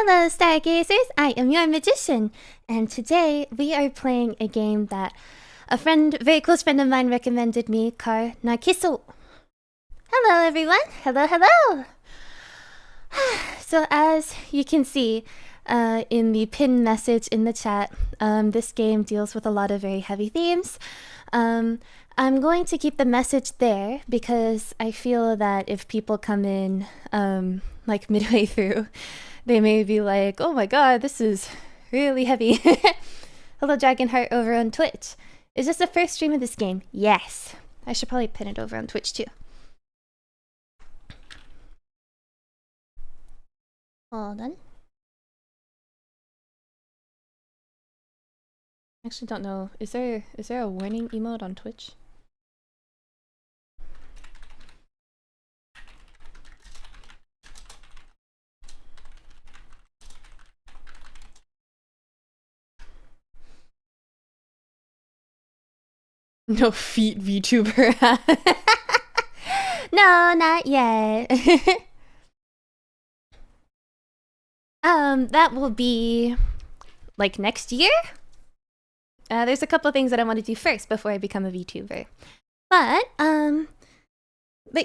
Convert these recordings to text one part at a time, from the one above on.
Hello, Stargazers! I am your magician, and today we are playing a game that a very close friend of mine recommended me, called Narcissu. Hello, everyone! Hello, hello! So as you can see in the pinned message in the chat, this game deals with a lot of very heavy themes. I'm going to keep the message there because I feel that if people come in like midway through, they may be like, oh my god, this is really heavy. Hello, Dragonheart over on Twitch. Is this the first stream of this game? Yes. I should probably pin it over on Twitch too. Hold on. Actually don't know. Is there a warning emote on Twitch? No feet VTuber. No, not yet. That will be like next year. There's a couple of things that I want to do first before I become a VTuber. But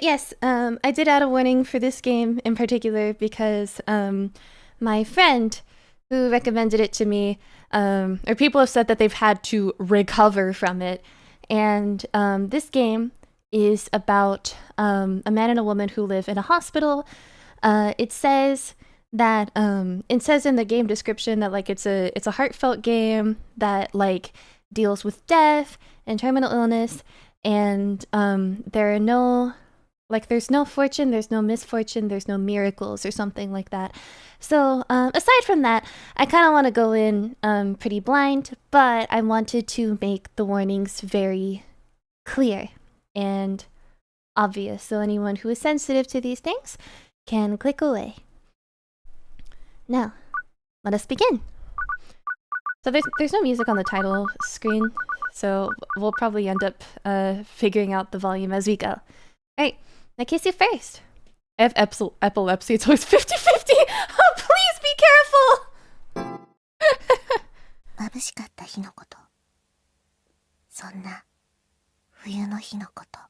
yes, I did add a warning for this game in particular because my friend who recommended it to me, or people have said that they've had to recover from it. And this game is about a man and a woman who live in a hospital. It says that it says in the game description that like it's a heartfelt game that like deals with death and terminal illness, and there are no there's no fortune, there's no misfortune, there's no miracles or something like that. So aside from that, I kind of want to go in pretty blind, but I wanted to make the warnings very clear and obvious, so anyone who is sensitive to these things can click away. Now, let us begin. So there's no music on the title screen, so we'll probably end up figuring out the volume as we go. Alright, I kiss you first. I have epilepsy, it's always 50-50! Oh, please be careful! 眩しかった日のこと。そんな冬の日のこと。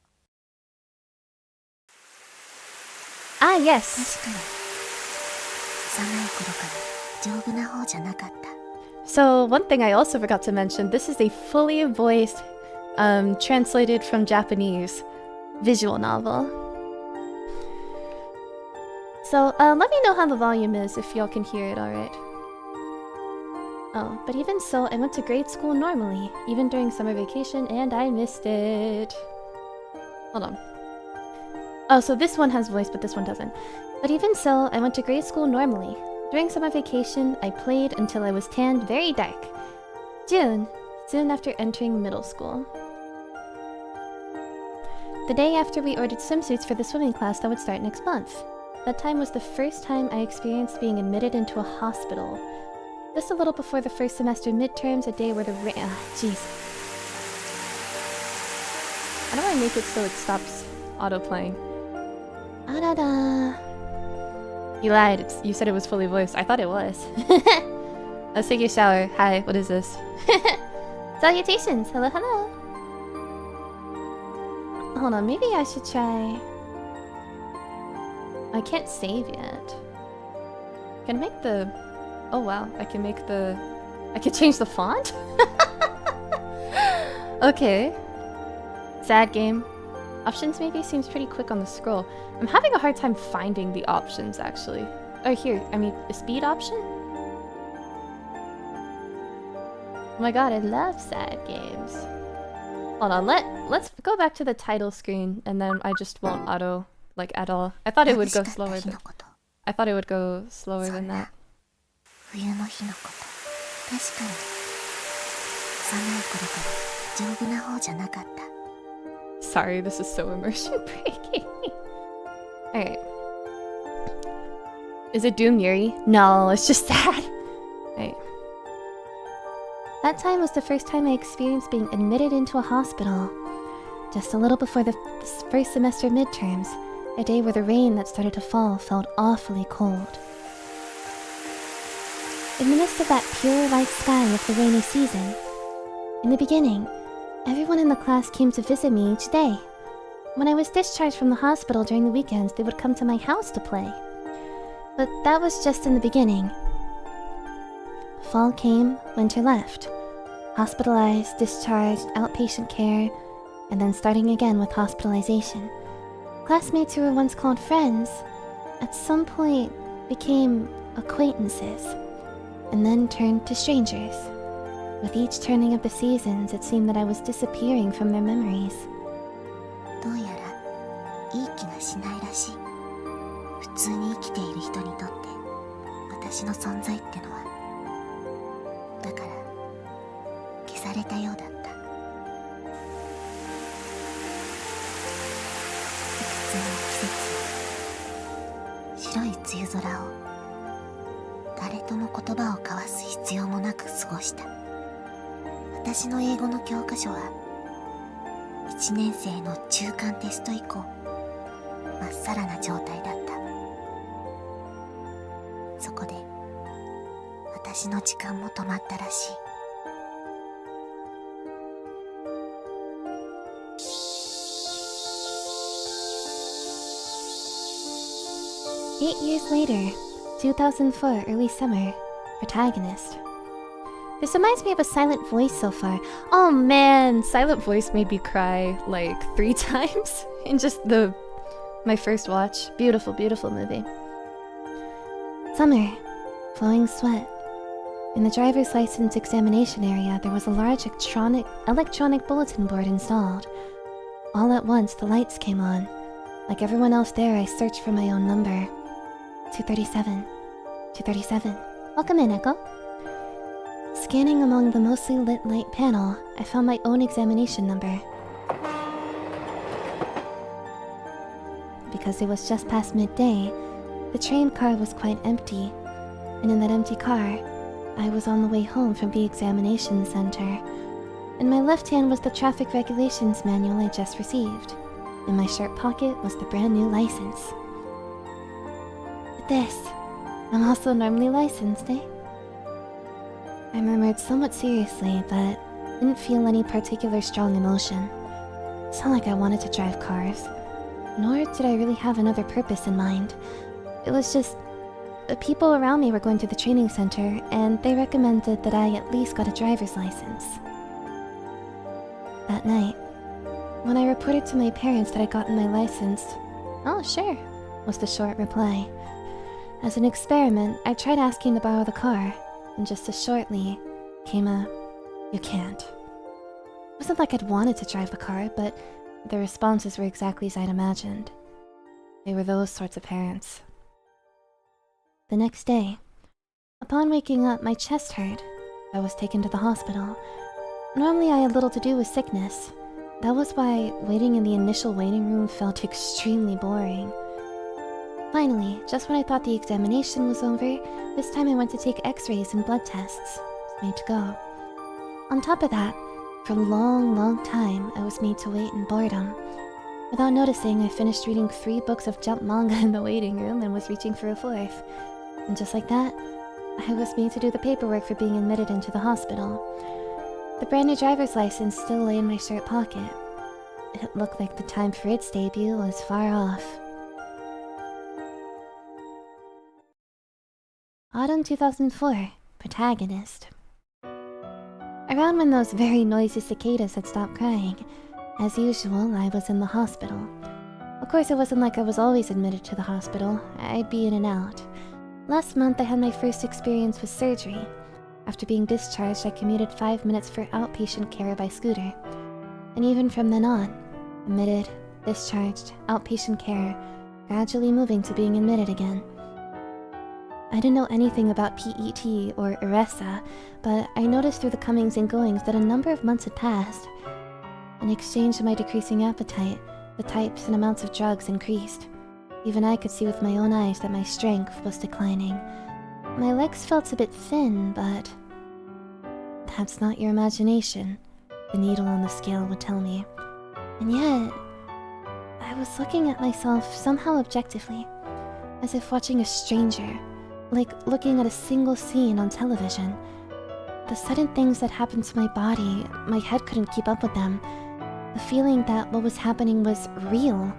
Ah, yes. 確かに幼い頃から丈夫な方じゃなかった。 So one thing I also forgot to mention, this is a fully voiced, translated from Japanese visual novel. So let me know how the volume is if y'all can hear it alright. Oh, but even so, I went to grade school normally, even during summer vacation, and I missed it. Hold on. Oh, so this one has voice, but this one doesn't. But even so, I went to grade school normally. During summer vacation, I played until I was tanned very dark. June, soon after entering middle school. The day after we ordered swimsuits for the swimming class that would start next month. That time was the first time I experienced being admitted into a hospital. Just a little before the first semester midterms, a day where the rain... Ah, jeez. How do I make it so it stops auto-playing? Ah-da-da. You lied. You said it was fully voiced. I thought it was. Let's take your shower. Hi, what is this? Salutations! Hello, hello! Hold on, maybe I should try... I can't save yet. Can I make the... Oh wow, I can make the... I can change the font? Okay. Sad game. Options maybe seems pretty quick on the scroll. I'm having a hard time finding the options actually. Oh here, I mean, a speed option? Oh my god, I love sad games. Hold on, let's go back to the title screen and then I just won't auto like at all. I thought it would go slower than that. 冬の日のこと。確かに幼い頃から丈夫な方じゃなかった。 Sorry, this is so immersion breaking. Alright. Is it Doom Yuri? No, it's just sad. Alright. That time was the first time I experienced being admitted into a hospital. Just a little before the first semester midterms, a day where the rain that started to fall felt awfully cold. in the midst of that pure white sky of the rainy season. In the beginning, everyone in the class came to visit me each day. When I was discharged from the hospital during the weekends, they would come to my house to play. But that was just in the beginning. Fall came, winter left. Hospitalized, discharged, outpatient care, and then starting again with hospitalization. Classmates who were once called friends, at some point became acquaintances, and then turned to strangers. With each turning of the seasons, it seemed that I was disappearing from their memories. どうやらいい気がしないらしい。普通に生きている人にとって私の存在ってのはだから消されたようだった。いくつの季節、白い梅雨空を誰とも言葉を交わす必要もなく過ごした。私の英語の教科書は1年生の中間テスト以降まっさらな状態だった。そこで私の時間も止まったらしい。8 years later, 2004 early summer, protagonist. This reminds me of a silent voice so far. Oh man, silent voice made me cry like 3 times in just my first watch. Beautiful, beautiful movie. Summer, flowing sweat. In the driver's license examination area, there was a large electronic bulletin board installed. All at once, the lights came on. Like everyone else there, I searched for my own number. 237. 237. Welcome in, Echo. Scanning among the mostly lit light panel, I found my own examination number. Because it was just past midday, the train car was quite empty, and in that empty car, I was on the way home from the examination center. In my left hand was the traffic regulations manual I just received. In my shirt pocket was the brand new license. But this, I'm also normally licensed, eh? I murmured somewhat seriously, but didn't feel any particular strong emotion. It's not like I wanted to drive cars, nor did I really have another purpose in mind. It was just the people around me were going to the training center, and they recommended that I at least got a driver's license. That night, when I reported to my parents that I'd gotten my license, "Oh, sure," was the short reply. As an experiment, I tried asking to borrow the car, and just as shortly came a, "You can't." It wasn't like I'd wanted to drive the car, but the responses were exactly as I'd imagined. They were those sorts of parents. The next day, upon waking up, my chest hurt. I was taken to the hospital. Normally I had little to do with sickness. That was why waiting in the initial waiting room felt extremely boring. Finally, just when I thought the examination was over, this time I went to take x-rays and blood tests. I was made to go. On top of that, for a long time, I was made to wait in boredom. Without noticing, I finished reading 3 books of jump manga in the waiting room and was reaching for a 4th. And just like that, I was made to do the paperwork for being admitted into the hospital. The brand new driver's license still lay in my shirt pocket. It looked like the time for its debut was far off. Autumn 2004, protagonist. Around when those very noisy cicadas had stopped crying, as usual, I was in the hospital. Of course, it wasn't like I was always admitted to the hospital. I'd be in and out. Last month, I had my first experience with surgery. After being discharged, I commuted 5 minutes for outpatient care by scooter. And even from then on, admitted, discharged, outpatient care, gradually moving to being admitted again. I didn't know anything about PET or ERESA, but I noticed through the comings and goings that a number of months had passed. In exchange for my decreasing appetite, the types and amounts of drugs increased. Even I could see with my own eyes that my strength was declining. My legs felt a bit thin, but that's not your imagination, the needle on the scale would tell me. And yet, I was looking at myself somehow objectively, as if watching a stranger, like looking at a single scene on television. The sudden things that happened to my body, my head couldn't keep up with them. The feeling that what was happening was real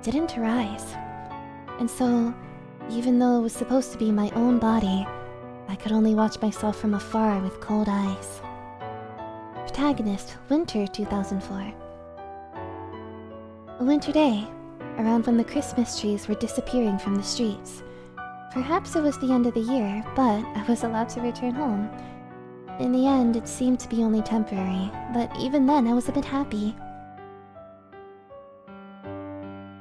didn't arise. And so, even though it was supposed to be my own body, I could only watch myself from afar with cold eyes. Protagonist, Winter 2004. A winter day, around when the Christmas trees were disappearing from the streets. Perhaps it was the end of the year, but I was allowed to return home. In the end, it seemed to be only temporary, but even then I was a bit happy.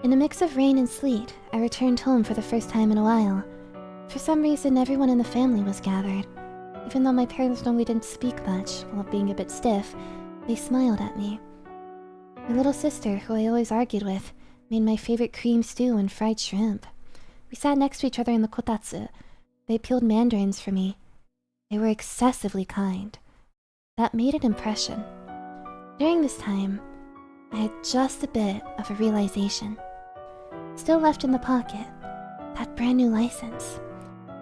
In a mix of rain and sleet, I returned home for the first time in a while. For some reason, everyone in the family was gathered. Even though my parents normally didn't speak much, while being a bit stiff, they smiled at me. My little sister, who I always argued with, made my favorite cream stew and fried shrimp. We sat next to each other in the kotatsu. They peeled mandarins for me. They were excessively kind. That made an impression. During this time, I had just a bit of a realization. Still left in the pocket, that brand new license.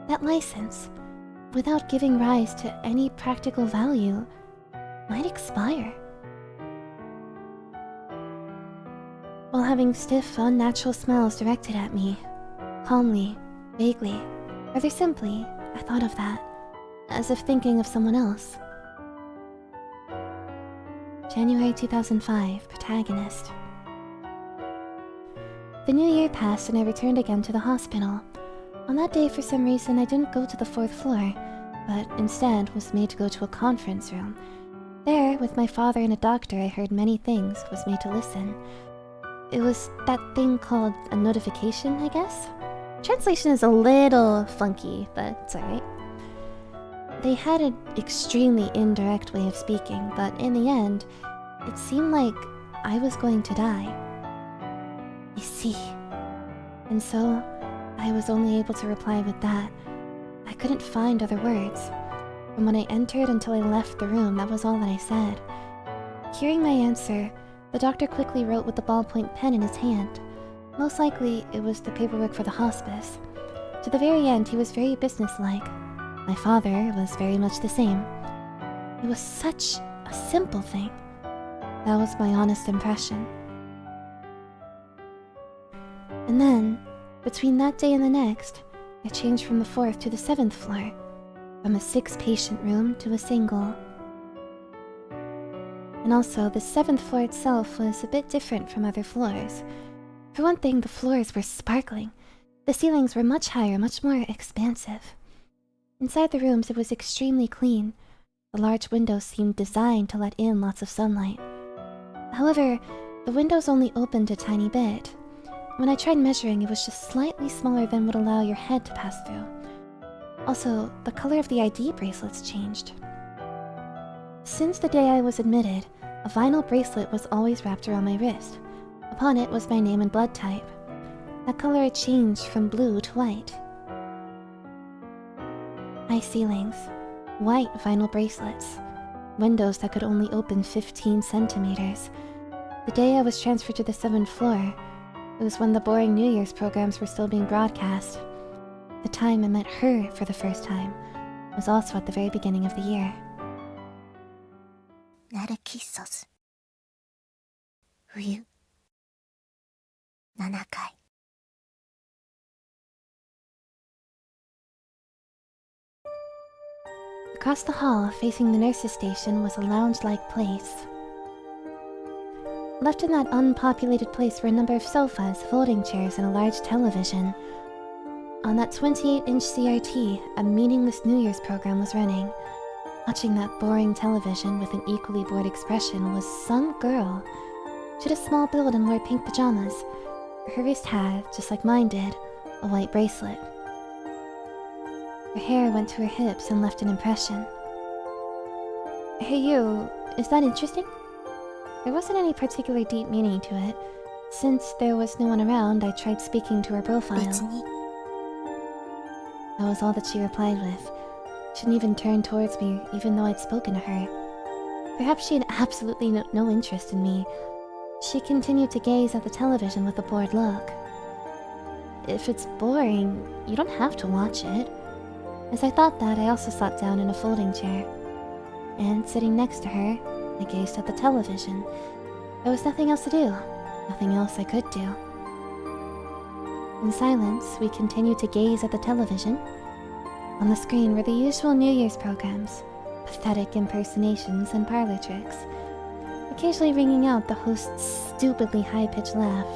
That license, without giving rise to any practical value, might expire. While having stiff, unnatural smiles directed at me, calmly, vaguely, rather simply, I thought of that, as if thinking of someone else. January 2005, Protagonist. The new year passed and I returned again to the hospital. On that day, for some reason, I didn't go to the 4th floor, but instead was made to go to a conference room. There, with my father and a doctor I heard many things, was made to listen. It was that thing called a notification, I guess? Translation is a little funky, but it's alright. They had an extremely indirect way of speaking, but in the end, it seemed like I was going to die. You see. And so, I was only able to reply with that. I couldn't find other words. From when I entered until I left the room, that was all that I said. Hearing my answer, the doctor quickly wrote with the ballpoint pen in his hand. Most likely, it was the paperwork for the hospice. To the very end, he was very businesslike. My father was very much the same. It was such a simple thing. That was my honest impression. And then, between that day and the next, I changed from the 4th to the 7th floor, from a 6-patient room to a single. And also, the 7th floor itself was a bit different from other floors. For one thing, the floors were sparkling. The ceilings were much higher, much more expansive. Inside the rooms, it was extremely clean. The large windows seemed designed to let in lots of sunlight. However, the windows only opened a tiny bit. When I tried measuring, it was just slightly smaller than would allow your head to pass through. Also, the color of the ID bracelets changed. Since the day I was admitted, a vinyl bracelet was always wrapped around my wrist. Upon it was my name and blood type. That color had changed from blue to white. High ceilings, white vinyl bracelets, windows that could only open 15 centimeters. The day I was transferred to the 7th floor, it was when the boring New Year's programs were still being broadcast. The time I met her for the first time was also at the very beginning of the year. Narcissu. 冬7回 Across the hall, facing the nurse's station, was a lounge-like place. Left in that unpopulated place were a number of sofas, folding chairs, and a large television. On that 28-inch CRT, a meaningless New Year's program was running. Watching that boring television with an equally bored expression was some girl. She had a small build and wore pink pajamas. Her wrist had, just like mine did, a white bracelet. Her hair went to her hips and left an impression. Hey you, is that interesting? There wasn't any particular deep meaning to it. Since there was no one around, I tried speaking to her profile. 別に That was all that she replied with. She didn't even turn towards me, even though I'd spoken to her. Perhaps she had absolutely no interest in me. She continued to gaze at the television with a bored look. If it's boring, you don't have to watch it. As I thought that, I also sat down in a folding chair. And sitting next to her, I gazed at the television. There was nothing else to do, nothing else I could do. In silence, we continued to gaze at the television. On the screen were the usual New Year's programs, pathetic impersonations and parlor tricks, occasionally ringing out the host's stupidly high-pitched laugh.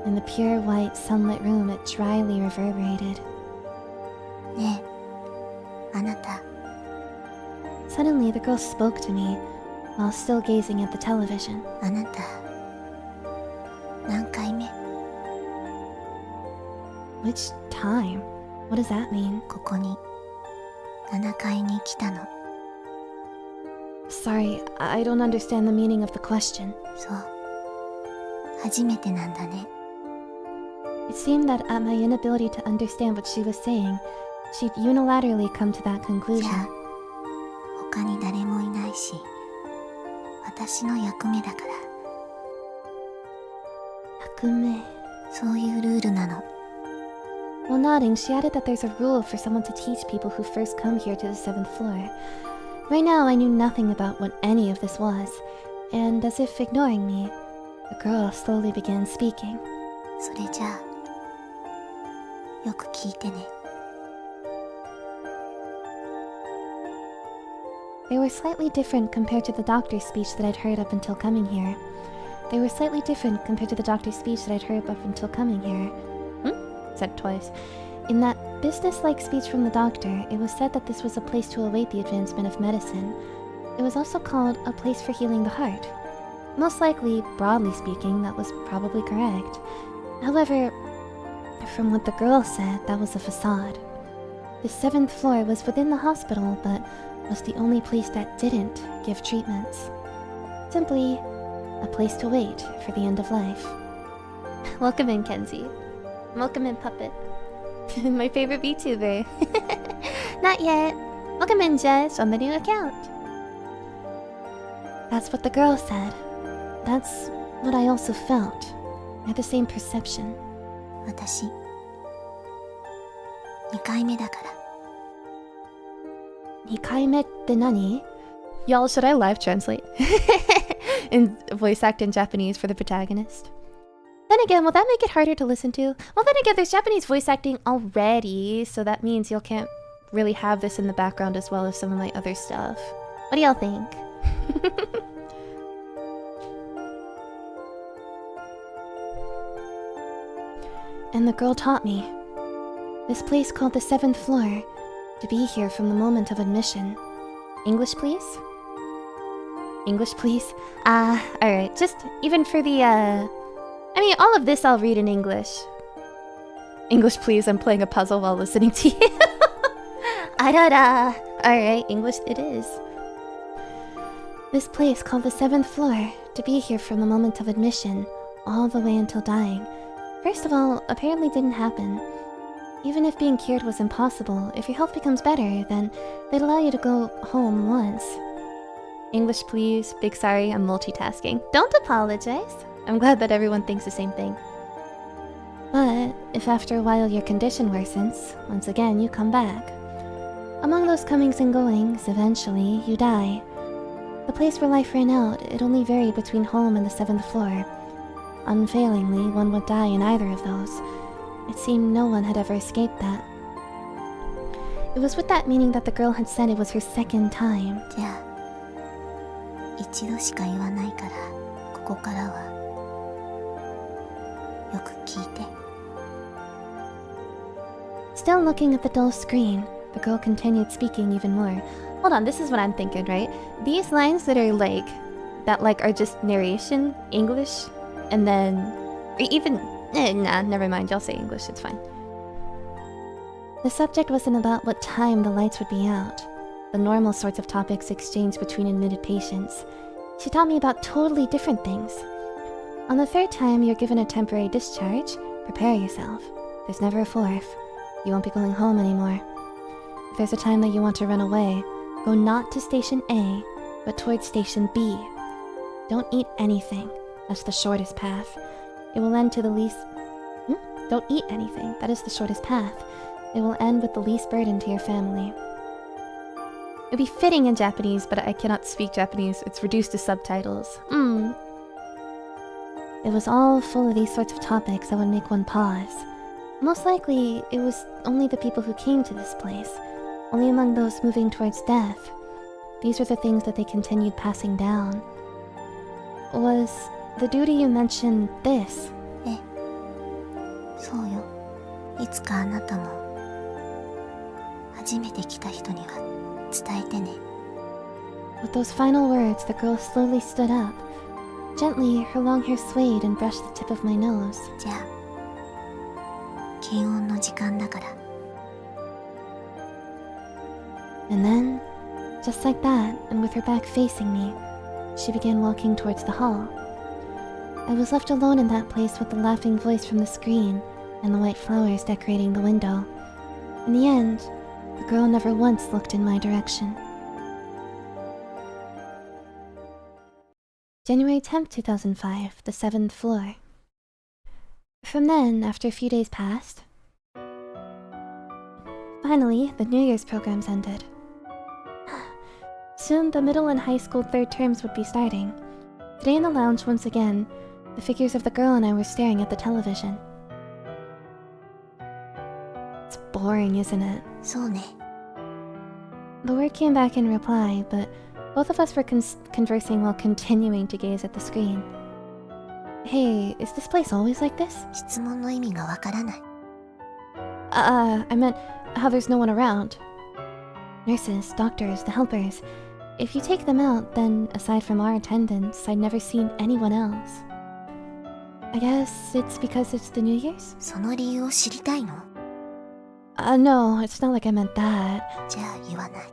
In the pure white sunlit room, it dryly reverberated. ねえ、あなた。 Suddenly, the girl spoke to me while still gazing at the television. あなた、何回目？ Which time? What does that mean? ここに7階に来たの。 Sorry, I don't understand the meaning of the question. そう、初めてなんだね。 It seemed that at my inability to understand what she was saying, she'd unilaterally come to that じ conclusion. ゃあ、他に誰もいないし、私の役目だから。 Hakume. そういうルールなの。 While nodding, she added that there's a rule for someone to teach people who first come here to the 7th floor. Right now, I knew nothing about what any of this was, and as if ignoring me, the girl slowly began speaking. それじゃあ、よく聞いてね。 They were slightly different compared to the doctor's speech that I'd heard up until coming here. They were slightly different compared to the doctor's speech that I'd heard up until coming here. Said twice. In that business-like speech from the doctor, it was said that this was a place to await the advancement of medicine. It was also called a place for healing the heart. Most likely, broadly speaking, that was probably correct. However, from what the girl said, that was a facade. The 7th floor was within the hospital, but was the only place that didn't give treatments. Simply, a place to wait for the end of life. Welcome in, Kenzie. Welcome in, Puppet. My favorite VTuber. Not yet. Welcome in, Jess, on the new account. That's what the girl said. That's what I also felt. I had the same perception. 私、2回目だから。 Nikaime de nani? Y'all, should I live translate? In voice act in Japanese for the protagonist? Then again, will that make it harder to listen to? Well, then again, there's Japanese voice acting already, so that means y'all can't really have this in the background as well as some of my other stuff. What do y'all think? And the girl taught me. This place called the 7th floor, to be here from the moment of admission. English, please? English, please? Alright, just even for the, I mean, all of this I'll read in English. English, please, I'm playing a puzzle while listening to you. Arara! Alright, English it is. This place called the 7th floor, to be here from the moment of admission, all the way until dying. First of all, apparently didn't happen. Even if being cured was impossible, if your health becomes better, then they'd allow you to go home once. English, please. Big sorry, I'm multitasking. Don't apologize. I'm glad that everyone thinks the same thing. But if after a while your condition worsens, once again you come back. Among those comings and goings, eventually you die. The place where life ran out, it only varied between home and the 7th floor. Unfailingly, one would die in either of those. It seemed no one had ever escaped that. It was with that meaning that the girl had said it was her second time. じゃあ、一度しか言わないから、ここからはよく聞いて。 Still looking at the dull screen, the girl continued speaking even more. Hold on, this is what I'm thinking, right? These lines that are like, are just narration, English, and then, or even, nah, never mind, y'all say English, it's fine. The subject wasn't about what time the lights would be out. The normal sorts of topics exchanged between admitted patients. She taught me about totally different things. On the 3rd time you're given a temporary discharge, prepare yourself. There's never a 4th. You won't be going home anymore. If there's a time that you want to run away, go not to Station A, but towards Station B. Don't eat anything. That's the shortest path. It will end to the least... Don't eat anything. That is the shortest path. it will end with the least burden to your family. It would be fitting in Japanese, but I cannot speak Japanese. It's reduced to subtitles. It was all full of these sorts of topics that would make one pause. Most likely, it was only the people who came to this place, only among those moving towards death. These were the things that they continued passing down. Was the duty you mentioned this? え、そうよ。いつかあなたも初めて来た人には伝えてね。 With those final words, the girl slowly stood up. Gently, her long hair swayed and brushed the tip of my nose. じゃあ、検温の時間だから。 And then, just like that, and with her back facing me, she began walking towards the hall. I was left alone in that place with the laughing voice from the screen and the white flowers decorating the window. In the end, the girl never once looked in my direction. January 10th, 2005, the 7th floor. From then, after a few days passed, finally, the New Year's programs ended. Soon, the middle and high school third terms would be starting. Today in the lounge, once again, the figures of the girl and I were staring at the television. It's boring, isn't it? そうね。 The word came back in reply, but both of us were conversing while continuing to gaze at the screen. Hey, is this place always like this? 質問の意味がわからない。 I meant how there's no one around. Nurses, doctors, the helpers. If you take them out, then aside from our attendants, I'd never seen anyone else. I guess it's because it's the New Year's? その理由を知りたいの？ No, it's not like I meant that. じゃあ言わない。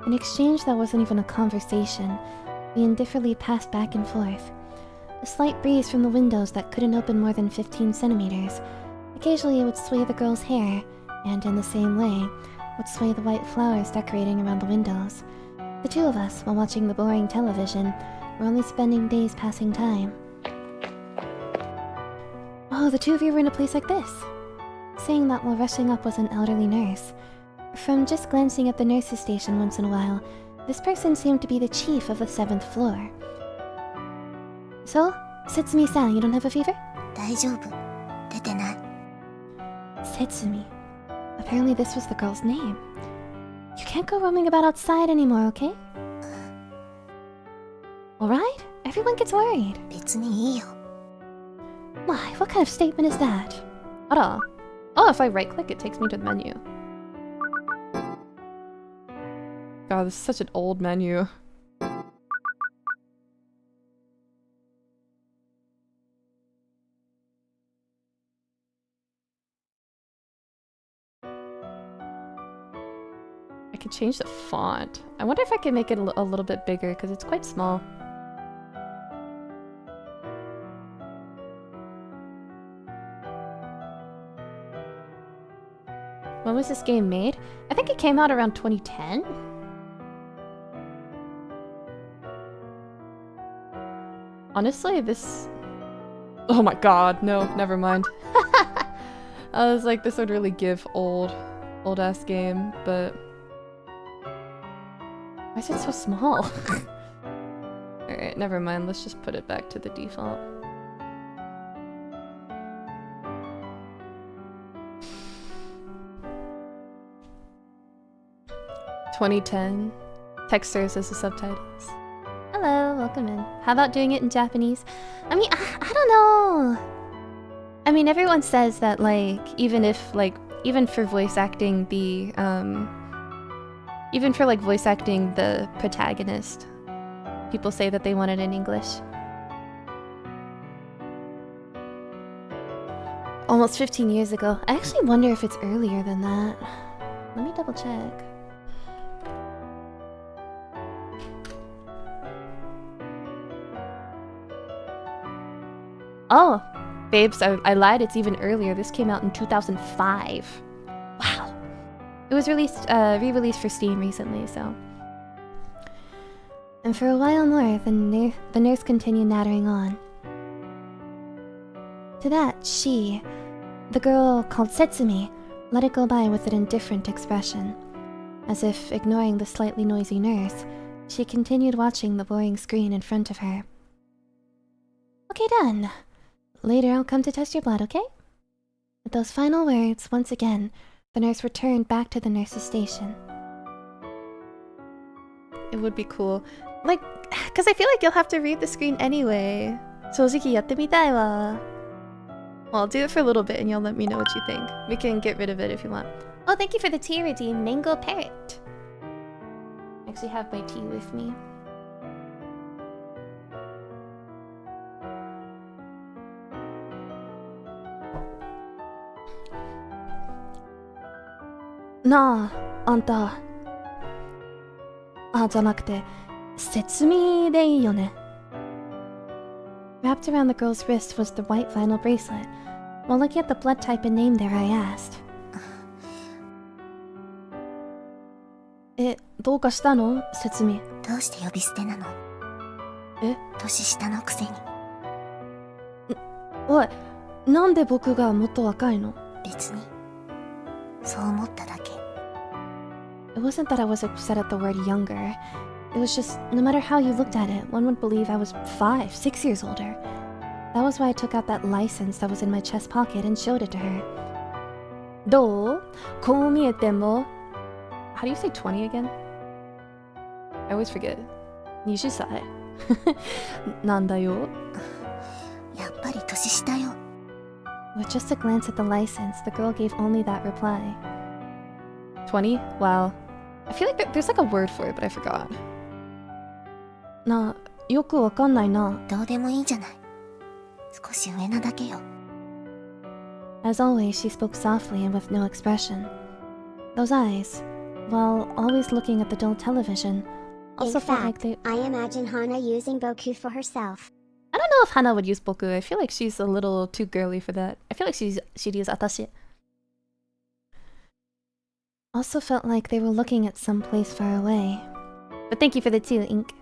An exchange that wasn't even a conversation. We indifferently passed back and forth. A slight breeze from the windows that couldn't open more than 15 centimeters. Occasionally it would sway the girl's hair, and in the same way, would sway the white flowers decorating around the windows. The two of us, while watching the boring television, were only spending days passing time. Oh, the two of you were in a place like this. Saying that while rushing up was an elderly nurse. From just glancing at the nurse's station once in a while, this person seemed to be the chief of the 7th floor. So, Setsumi-san, you don't have a fever? 大丈夫。出てない。 Setsumi. Apparently this was the girl's name. You can't go roaming about outside anymore, okay? Alright? Everyone gets worried. 別にいいよ。 Why, what kind of statement is that? Ara. Oh, if I right-click, it takes me to the menu. God, this is such an old menu. I could change the font. I wonder if I can make it a little bit bigger, because it's quite small. When was this game made? I think it came out around 2010? Honestly, this... Oh my god, no, never mind. I was like, this would really give old-ass game, but... Why is it so small? Alright, never mind, let's just put it back to the default. (2010) Text serves as the subtitles. Hello, welcome in. How about doing it in Japanese? I mean, I don't know. I mean, everyone says that, like, even for voice acting the, even for, like, voice acting the protagonist, people say that they want it in English. Almost 15 years ago. I actually wonder if it's earlier than that. Let me double check. Oh, babes, I lied, it's even earlier. This came out in 2005. Wow. It was released, re-released for Steam recently, so. And for a while more, the nurse continued nattering on. To that, she, the girl called Setsumi, let it go by with an indifferent expression. As if ignoring the slightly noisy nurse, she continued watching the boring screen in front of her. Okay, done. Later I'll come to test your blood, okay? With those final words, once again, the nurse returned back to the nurse's station. It would be cool. Like, because I feel like you'll have to read the screen anyway. 正直やってみたいわ. Well, I'll do it for a little bit and you'll let me know what you think. We can get rid of it if you want. Oh, thank you for the tea redeem, Mango Parrot. I actually have my tea with me. Nah, あんた。じゃなくて、Setsumiでいいよね. Wrapped around the girl's wrist was the white vinyl bracelet. While looking at the blood type and name there, I asked. どうかしたの, Setsumi? どうして呼び捨てなの？年下のくせに。おい、なんで僕がもっと若いの？別に。そう思っただけ。It wasn't that I was upset at the word younger. It was just, no matter how you looked at it, one would believe I was 5, 6 years older. That was why I took out that license that was in my chest pocket and showed it to her. どう？こう見えても... How do you say 20 again? I always forget. 20歳。なんだよ。やっぱり年下よ。With just a glance at the license, the girl gave only that reply. 20? Wow. I feel like there's like a word for it, but I forgot. なあ、よくわかんないな。どうでもいいじゃない。少し上なだけよ。As always, she spoke softly and with no expression. Those eyes, while always looking at the dull television, also In felt fact, like they... I imagine Hana using Boku for herself. I don't know if Hana would use Boku. I feel like she's a little too girly for that. I feel like she'd use Atashi. Also felt like they were looking at some place far away. But thank you for the tea, Ink.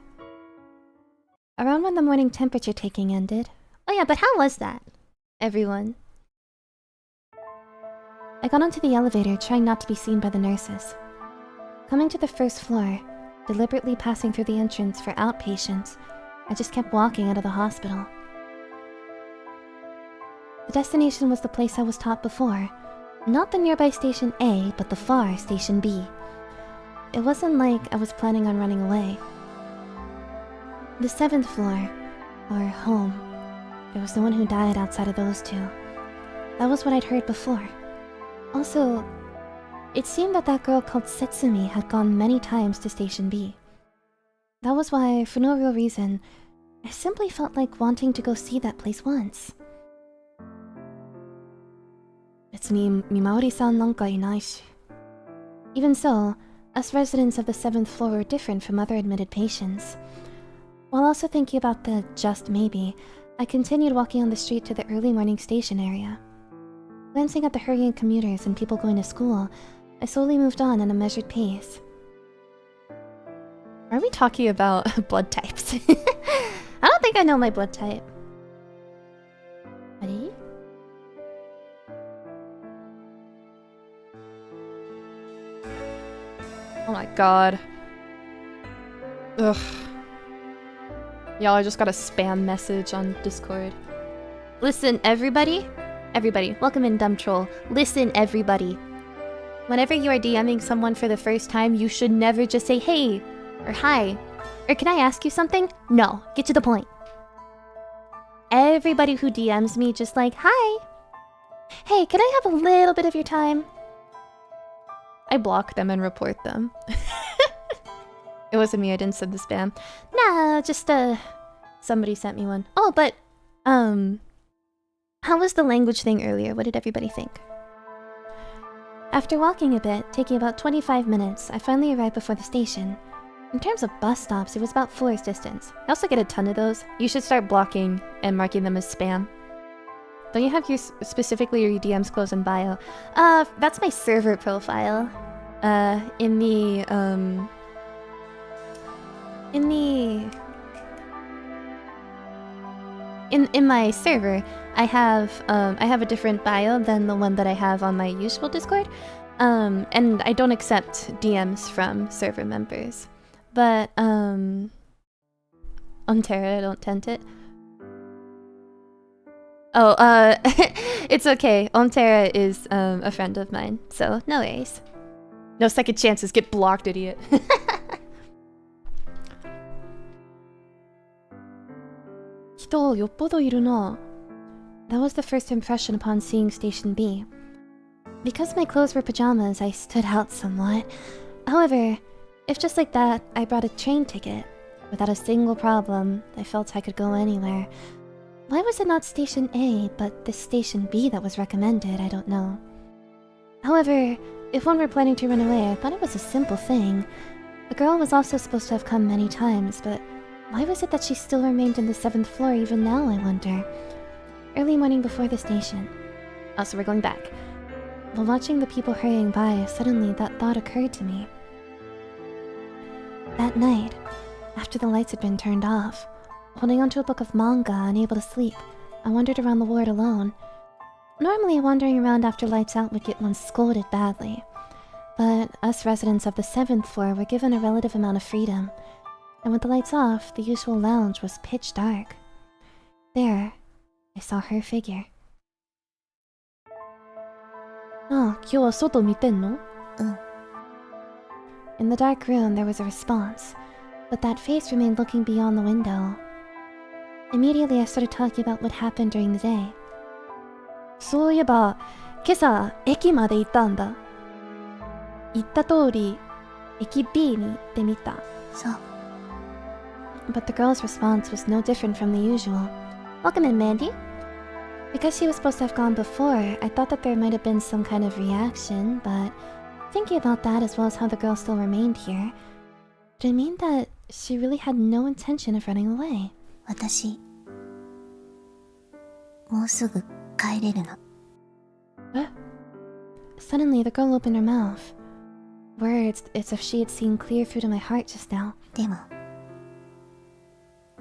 Around when the morning temperature taking ended. Oh yeah, but how was that? Everyone. I got onto the elevator, trying not to be seen by the nurses. Coming to the first floor, deliberately passing through the entrance for outpatients, I just kept walking out of the hospital. The destination was the place I was taught before. Not the nearby Station A, but the far Station B. It wasn't like I was planning on running away. The 7th floor, or home, there was no one who died outside of those two. That was what I'd heard before. Also, it seemed that that girl called Setsumi had gone many times to Station B. That was why, for no real reason, I simply felt like wanting to go see that place once. 別に見回りさんなんかいないし. Even so, us residents of the 7th floor were different from other admitted patients. While also thinking about the just maybe, I continued walking on the street to the early morning station area. Glancing at the hurrying commuters and people going to school, I slowly moved on at a measured pace. Are we talking about blood types? I don't think I know my blood type. Ready? Oh my god. Ugh. Y'all, I just got a spam message on Discord. Listen, everybody. Everybody, welcome in, dumb troll. Listen, everybody. Whenever you are DMing someone for the first time, you should never just say, hey, or hi, or can I ask you something? No, get to the point. Everybody who DMs me just like, hi. Hey, can I have a little bit of your time? I block them and report them. It wasn't me, I didn't send the spam. Nah, just, somebody sent me one. Oh, but, how was the language thing earlier? What did everybody think? After walking a bit, taking about 25 minutes, I finally arrived before the station. In terms of bus stops, it was about 4 hours distance. I also get a ton of those. You should start blocking and marking them as spam. Don't you have your specifically your DMs closed in bio? That's my server profile. In the in my server, I have a different bio than the one that I have on my usual Discord, and I don't accept DMs from server members. But on Terra, I don't tend it. Oh, it's okay. On Terra is a friend of mine, so no worries. No second chances. Get blocked, idiot. That was the first impression upon seeing Station B. Because my clothes were pajamas, I stood out somewhat. However, if just like that, I brought a train ticket. Without a single problem, I felt I could go anywhere. Why was it not Station A, but this Station B that was recommended, I don't know. However, if one were planning to run away, I thought it was a simple thing. The girl was also supposed to have come many times, but why was it that she still remained in the 7th floor even now, I wonder? Early morning before the station. Oh, so we're going back. While watching the people hurrying by, suddenly that thought occurred to me. That night, after the lights had been turned off, holding onto a book of manga, unable to sleep, I wandered around the ward alone. Normally, wandering around after lights out would get one scolded badly. But us residents of the 7th floor were given a relative amount of freedom. And with the lights off, the usual lounge was pitch dark. There, I saw her figure. Ah, 今日は外見てんの? In the dark room, there was a response, but that face remained looking beyond the window. Immediately, I started talking about what happened during the day. そういえば、今朝、駅まで行ったんだ。言った通り、駅 B に行ってみた。そう。But the girl's response was no different from the usual. Welcome in, Mandy. Because she was supposed to have gone before, I thought that there might have been some kind of reaction, but thinking about that as well as how the girl still remained here, did it mean that she really had no intention of running away? 私、もうすぐ帰れるの。What? Suddenly, the girl opened her mouth. Words as if she had seen clear through to my heart just now. でも、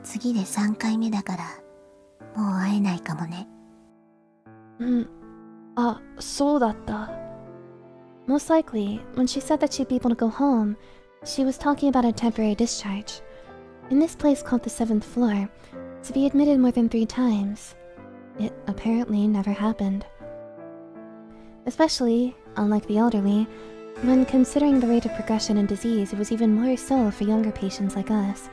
次で3回目だから、もう会えないかもね。あ、そうだった。Most likely, when she said that she'd be able to go home, she was talking about a temporary discharge. In this place called the 7th floor, to be admitted more than 3 times. It apparently never happened. Especially, unlike the elderly, when considering the rate of progression and disease, it was even more so for younger patients like us.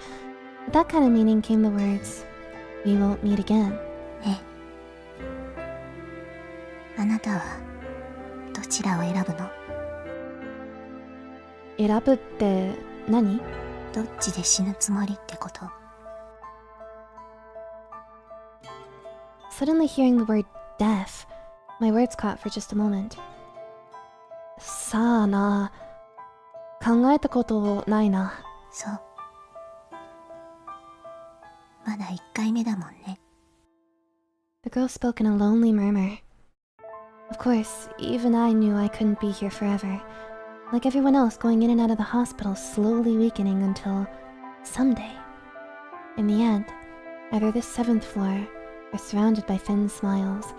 With that kind of meaning came the words, "We won't meet again." ね。あなたはどちらを選ぶの？選ぶって何？どっちで死ぬつもりってこと？ Suddenly hearing the word death, my words caught for just a moment. さあな、考えたことないな。そう。まだ1回目だもんね。The girl spoke in a lonely murmur. Of course, even I knew I couldn't be here forever. Like everyone else going in and out of the hospital, slowly weakening until someday. In the end, either this 7th floor or surrounded by thin smiles,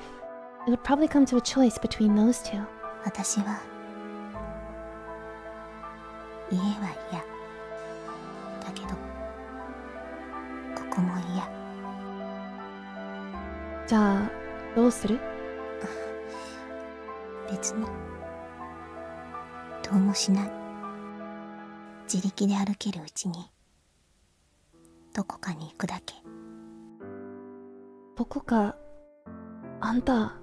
it would probably come to a choice between those two. 私は家は嫌。だけどここも嫌。じゃあ、どうする？別にどうもしない。自力で歩けるうちにどこかに行くだけ。どこか、あんた。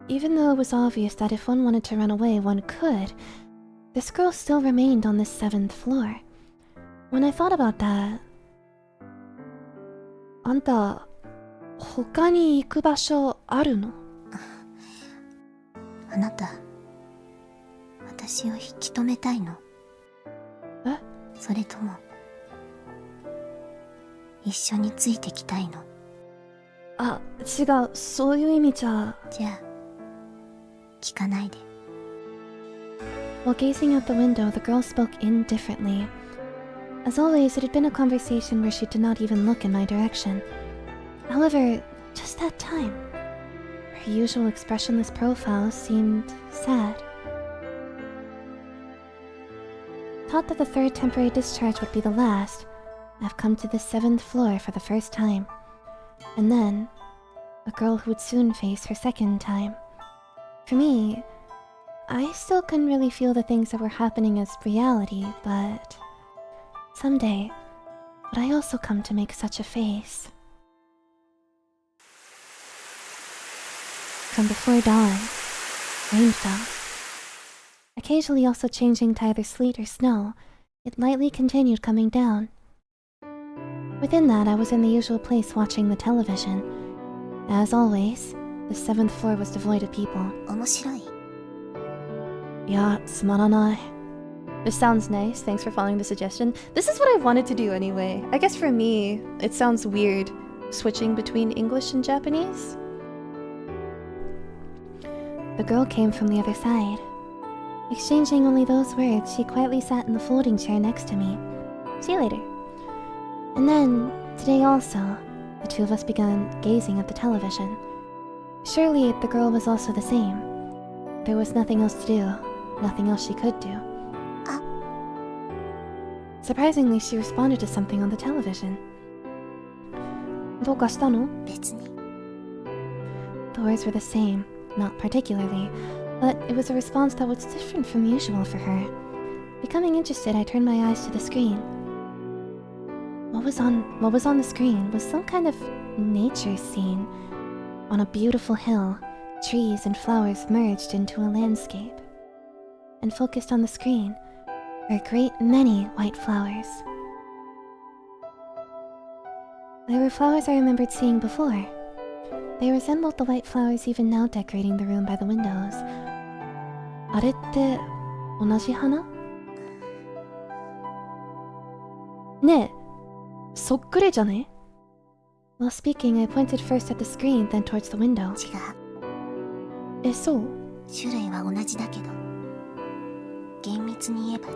Even though it was obvious that if one wanted to run away, one could, this girl still remained on this 7th floor. When I thought about that, あんた、他に行く場所あるの？あなた、私を引き止めたいの？え？それとも一緒についてきたいの？あ、違う、そういう意味じゃ。じゃあ、聞かないで。While gazing out the window, the girl spoke indifferently. As always, it had been a conversation where she did not even look in my direction. However, just that time, her usual expressionless profile seemed sad. Thought that the third temporary discharge would be the last, I've come to the 7th floor for the first time. And then, a girl who would soon face her second time. For me, I still couldn't really feel the things that were happening as reality, but someday, would I also come to make such a face? From before dawn, rain fell. Occasionally also changing to either sleet or snow, it lightly continued coming down. Within that, I was in the usual place watching the television. As always, the 7th floor was devoid of people. 面白い。 Yeah, tsumaranai. This sounds nice, thanks for following the suggestion. This is what I wanted to do anyway. I guess for me, it sounds weird switching between English and Japanese. The girl came from the other side. Exchanging only those words, she quietly sat in the folding chair next to me. See you later. And then, today also, the two of us began gazing at the television. Surely the girl was also the same. There was nothing else to do, nothing else she could do. Surprisingly, she responded to something on the television. どうかしたの? 別に。 The words were the same, not particularly, but it was a response that was different from usual for her. Becoming interested, I turned my eyes to the screen. What was on the screen was some kind of nature scene. On a beautiful hill, trees and flowers merged into a landscape. And focused on the screen were a great many white flowers. There were flowers I remembered seeing before. They resembled the white flowers even now decorating the room by the windows. あれって同じ花? ねえ、そっくりじゃね? While speaking, I pointed first at the screen, then towards the window. 違う。え、そう? 種類は同じだけど、厳密に言えば違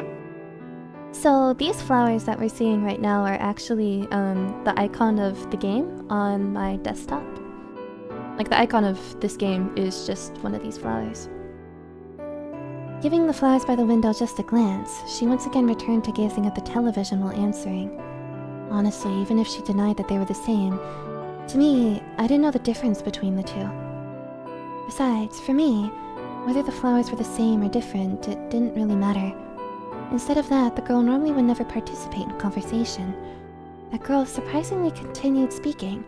う。 So these flowers that we're seeing right now are actually the icon of the game on my desktop. Like the icon of this game is just one of these flowers. Giving the flowers by the window just a glance, she once again returned to gazing at the television while answering. Honestly, even if she denied that they were the same, to me, I didn't know the difference between the two. Besides, for me, whether the flowers were the same or different, it didn't really matter. Instead of that, the girl normally would never participate in conversation. That girl surprisingly continued speaking.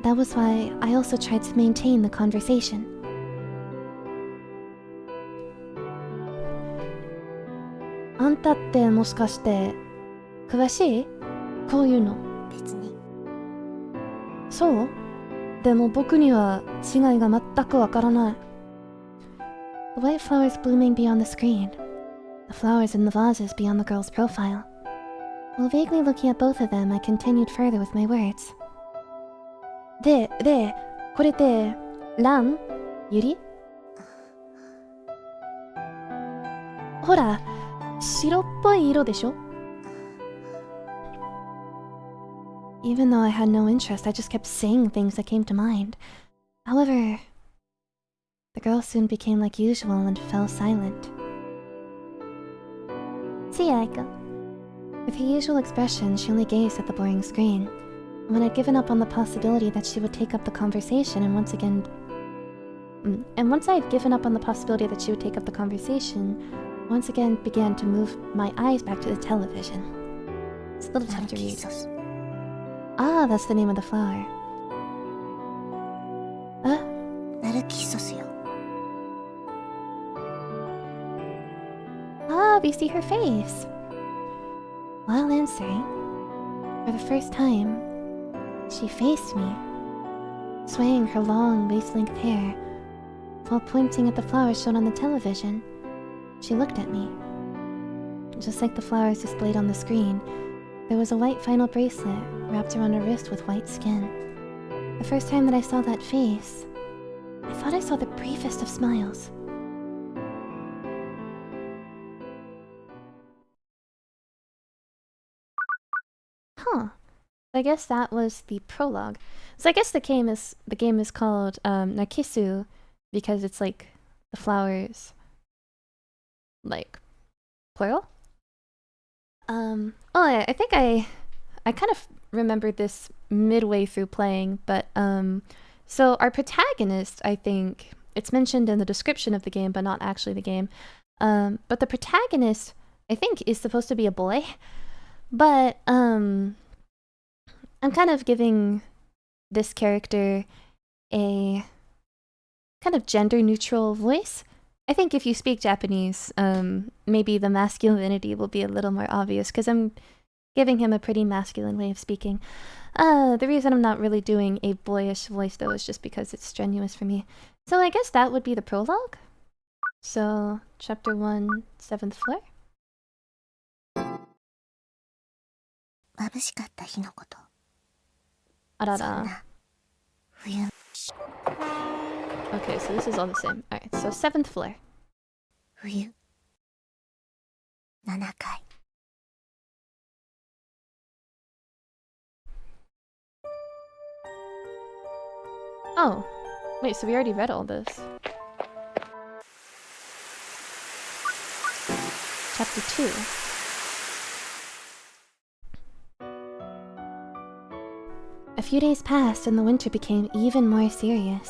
That was why I also tried to maintain the conversation. Antaってもしかして詳しい? こういうの。別に。そう? でも僕には違いが全くわからない。The white flowers blooming beyond the screen. The flowers in the vases beyond the girl's profile. While vaguely looking at both of them, I continued further with my words. で、これって蘭？ユリ？ほら、白っぽい色でしょ? Even though I had no interest, I just kept saying things that came to mind. However, the girl soon became like usual and fell silent. See ya, Aiko. With her usual expression, she only gazed at the boring screen. When I'd given up on the possibility that she would take up the conversation and once I'd given up on the possibility that she would take up the conversation, once again began to move my eyes back to the television. It's a little tough to read. Ah, that's the name of the flower. Narcissu よ。 Ah, we see her face. While answering, for the first time, she faced me, swaying her long waist-length hair. While pointing at the flowers shown on the television, she looked at me. Just like the flowers displayed on the screen, there was a white vinyl bracelet wrapped around her wrist with white skin. The first time that I saw that face, I thought I saw the briefest of smiles. Huh. I guess that was the prologue. So I guess the game is called Narcissu because it's like the flowers, like plural. I think I kind of remembered this midway through playing, but so our protagonist, I think it's mentioned in the description of the game, but not actually the game. But the protagonist, I think, is supposed to be a boy, but I'm kind of giving this character a kind of gender neutral voice. I think if you speak Japanese, maybe the masculinity will be a little more obvious because I'm giving him a pretty masculine way of speaking. The reason I'm not really doing a boyish voice though is just because it's strenuous for me. So I guess that would be the prologue. So chapter 1, 7th floor. 眩しかった日のこと。あらら。そんな冬。 Okay, so this is all the same. Alright, so 7th floor. 冬。7回。 Oh, wait, so we already read all this. Chapter 2. A few days passed and the winter became even more serious.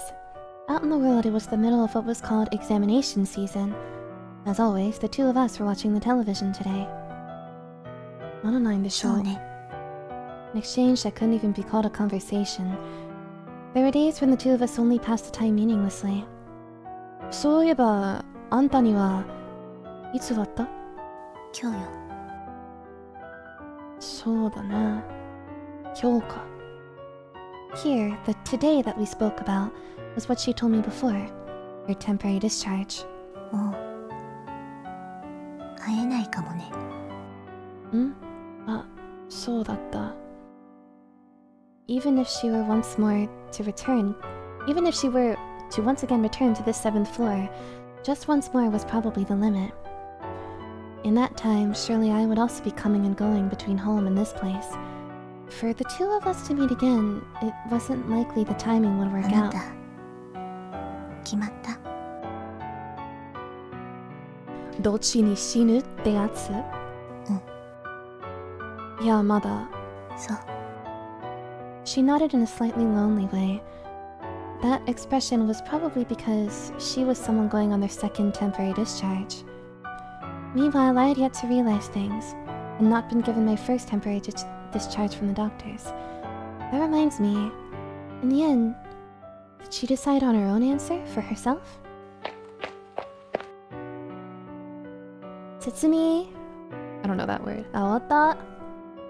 Out in the world, it was the middle of what was called examination season. As always, the two of us were watching the television today. Not online the show. そうね。 An exchange that couldn't even be called a conversation. There were days when the two of us only passed the time meaninglessly. そういえば、あんたにはいつだった？今日よ。そうだな。今日か。Here, the today that we spoke about was what she told me before. Your temporary discharge. もう会えないかもね。ん？あ、そうだった。Even if she were once more to return, even if she were to once again return to this 7th floor, just once more was probably the limit. In that time, surely I would also be coming and going between home and this place. For the two of us to meet again, it wasn't likely the timing would あ work な out. た決まった？どっちに死ぬってやつ？いや、まだ。そう。 She nodded in a slightly lonely way. That expression was probably because she was someone going on their second temporary discharge. Meanwhile, I had yet to realize things, and not been given my first temporary discharge from the doctors. That reminds me, in the end, did she decide on her own answer for herself? Setsumi, I don't know that word. Aota,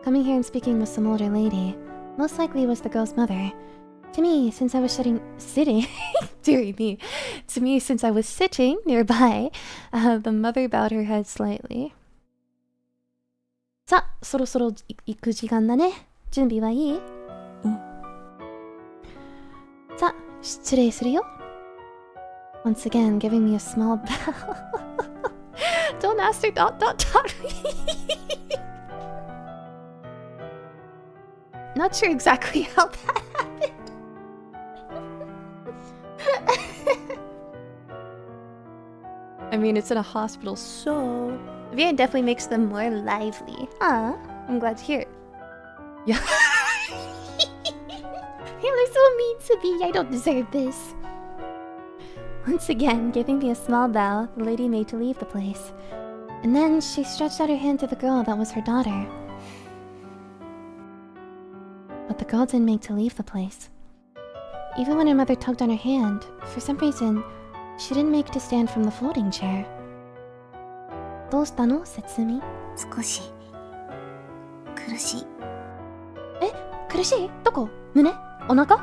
coming here and speaking with some older lady. Most likely was the girl's mother. To me, since I was sitting, dearie me, to me, since I was sitting nearby, the mother bowed her head slightly. さあ、そろそろ行く時間だね。準備はいい？さあ、失礼するよ。Once again, giving me a small bow. Don't ask her, dot. Not sure exactly how that happened. I mean, it's in a hospital, so Vian definitely makes them more lively. Ah, I'm glad to hear it. Yeah. You're so mean to me. I don't deserve this. Once again, giving me a small bow, the lady made to leave the place. And then she stretched out her hand to the girl that was her daughter. But the girl didn't make to leave the place. Even when her mother tugged on her hand, for some reason, she didn't make to stand from the folding chair. どうしたの、Setsumi? 少し苦しい。え、苦しい？どこ？胸？お腹？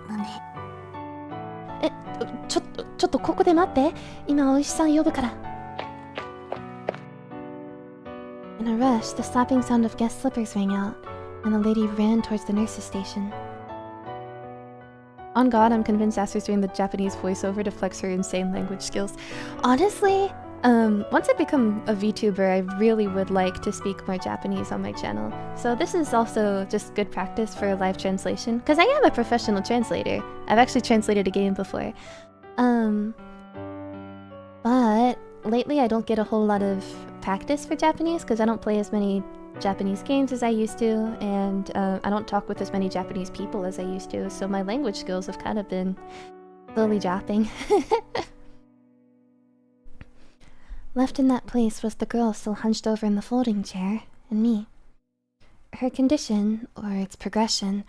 胸。え、ちょっとここで待って。今お医者さん呼ぶから。In a rush, the slapping sound of guest slippers rang out, and the lady ran towards the nurse's station. On God, I'm convinced Aster's doing the Japanese voiceover to flex her insane language skills. Honestly, Once I become a VTuber, I really would like to speak more Japanese on my channel. So this is also just good practice for live translation, because I am a professional translator. I've actually translated a game before. But lately I don't get a whole lot of practice for Japanese, because I don't play as many Japanese games as I used to, and I don't talk with as many Japanese people as I used to, so my language skills have kind of been slowly dropping. Left in that place was the girl still hunched over in the folding chair, and me. Her condition, or its progression,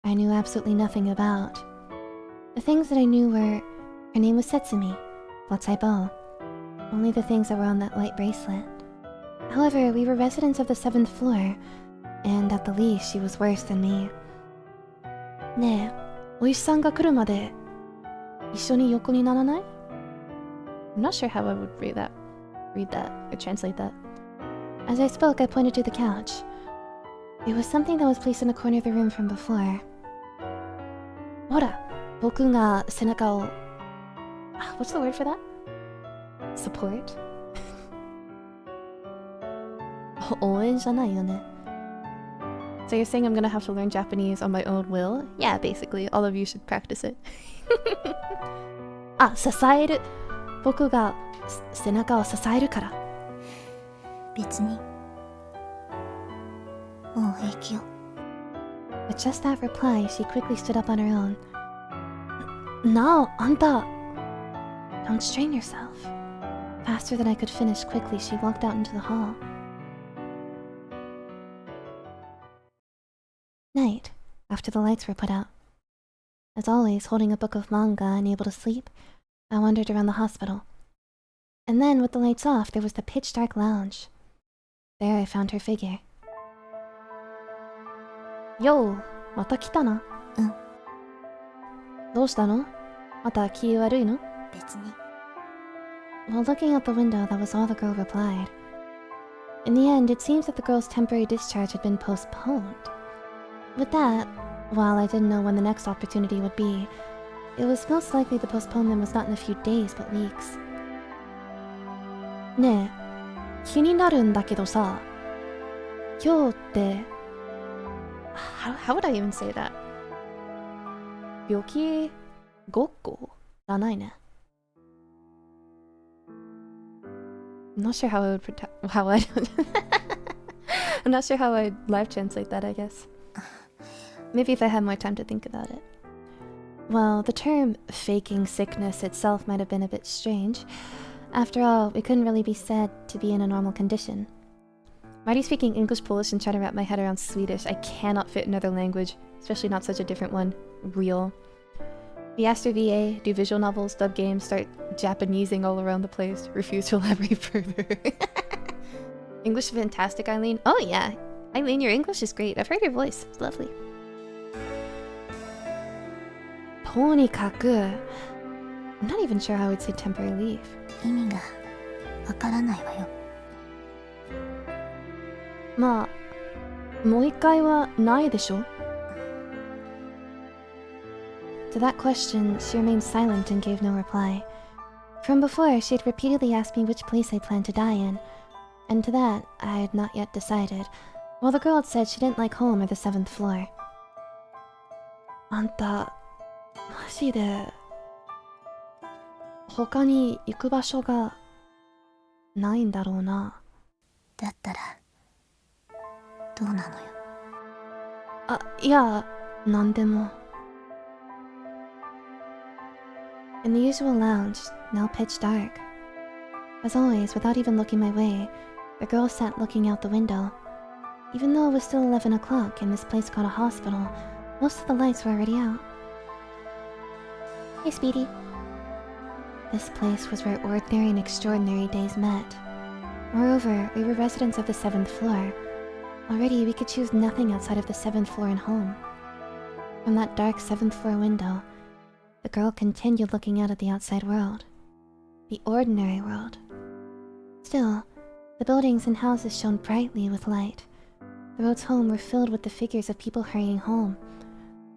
I knew absolutely nothing about. The things that I knew were, her name was Setsumi, Watsaibo. Only the things that were on that white bracelet. However, we were residents of the 7th floor, and at the least she was worse than me. ねえ、お医者さんが来るまで一緒に横にならない? I'm not sure how I would read that or translate that. As I spoke, I pointed to the couch. It was something that was placed in the corner of the room from before. ほら、僕が背中を... What's the word for that? Support? 応援じゃないよね. So you're saying I'm gonna have to learn Japanese on my own will? Yeah, basically. All of you should practice it. 支える. 僕が背中を支えるから。別に。もう平気よ。With just that reply, she quickly stood up on her own. No, あんた. Don't strain yourself. Faster than I could finish quickly, she walked out into the hall. Night, after the lights were put out. As always, holding a book of manga and able to sleep, I wandered around the hospital. And then, with the lights off, there was the pitch-dark lounge. There I found her figure. Yo, また来たな。うん。どうしたの？また気悪いの？別に。While looking out the window, that was all the girl replied. In the end, it seems that the girl's temporary discharge had been postponed. With that, while I didn't know when the next opportunity would be, it was most likely the postponement was not in a few days but weeks. ねえ、気になるんだけどさ、今日って、how would I even say that? 病気ごっこじゃないね。I'm not sure how I would I'm not sure how I'd live translate that, I guess. Maybe if I had more time to think about it. Well, the term faking sickness itself might have been a bit strange. After all, we couldn't really be said to be in a normal condition. I'm already speaking English, Polish, and trying to wrap my head around Swedish. I cannot fit another language, especially not such a different one. Real. The Aster VA, do visual novels, dub games, start Japanesing all around the place. Refuse to elaborate further. English fantastic, Eileen? Oh yeah. Eileen, your English is great. I've heard your voice. It's lovely. とにかく I'm not even sure how I would say temporary leave. 意味がわからないわよ。まあ、もう一回はないでしょ? To that question, she remained silent and gave no reply. From before, she had repeatedly asked me which place I planned to die in, and to that, I had not yet decided, while the girl had said she didn't like home or the 7th floor. あんた、マジで、他に行く場所がないんだろうな。だったら、どうなのよ。いや、なんでも。In the usual lounge, now pitch dark. As always, without even looking my way, the girl sat looking out the window. Even though it was still 11 o'clock and this place called a hospital, most of the lights were already out. Hey, Speedy. This place was where ordinary and extraordinary days met. Moreover, we were residents of the 7th floor. Already, we could choose nothing outside of the 7th floor and home. From that dark 7th floor window, the girl continued looking out at the outside world. The ordinary world. Still, the buildings and houses shone brightly with light. The roads home were filled with the figures of people hurrying home.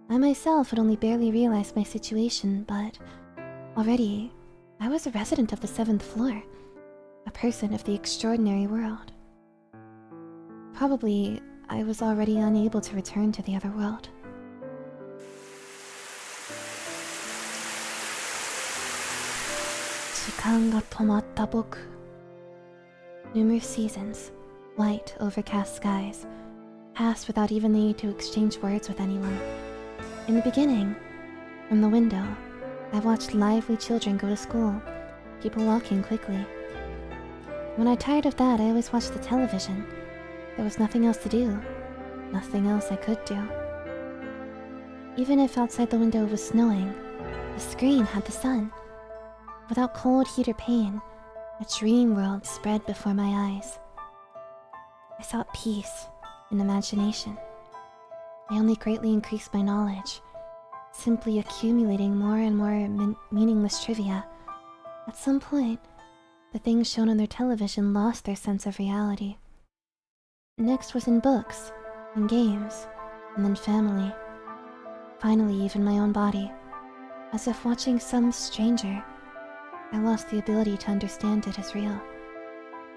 I myself had only barely realized my situation, but already, I was a resident of the 7th floor. a person of the extraordinary world. Probably I was already unable to return to the other world. Numerous seasons, white, overcast skies, passed without even the need to exchange words with anyone. In the beginning, from the window, I watched lively children go to school, people walking quickly. When I tired of that, I always watched the television. There was nothing else to do, nothing else I could do. Even if outside the window it was snowing, the screen had the sun. Without cold heat or pain, a dream world spread before my eyes. I sought peace and imagination. I only greatly increased my knowledge, simply accumulating more and more meaningless trivia. At some point, the things shown on their television lost their sense of reality. Next was in books, in games, and then family. Finally, even my own body. As if watching some stranger, I lost the ability to understand it as real.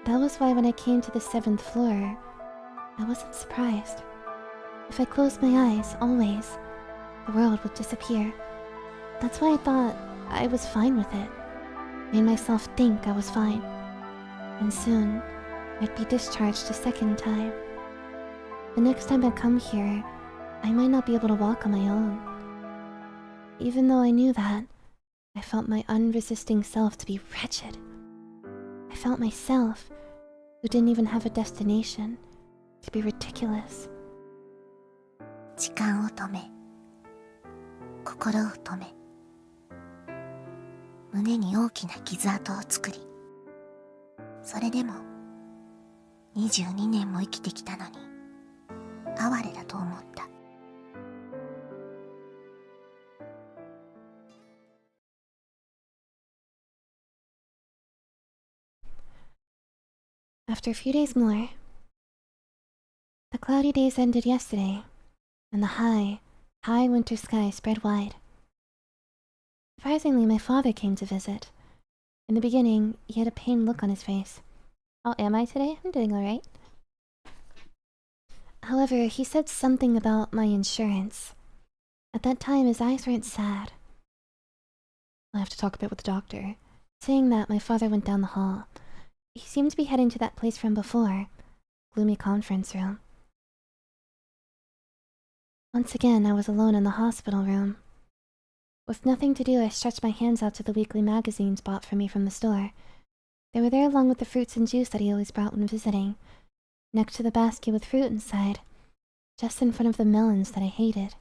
That was why when I came to the 7th floor, I wasn't surprised. If I closed my eyes, always, the world would disappear. That's why I thought I was fine with it. Made myself think I was fine. And soon, I'd be discharged a second time. The next time I come here, I might not be able to walk on my own. Even though I knew that, I felt my unresisting self to be wretched. I felt myself, who didn't even have a destination, to be ridiculous. 時間を止め、心を止め、胸に大きな傷跡を作り、それでも22年も生きてきたのに哀れだと思った。After a few days more, the cloudy days ended yesterday, and the high winter sky spread wide. Surprisingly, my father came to visit. In the beginning, he had a pained look on his face. How am I today? I'm doing alright. However, he said something about my insurance. At that time, his eyes weren't sad. I have to talk a bit with the doctor. Saying that, my father went down the hall. He seemed to be heading to that place from before. Gloomy conference room. Once again, I was alone in the hospital room. With nothing to do, I stretched my hands out to the weekly magazines bought for me from the store. They were there along with the fruits and juice that he always brought when visiting, next to the basket with fruit inside, just in front of the melons that I hated.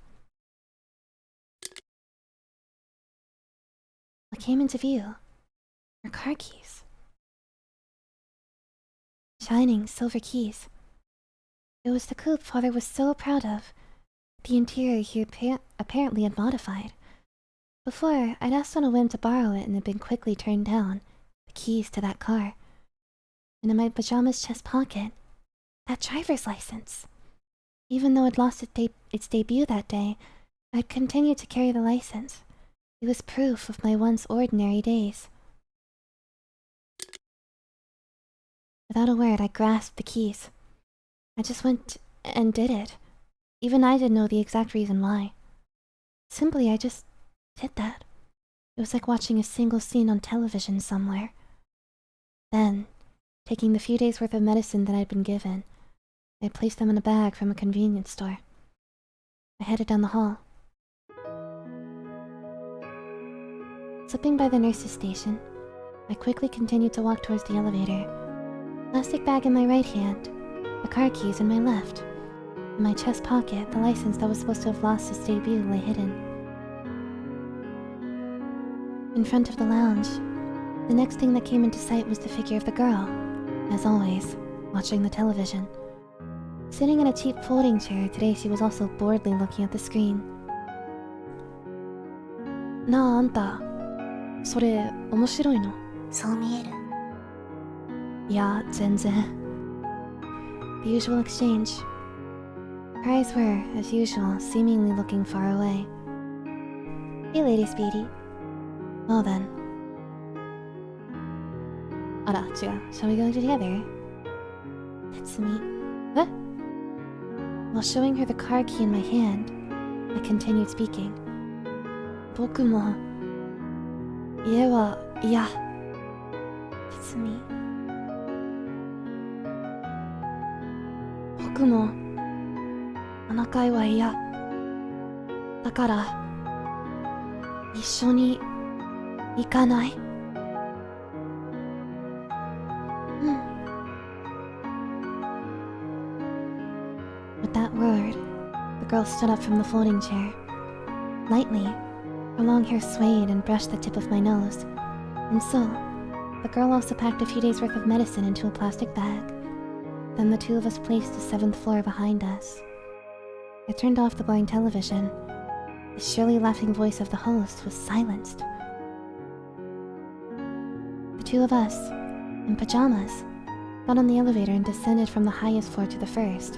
What came into view were car keys. Shining silver keys. It was the coupe father was so proud of. The interior he apparently had modified. Before, I'd asked on a whim to borrow it and had been quickly turned down. The keys to that car. And in my pajamas chest pocket, that driver's license. Even though I'd lost its debut that day, I'd continued to carry the license. It was proof of my once ordinary days. Without a word, I grasped the keys. I just went and did it. Even I didn't know the exact reason why. Simply, I just did that. It was like watching a single scene on television somewhere. Then, taking the few days' worth of medicine that I'd been given, I placed them in a bag from a convenience store. I headed down the hall. Slipping by the nurse's station, I quickly continued to walk towards the elevator. Plastic bag in my right hand, the car keys in my left. In my chest pocket, the license that was supposed to have lost its debut lay hidden. In front of the lounge, the next thing that came into sight was the figure of the girl, as always, watching the television. Sitting in a cheap folding chair, today she was also boredly looking at the screen. なあ、あんた、それ面白いの？そう見える。いや、全然。The usual exchange. Her eyes were, as usual, seemingly looking far away. Hey, Lady Speedy. Well then. Ara, 違う. Shall we go together? Setsumi. What? While showing her the car key in my hand, I continued speaking. 僕も家は嫌. Setsumi. 僕も7階は嫌。だから一緒に行かない？With that word, the girl stood up from the folding chair. Lightly, her long hair swayed and brushed the tip of my nose. And so, the girl also packed a few days' worth of medicine into a plastic bag. Then the two of us placed the 7th floor behind us. I turned off the boring television. The shrilly laughing voice of the host was silenced. The two of us, in pajamas, got on the elevator and descended from the highest floor to the first.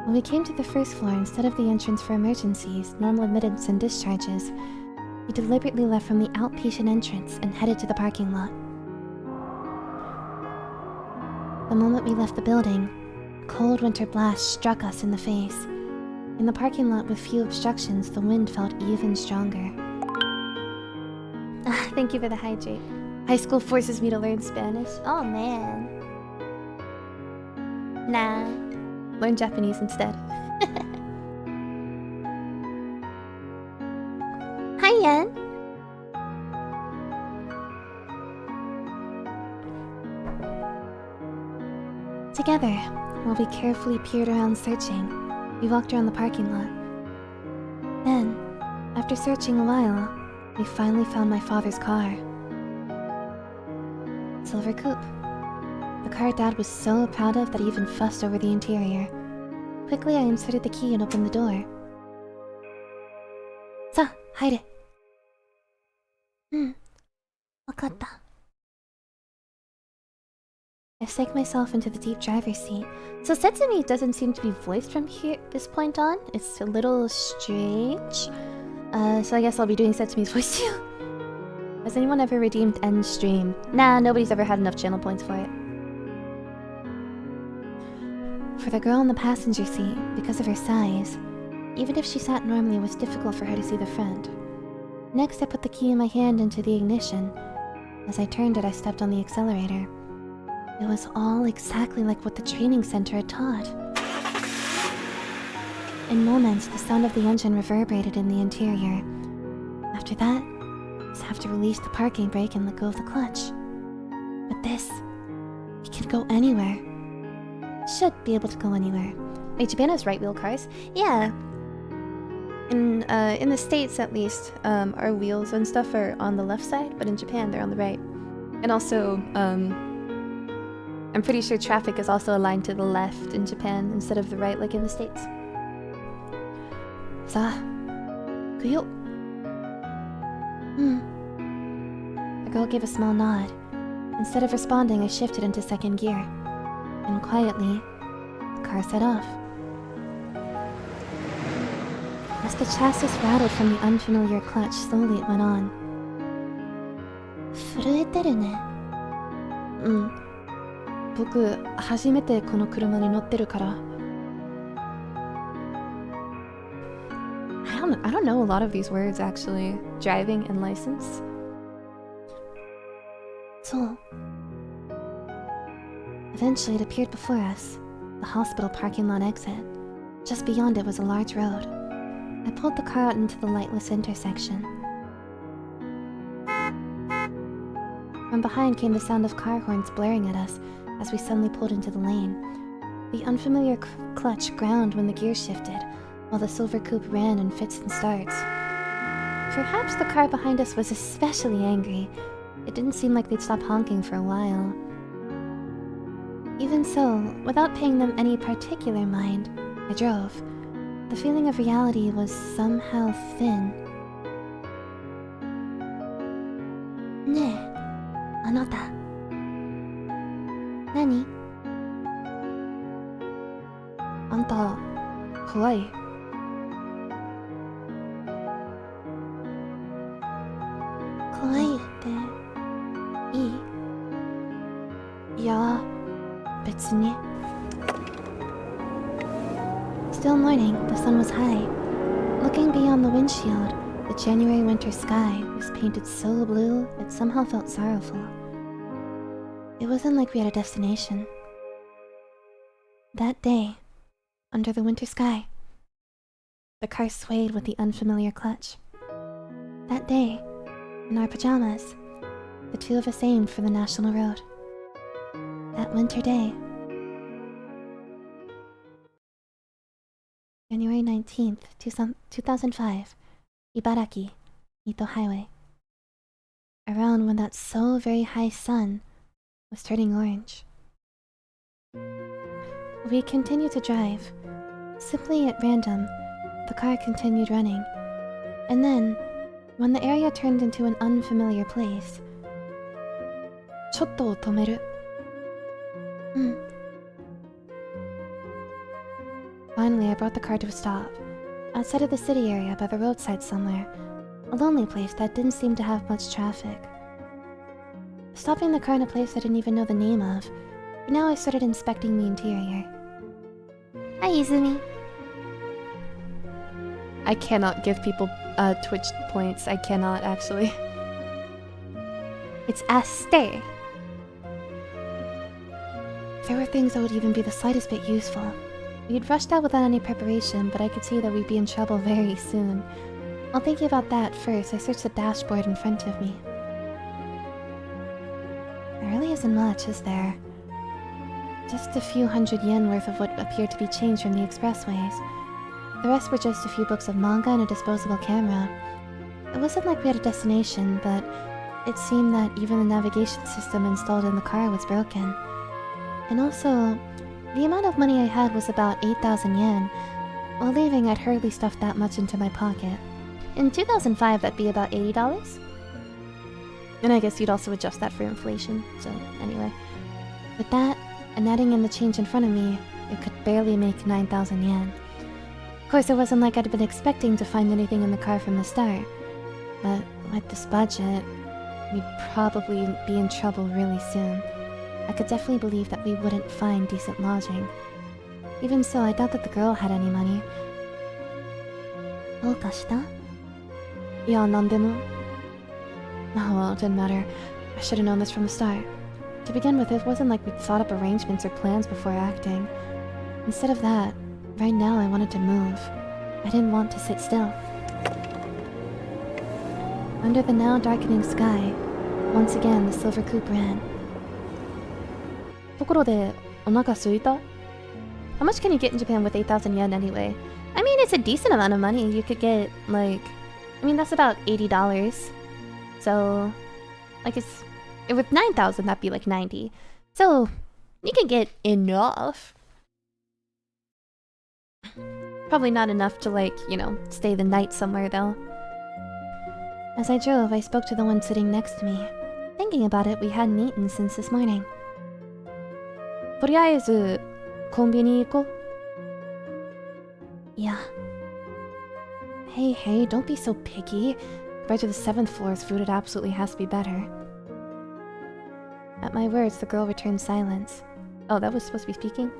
When we came to the first floor, instead of the entrance for emergencies, normal admittance and discharges, we deliberately left from the outpatient entrance and headed to the parking lot. The moment we left the building, a cold winter blast struck us in the face. In the parking lot with few obstructions, the wind felt even stronger. Thank you for the hydrate. High school forces me to learn Spanish. Oh man. Nah. Learn Japanese instead. Hi, Yen. Together, while we carefully peered around searching, we walked around the parking lot. Then, after searching a while, we finally found my father's car. Silver coupe. The car Dad was so proud of that he even fussed over the interior. Quickly, I inserted the key and opened the door. Sa, hide it. わかった。I sank myself into the deep driver's seat. So Setsumi doesn't seem to be voiced from here this point on. It's a little strange. So I guess I'll be doing Setsumi's voice too. Has anyone ever redeemed end stream? Nah, nobody's ever had enough channel points for it. For the girl in the passenger seat, because of her size, even if she sat normally, it was difficult for her to see the front. Next, I put the key in my hand into the ignition. As I turned it, I stepped on the accelerator. It was all exactly like what the training center had taught. In moments, the sound of the engine reverberated in the interior. After that, I just have to release the parking brake and let go of the clutch. With this, we can go anywhere. Should be able to go anywhere. Wait, Japan has right-wheel cars? Yeah. In the States, at least, our wheels and stuff are on the left side, but in Japan, they're on the right. And also, I'm pretty sure traffic is also aligned to the left in Japan instead of the right, like in the States. Sa, kuyo. The girl gave a small nod. Instead of responding, I shifted into second gear. And quietly, the car set off. As the chassis rattled from the unfamiliar clutch, slowly it went on. 震えてるね。僕、初めてこの車に乗ってるから。I don't know a lot of these words actually. Driving and license. So, eventually it appeared before us, the hospital parking lot exit. Just beyond it was a large road. I pulled the car out into the lightless intersection. From behind came the sound of car horns blaring at us as we suddenly pulled into the lane. The unfamiliar clutch ground when the gear shifted, while the silver coupe ran in fits and starts. Perhaps the car behind us was especially angry. It didn't seem like they'd stop honking for a while. Even so, without paying them any particular mind, I drove. The feeling of reality was somehow thin. ねえ、あなた。何？あんた、怖い。怖いっていい？いや、別に. Still morning, the sun was high. Looking beyond the windshield, the January winter sky was painted so blue it somehow felt sorrowful. It wasn't like we had a destination. That day, under the winter sky, the car swayed with the unfamiliar clutch. That day, in our pajamas, the two of us aimed for the national road. That winter day, January 19th, 2005, Ibaraki, Ito Highway. Around when that so very high sun was turning orange. We continued to drive. Simply at random, the car continued running. And then, when the area turned into an unfamiliar place, ちょっと止める. Finally, I brought the car to a stop, outside of the city area by the roadside somewhere, a lonely place that didn't seem to have much traffic. Stopping the car in a place I didn't even know the name of, but now I started inspecting the interior. Hi, Izumi. I cannot give people Twitch points. I cannot, actually. It's aster. There were things that would even be the slightest bit useful. We had rushed out without any preparation, but I could see that we'd be in trouble very soon. While thinking about that first, I searched the dashboard in front of me. There really isn't much, is there? Just a few hundred yen worth of what appeared to be change from the expressways. The rest were just a few books of manga and a disposable camera. It wasn't like we had a destination, but it seemed that even the navigation system installed in the car was broken. And also, the amount of money I had was about 8,000 yen. While leaving, I'd hardly stuffed that much into my pocket. In 2005, that'd be about $80. And I guess you'd also adjust that for inflation, so anyway. With that, and adding in the change in front of me, it could barely make 9,000 yen. Of course, it wasn't like I'd been expecting to find anything in the car from the start. But with this budget, we'd probably be in trouble really soon. I could definitely believe that we wouldn't find decent lodging. Even so, I doubt that the girl had any money. どうかした? Yeah, nandemo. Oh well, it didn't matter. I should have known this from the start. To begin with, it wasn't like we'd thought up arrangements or plans before acting. Instead of that, right now I wanted to move. I didn't want to sit still. Under the now darkening sky, once again the silver coupe ran. ところで、お腹空いた? How much can you get in Japan with 8,000 yen anyway? I mean, it's a decent amount of money. You could get, like... I mean, that's about $80. So... like, it's... with 9,000, that'd be like 90. So, you can get enough. Probably not enough to, like, you know, stay the night somewhere, though. As I drove, I spoke to the one sitting next to me. Thinking about it, we hadn't eaten since this morning. とりあえず、コンビニ行こう? Yeah. Hey, don't be so picky. Compared to the 7th floor's food, it absolutely has to be better. At my words, the girl returned silence. Oh, that was supposed to be speaking?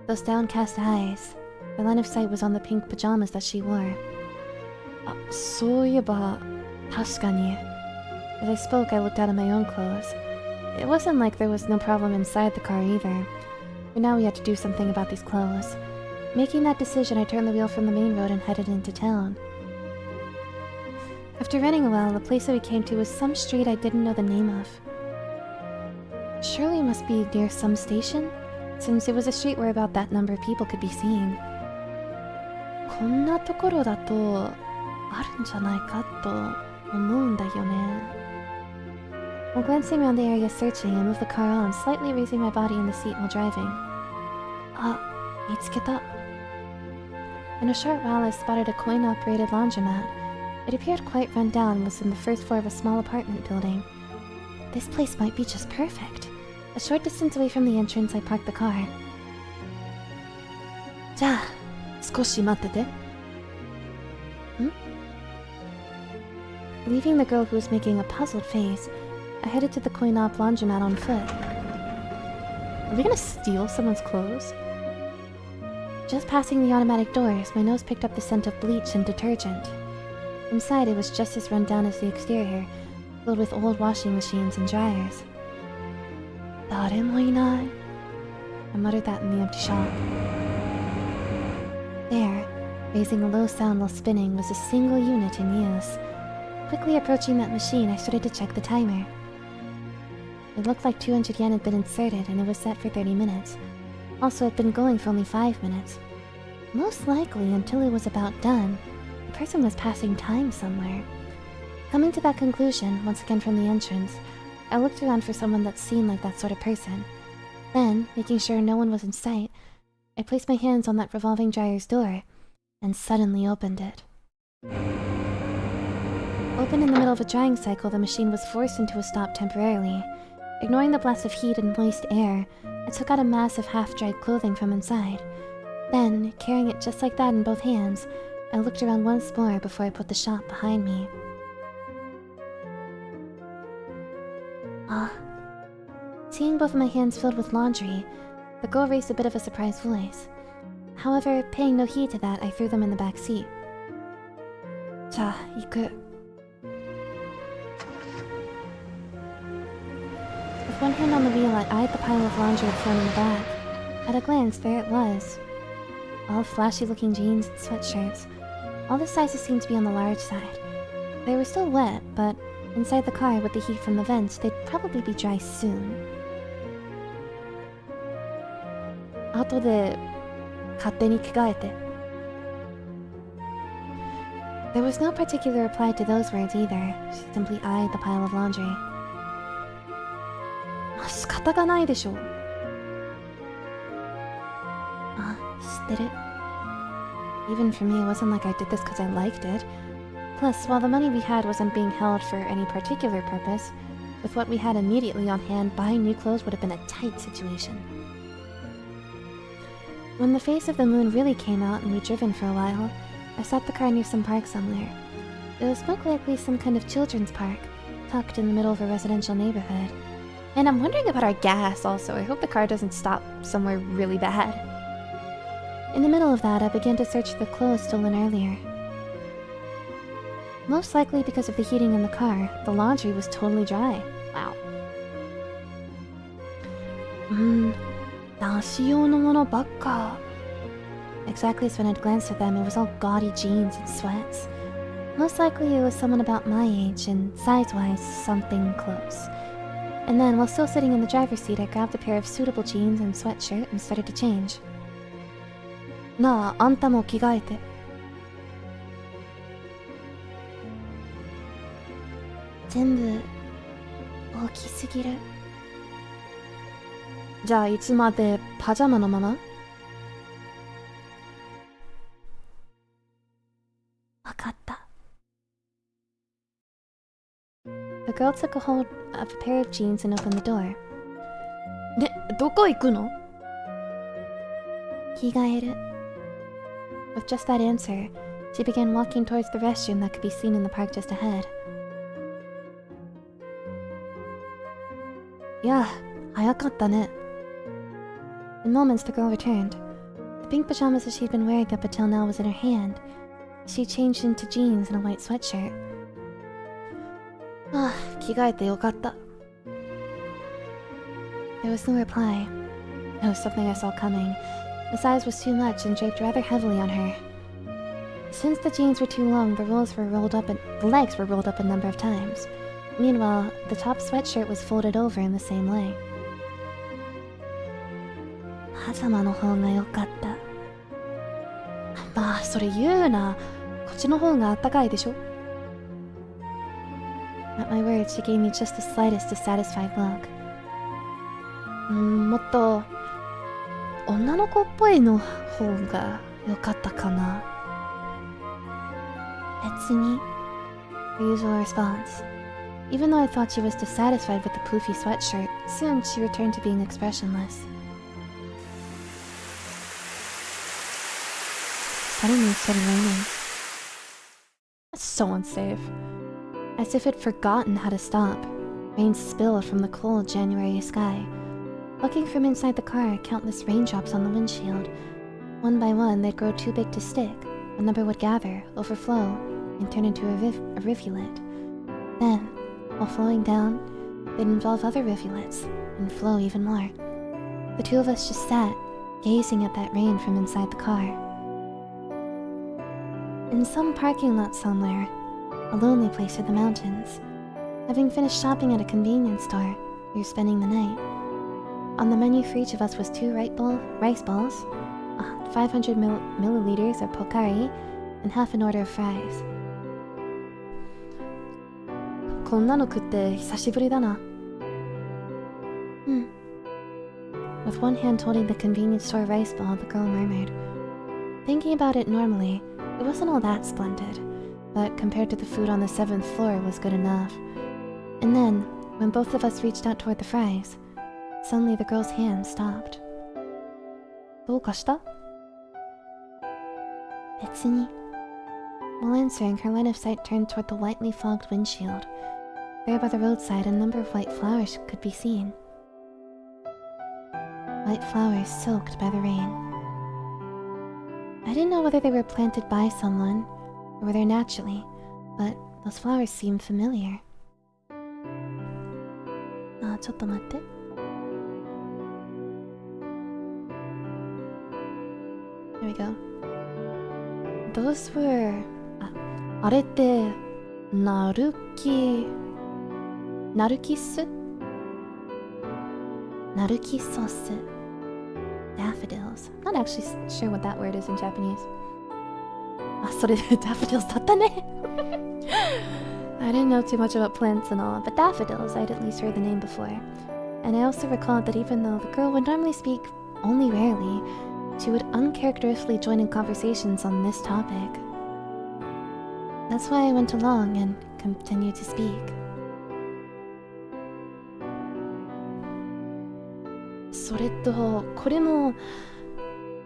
Those downcast eyes. The line of sight was on the pink pajamas that she wore. そういえば、確かに. As I spoke, I looked out at my own clothes. It wasn't like there was no problem inside the car either. But now we had to do something about these clothes. Making that decision, I turned the wheel from the main road and headed into town. After running a while, the place that we came to was some street I didn't know the name of. Surely it must be near some station, since it was a street where about that number of people could be seen. こんなところだとあるんじゃないかと思うんだよね. While glancing around the area searching, I moved the car on, slightly raising my body in the seat while driving. あ、見つけた. In a short while, I spotted a coin-operated laundromat. It appeared quite run down and was in the first floor of a small apartment building. This place might be just perfect. A short distance away from the entrance, I parked the car. じゃあ、少し待ってて. Leaving the girl who was making a puzzled face, I headed to the coin-op laundromat on foot. Are we gonna steal someone's clothes? Just passing the automatic doors, my nose picked up the scent of bleach and detergent. Inside, it was just as run down as the exterior, filled with old washing machines and dryers. "Daremo-inai?" I muttered that in the empty shop. There, raising a low sound while spinning, was a single unit in use. Quickly approaching that machine, I started to check the timer. It looked like 200 yen had been inserted, and it was set for 30 minutes. Also, it had been going for only 5 minutes. Most likely, until it was about done, the person was passing time somewhere. Coming to that conclusion, once again from the entrance, I looked around for someone that seemed like that sort of person. Then, making sure no one was in sight, I placed my hands on that revolving dryer's door, and suddenly opened it. Open in the middle of a drying cycle, the machine was forced into a stop temporarily. Ignoring the blast of heat and moist air, I took out a mass of half-dried clothing from inside. Then, carrying it just like that in both hands, I looked around once more before I put the shop behind me. Seeing both of my hands filled with laundry, the girl raised a bit of a surprised voice. However, paying no heed to that, I threw them in the back seat. "じゃあ、行く." With one hand on the wheel, I eyed the pile of laundry thrown in the back. At a glance, there it was. All flashy-looking jeans and sweatshirts. All the sizes seemed to be on the large side. They were still wet, but inside the car with the heat from the vents, they'd probably be dry soon. 後で勝手に着替えて. There was no particular reply to those words either. She simply eyed the pile of laundry. 仕方がないでしょ. 知ってる. Even for me, it wasn't like I did this because I liked it. Plus, while the money we had wasn't being held for any particular purpose, with what we had immediately on hand, buying new clothes would have been a tight situation. When the face of the moon really came out and we'd driven for a while, I stopped the car near some park somewhere. It was most likely some kind of children's park, tucked in the middle of a residential neighborhood. And I'm wondering about our gas also. I hope the car doesn't stop somewhere really bad. In the middle of that, I began to search for the clothes stolen earlier. Most likely because of the heating in the car, the laundry was totally dry. Wow. 男子用のものばっか. Exactly as when I'd glanced at them, it was all gaudy jeans and sweats. Most likely it was someone about my age, and size-wise, something close. And then, while still sitting in the driver's seat, I grabbed a pair of suitable jeans and sweatshirt and started to change. なあ、あんたも着替えて. 全部大きすぎる. じゃあいつまでパジャマのまま? わかった. The girl took a hold of a pair of jeans and opened the door. ね、どこ行くの? 着替える. With just that answer, she began walking towards the restroom that could be seen in the park just ahead. Yeah, 早かったね. In moments, the girl returned. The pink pajamas that she'd been wearing up until now was in her hand. She changed into jeans and a white sweatshirt. 着替えてよかった. There was no reply. It was something I saw coming. The size was too much and draped rather heavily on her. Since the jeans were too long, the legs were rolled up a number of times. Meanwhile, the top sweatshirt was folded over in the same way. パジャマの方が良かった. まあ、それ言うな。こっちの方があったかいでしょ? At my words, she gave me just the slightest dissatisfied look. もっと女の子っぽいの方が良かったかな. 別に. Her usual response. Even though I thought she was dissatisfied with the poofy sweatshirt, soon she returned to being expressionless. Suddenly it started raining. That's so unsafe. As if it'd forgotten how to stop, rain spilled from the cold January sky. Looking from inside the car, countless raindrops on the windshield. One by one, they'd grow too big to stick. A number would gather, overflow, and turn into a rivulet. Then, while flowing down, they'd involve other rivulets, and flow even more. The two of us just sat, gazing at that rain from inside the car. In some parking lot somewhere, a lonely place in the mountains. Having finished shopping at a convenience store, we were spending the night. On the menu for each of us was 2 rice balls, 500 milliliters of Pocari, and half an order of fries. こんなの食って久しぶりだな. With one hand holding the convenience store rice ball, the girl murmured. Thinking about it normally, it wasn't all that splendid, but compared to the food on the 7th floor, it was good enough. And then, when both of us reached out toward the fries, suddenly the girl's hand stopped. どうかした? 別に. While answering, her line of sight turned toward the lightly fogged windshield. There by the roadside, a number of white flowers could be seen. White flowers soaked by the rain. I didn't know whether they were planted by someone, or were there naturally, but those flowers seemed familiar. ちょっと待って. There we go. Those were... あれって、ナルキッス? ナルキソス. Daffodils. Not actually sure what that word is in Japanese. それで daffodils だったね. I didn't know too much about plants and all, but daffodils I'd at least heard the name before. And I also recalled that even though the girl would normally speak only rarely, she would uncharacteristically join in conversations on this topic. That's why I went along and continued to speak. それと、これも、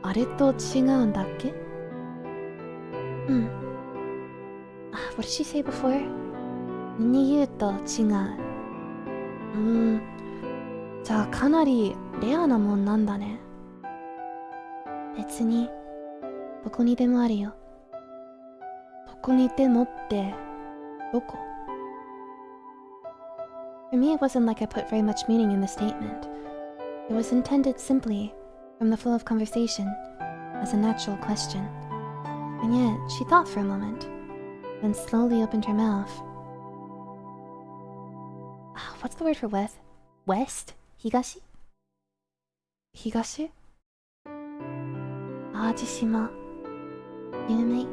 あれと違うんだっけ? What did she say before? に言うと違う。じゃあかなりレアなもんなんだね。別に、どこにでもあるよ。どこにでもって、どこ? For me, it wasn't like I put very much meaning in the statement. It was intended simply, from the flow of conversation, as a natural question. And yet, she thought for a moment, then slowly opened her mouth. What's the word for west? West? Higashi? Higashi? Ajishima. Yumei?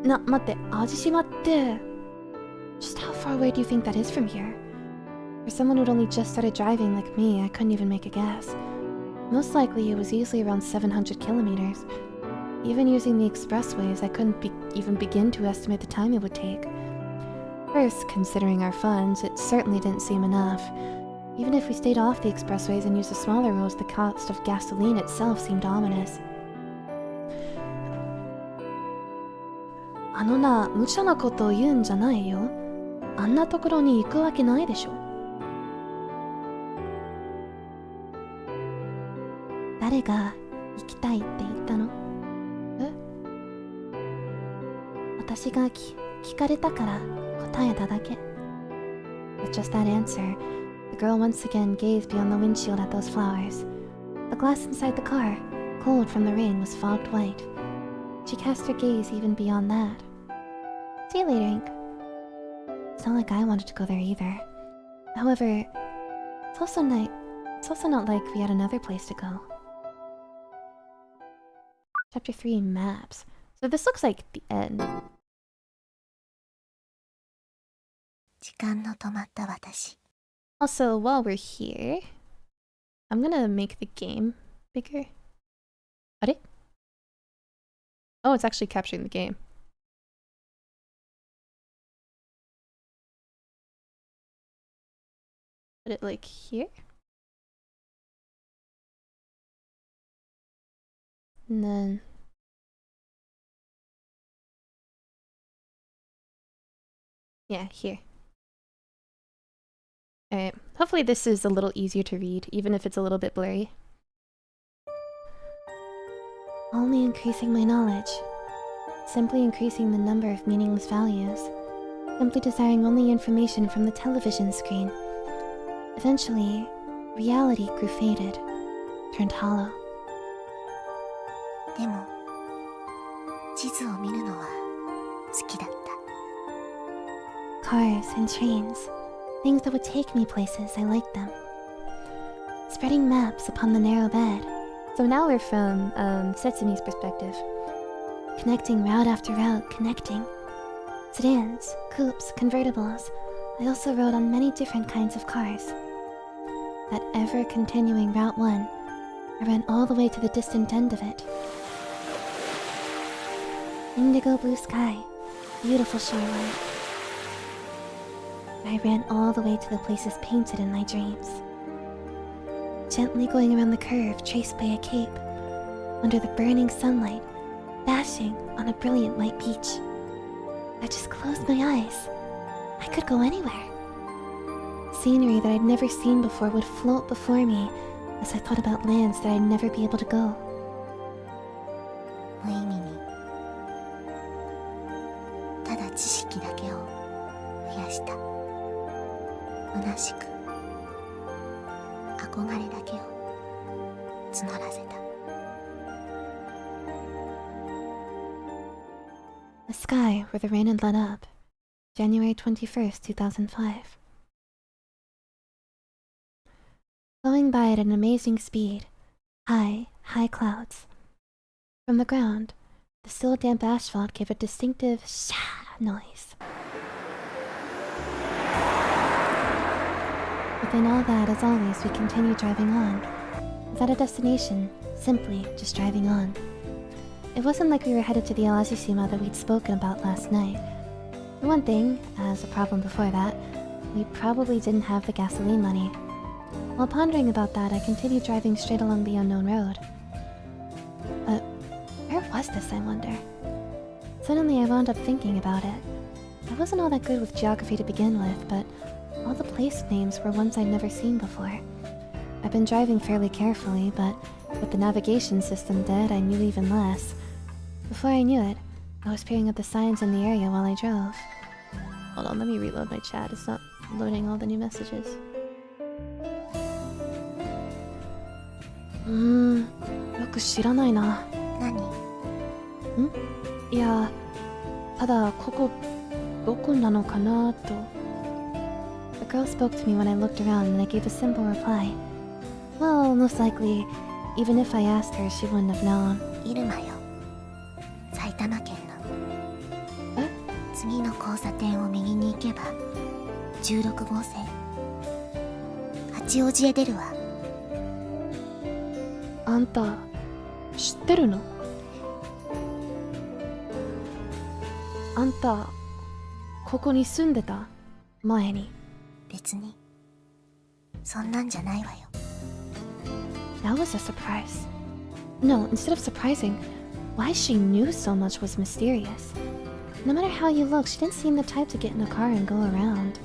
No, 待って、Ajishimaって... Just how far away do you think that is from here? For someone who'd only just started driving like me, I couldn't even make a guess. Most likely it was easily around 700 kilometers. Even using the expressways, I couldn't even begin to estimate the time it would take. First, considering our funds, it certainly didn't seem enough. Even if we stayed off the expressways and used the smaller roads, the cost of gasoline itself seemed ominous. あのな、無茶なことを言うんじゃないよ。あんなところに行くわけないでしょ。誰が行きたいって言ったの？え？私が聞かれたから答えただけ。With just that answer, the girl once again gazed beyond the windshield at those flowers. The glass inside the car, cold from the rain, was fogged white. She cast her gaze even beyond that. See you later, Ink. It's not like I wanted to go there either. However, it's also not like we had another place to go. Chapter 3, Maps. So this looks like the end. 時間の止まった私。 Also, while we're here, I'm gonna make the game bigger. あれ? Oh, it's actually capturing the game. Put it like here. And then... yeah, here. Alright, hopefully this is a little easier to read, even if it's a little bit blurry. Only increasing my knowledge. Simply increasing the number of meaningless values. Simply desiring only information from the television screen. Eventually, reality grew faded, turned hollow. でも、地図を見るのは好きだった。Cars and trains. Things that would take me places, I liked them. Spreading maps upon the narrow bed. So now we're from Setsumi's perspective. Connecting route after route, connecting. Sedans, coupes, convertibles. I also rode on many different kinds of cars. That ever-continuing Route 1, I ran all the way to the distant end of it. Indigo blue sky, beautiful shoreline. I ran all the way to the places painted in my dreams. Gently going around the curve traced by a cape, under the burning sunlight, dashing on a brilliant white beach. I just closed my eyes. I could go anywhere. Scenery that I'd never seen before would float before me as I thought about lands that I'd never be able to go. 無意味にただ知識だけを増やした。虚しく憧れだけを募らせた。The sky where the rain had let up. January 21st, 2005. Flowing by at an amazing speed. High clouds. From the ground, the still damp asphalt gave a distinctive sha noise. Within all that, as always, we continued driving on. Without a destination, simply just driving on. It wasn't like we were headed to the Alajishima that we'd spoken about last night. For one thing, as a problem before that, we probably didn't have the gasoline money. While pondering about that, I continued driving straight along the unknown road. But where was this, I wonder? Suddenly I wound up thinking about it. I wasn't all that good with geography to begin with, but all the place names were ones I'd never seen before. I've been driving fairly carefully, but with the navigation system dead, I knew even less. Before I knew it, I was peering at the signs in the area while I drove. Hold on, let me reload my chat. It's not loading all the new messages. よく知らないな。何？いや、ただここどこなのかなと。The girl spoke to me when I looked around and I gave a simple reply. Well, most likely, even if I asked her, she wouldn't have known. 入間よ。埼玉県の。え？次の交差点を右に行けば16号線。八王子へ出るわ。あんた、知ってるの？あんた、ここに住んでた？前に。別に。そんなんじゃないわよ。That was a surprise. No, instead of surprising, why she knew so much was mysterious. No matter how you look, she didn't seem the type to get in a car and go around.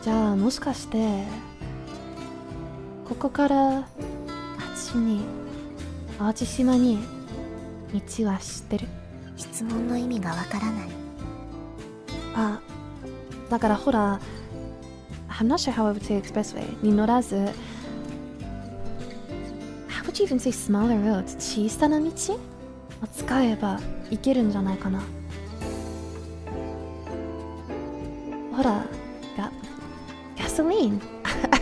じゃあ、もしかして、ここからあっちに、淡路島に道は知ってる？質問の意味がわからない。あ、だからほら、I'm not sure how I would say expressway に乗らず、How would you even say smaller roads? 小さな道を使えば行けるんじゃないかな。ほら、gasoline.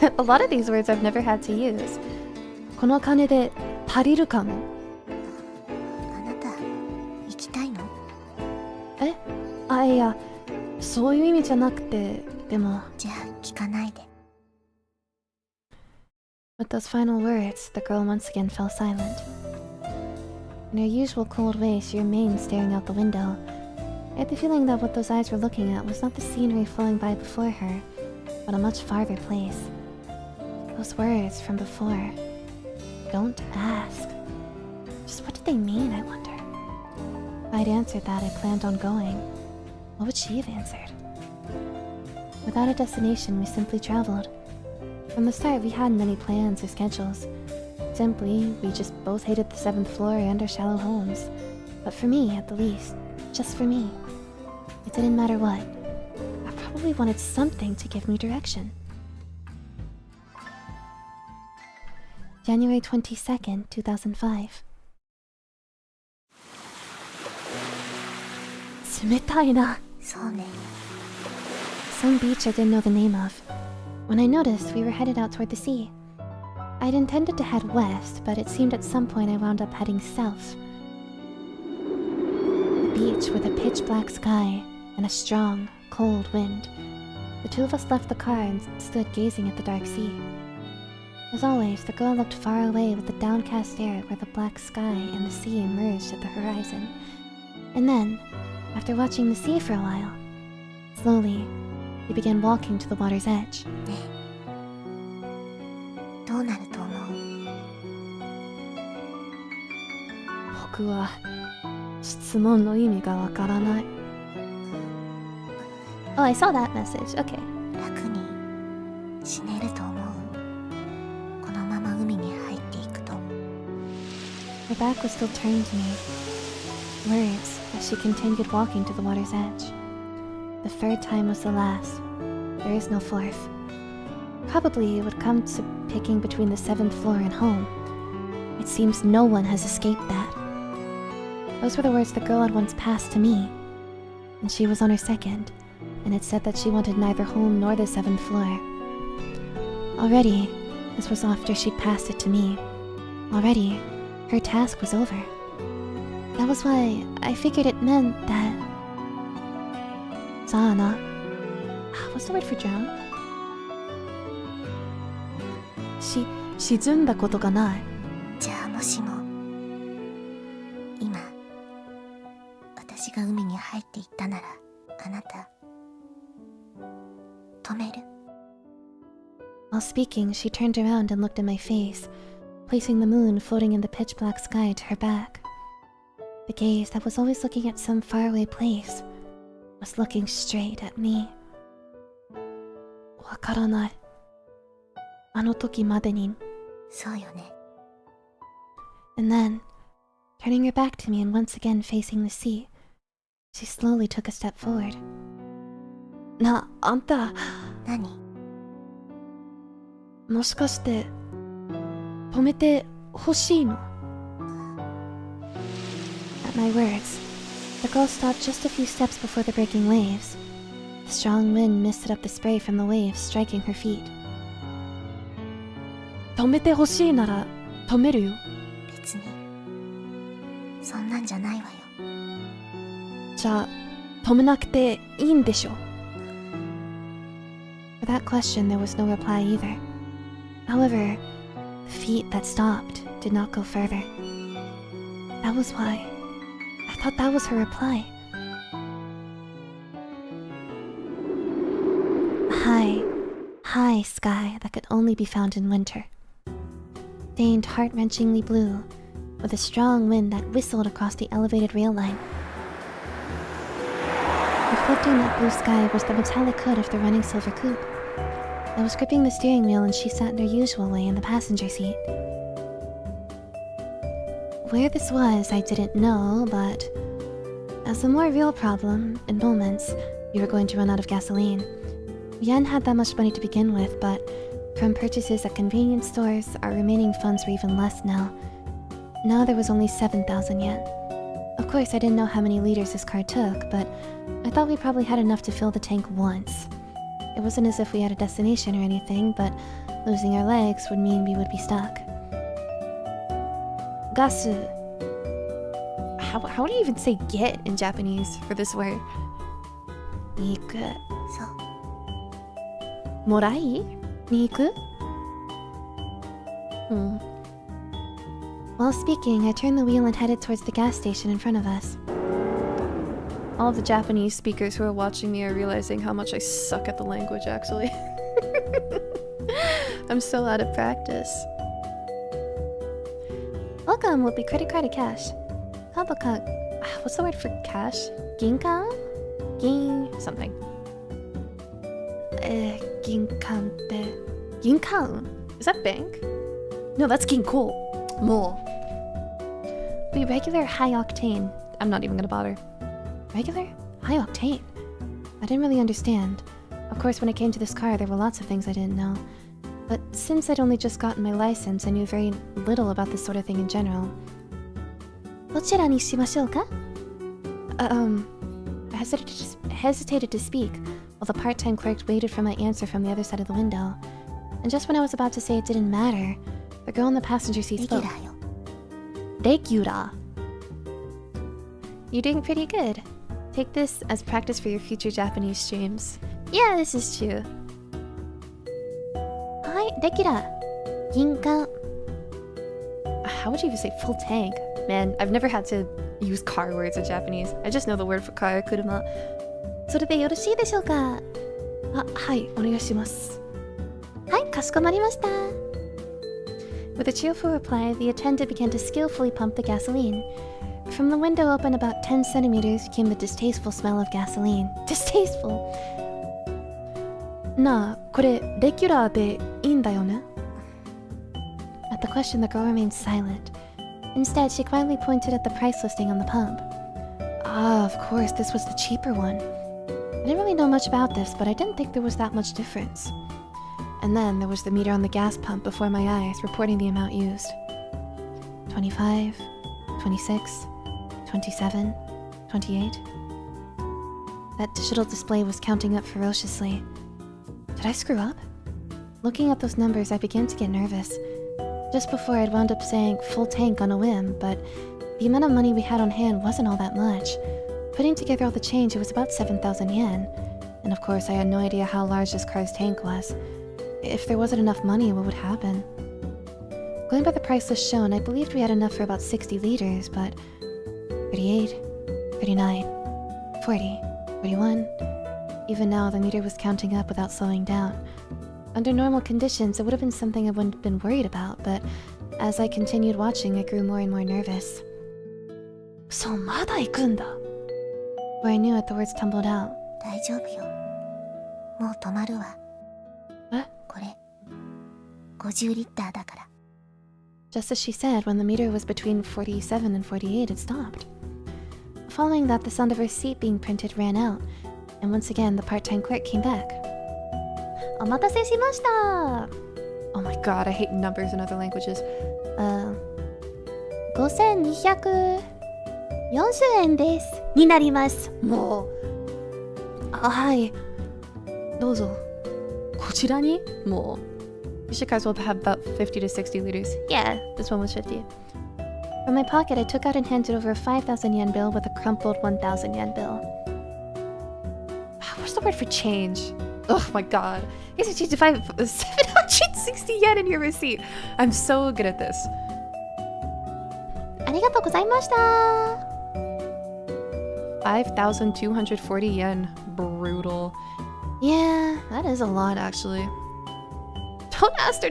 A lot of these words I've never had to use. この金で足りるかも。あなた、行きたいの？え？あ、いや、そういう意味じゃなくて、でも。じゃあ、聞かないで。With those final words, the girl once again fell silent. In her usual cold way, she remained staring out the window. I had the feeling that what those eyes were looking at was not the scenery flowing by before her, but a much farther place. Those words from before. Don't ask. Just what did they mean, I wonder? If I'd answered that I planned on going, what would she have answered? Without a destination, we simply traveled. From the start, we hadn't any plans or schedules. Simply, we just both hated the 7th floor and our shallow homes. But for me, at the least, just for me, it didn't matter what. I probably wanted something to give me direction. January 22nd, 2005. 冷たいな。そうね。 Some beach I didn't know the name of. When I noticed, we were headed out toward the sea. I'd intended to head west, but it seemed at some point I wound up heading south. The beach with a pitch black sky and a strong, cold wind. The two of us left the car and stood gazing at the dark sea. As always, the girl looked far away with the downcast air where the black sky and the sea emerged at the horizon. And then, after watching the sea for a while, slowly, we began walking to the water's edge. ねえ、どうなると思う？僕は質問の意味がわからない。Oh, I saw that message. Okay. 楽に死ねると思う？このまま海に入っていくと。 Her back was still turned to me. Words as she continued walking to the water's edge. The third time was the last. There is no fourth. Probably it would come to picking between the 7th floor and home. It seems no one has escaped that. Those were the words the girl had once passed to me. And she was on her 2nd, and it said that she wanted neither home nor the 7th floor. Already, this was after she'd passed it to me. Already, her task was over. That was why I figured it meant that... Sana. What's the word for drown? 沈んだことがない。じゃあもしも今私が海に入っていったならあなた止める？ While speaking, she turned around and looked at my face, placing the moon floating in the pitch black sky to her back. The gaze that was always looking at some faraway place was looking straight at me. わからない。あの時までに。そうよね。 And then, turning her back to me and once again facing the sea, she slowly took a step forward. あんた、何？もしかして止めてほしいの？ At my words, the girl stopped just a few steps before the breaking waves. The strong wind misted up the spray from the waves, striking her feet. 止めてほしいなら止めるよ。別にそんなんじゃないわよ。じゃあ止めなくていいんでしょ？ For that question, there was no reply either. However, the feet that stopped did not go further. That was why I thought that was her reply. A high, high sky that could only be found in winter. Stained heart-wrenchingly blue, with a strong wind that whistled across the elevated rail line. Reflecting that blue sky was the metallic hood of the running silver coupe. I was gripping the steering wheel and she sat in her usual way in the passenger seat. Where this was, I didn't know, but as a more real problem, in moments, we were going to run out of gasoline. We hadn't had that much money to begin with, but from purchases at convenience stores, our remaining funds were even less now. Now there was only 7,000 yen. Of course, I didn't know how many liters this car took, but I thought we probably had enough to fill the tank once. It wasn't as if we had a destination or anything, but losing our legs would mean we would be stuck. Gasu. How do you even say get in Japanese for this word? Niku. そう。もらいに行く? While speaking, I turned the wheel and headed towards the gas station in front of us. All of the Japanese speakers who are watching me are realizing how much I suck at the language, actually. I'm still out of practice. Welcome will be credit card or cash. Kabaka, what's the word for cash? Ginkan? Gin something. ginkan Ginkan? Is that bank? No, that's ginko. More. Be regular high octane. I'm not even gonna bother. Regular? High octane? I didn't really understand. Of course, when it came to this car, there were lots of things I didn't know. But since I'd only just gotten my license, I knew very little about this sort of thing in general. どちらにしましょうか? I hesitated to speak, while the part-time clerk waited for my answer from the other side of the window. And just when I was about to say it didn't matter, the girl in the passenger seat spoke. レギュラーよ。 Regular. You're doing pretty good. Take this as practice for your future Japanese streams. Yeah, this is true. はい、レギュラー。銀冠。 How would you even say full tank? Man, I've never had to use car words in Japanese. I just know the word for car, kuruma. それでよろしいでしょうか? はい、お願いします。はい、かしこまりました。 With a cheerful reply, the attendant began to skillfully pump the gasoline. From the window open about 10 centimeters came the distasteful smell of gasoline. Distasteful! なあ、これレギュラーでいいんだよね? At the question, the girl remained silent. Instead, she quietly pointed at the price listing on the pump. Ah, of course, this was the cheaper one. I didn't really know much about this, but I didn't think there was that much difference. And then there was the meter on the gas pump before my eyes, reporting the amount used. 25, 26, 27, 28. That digital display was counting up ferociously. Did I screw up? Looking at those numbers, I began to get nervous. Just before, I'd wound up saying full tank on a whim, but the amount of money we had on hand wasn't all that much. Putting together all the change, it was about 7,000 yen. And of course, I had no idea how large this car's tank was. If there wasn't enough money, what would happen? Going by the price list shown, I believed we had enough for about 60 liters, but 38, 39, 40, 41... Even now, the meter was counting up without slowing down. Under normal conditions, it would have been something I wouldn't have been worried about, but as I continued watching, I grew more and more nervous. So, まだ行くんだ? Before I knew it, the words tumbled out. 大丈夫よ。もう止まるわ。え? これ、50リッターだから。 Just as she said, when the meter was between 47 and 48, it stopped. Following that, the sound of her seat being printed ran out, and once again, the part-time clerk came back. お待たせしました。 Oh my god, I hate numbers in other languages. 5240円です。になります。もう。はい。どうぞ。こちらにもう。You should guys will have about 50 to 60 liters. Yeah, this one was 50. From my pocket, I took out and handed over a 5,000 yen bill with a crumpled 1,000 yen bill. What's the word for change? Oh my god. You guys are changing 760 yen in your receipt. I'm so good at this. ありがとうございました。 5,240 yen. Brutal. Yeah, that is a lot actually. Don't aster ...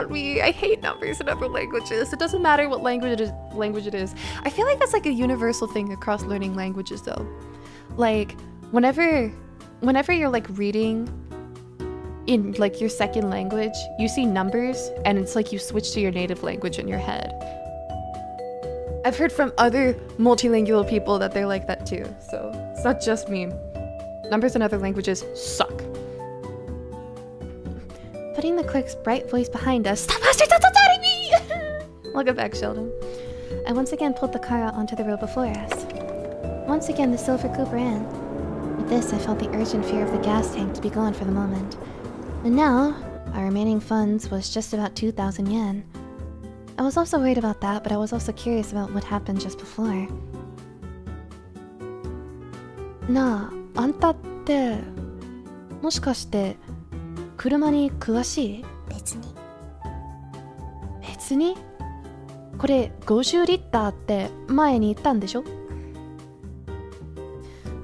me. I hate numbers in other languages. It doesn't matter what language it is. I feel like that's like a universal thing across learning languages though. Like, whenever you're like reading in like your second language, you see numbers and it's like you switch to your native language in your head. I've heard from other multilingual people that they're like that too, so it's not just me. Numbers in other languages suck. Putting the clerk's bright voice behind us, stop me! Welcome back, Sheldon. I once again pulled the car out onto the road before us. Once again, the silver coupe ran. With this, I felt the urgent fear of the gas tank to be gone for the moment. And now, our remaining funds was just about 2,000 yen. I was also worried about that, but I was also curious about what happened just before. なあ、あんたって、もしかして、車に詳しい？別に。別に？これ50リッターって前に言ったんでしょ?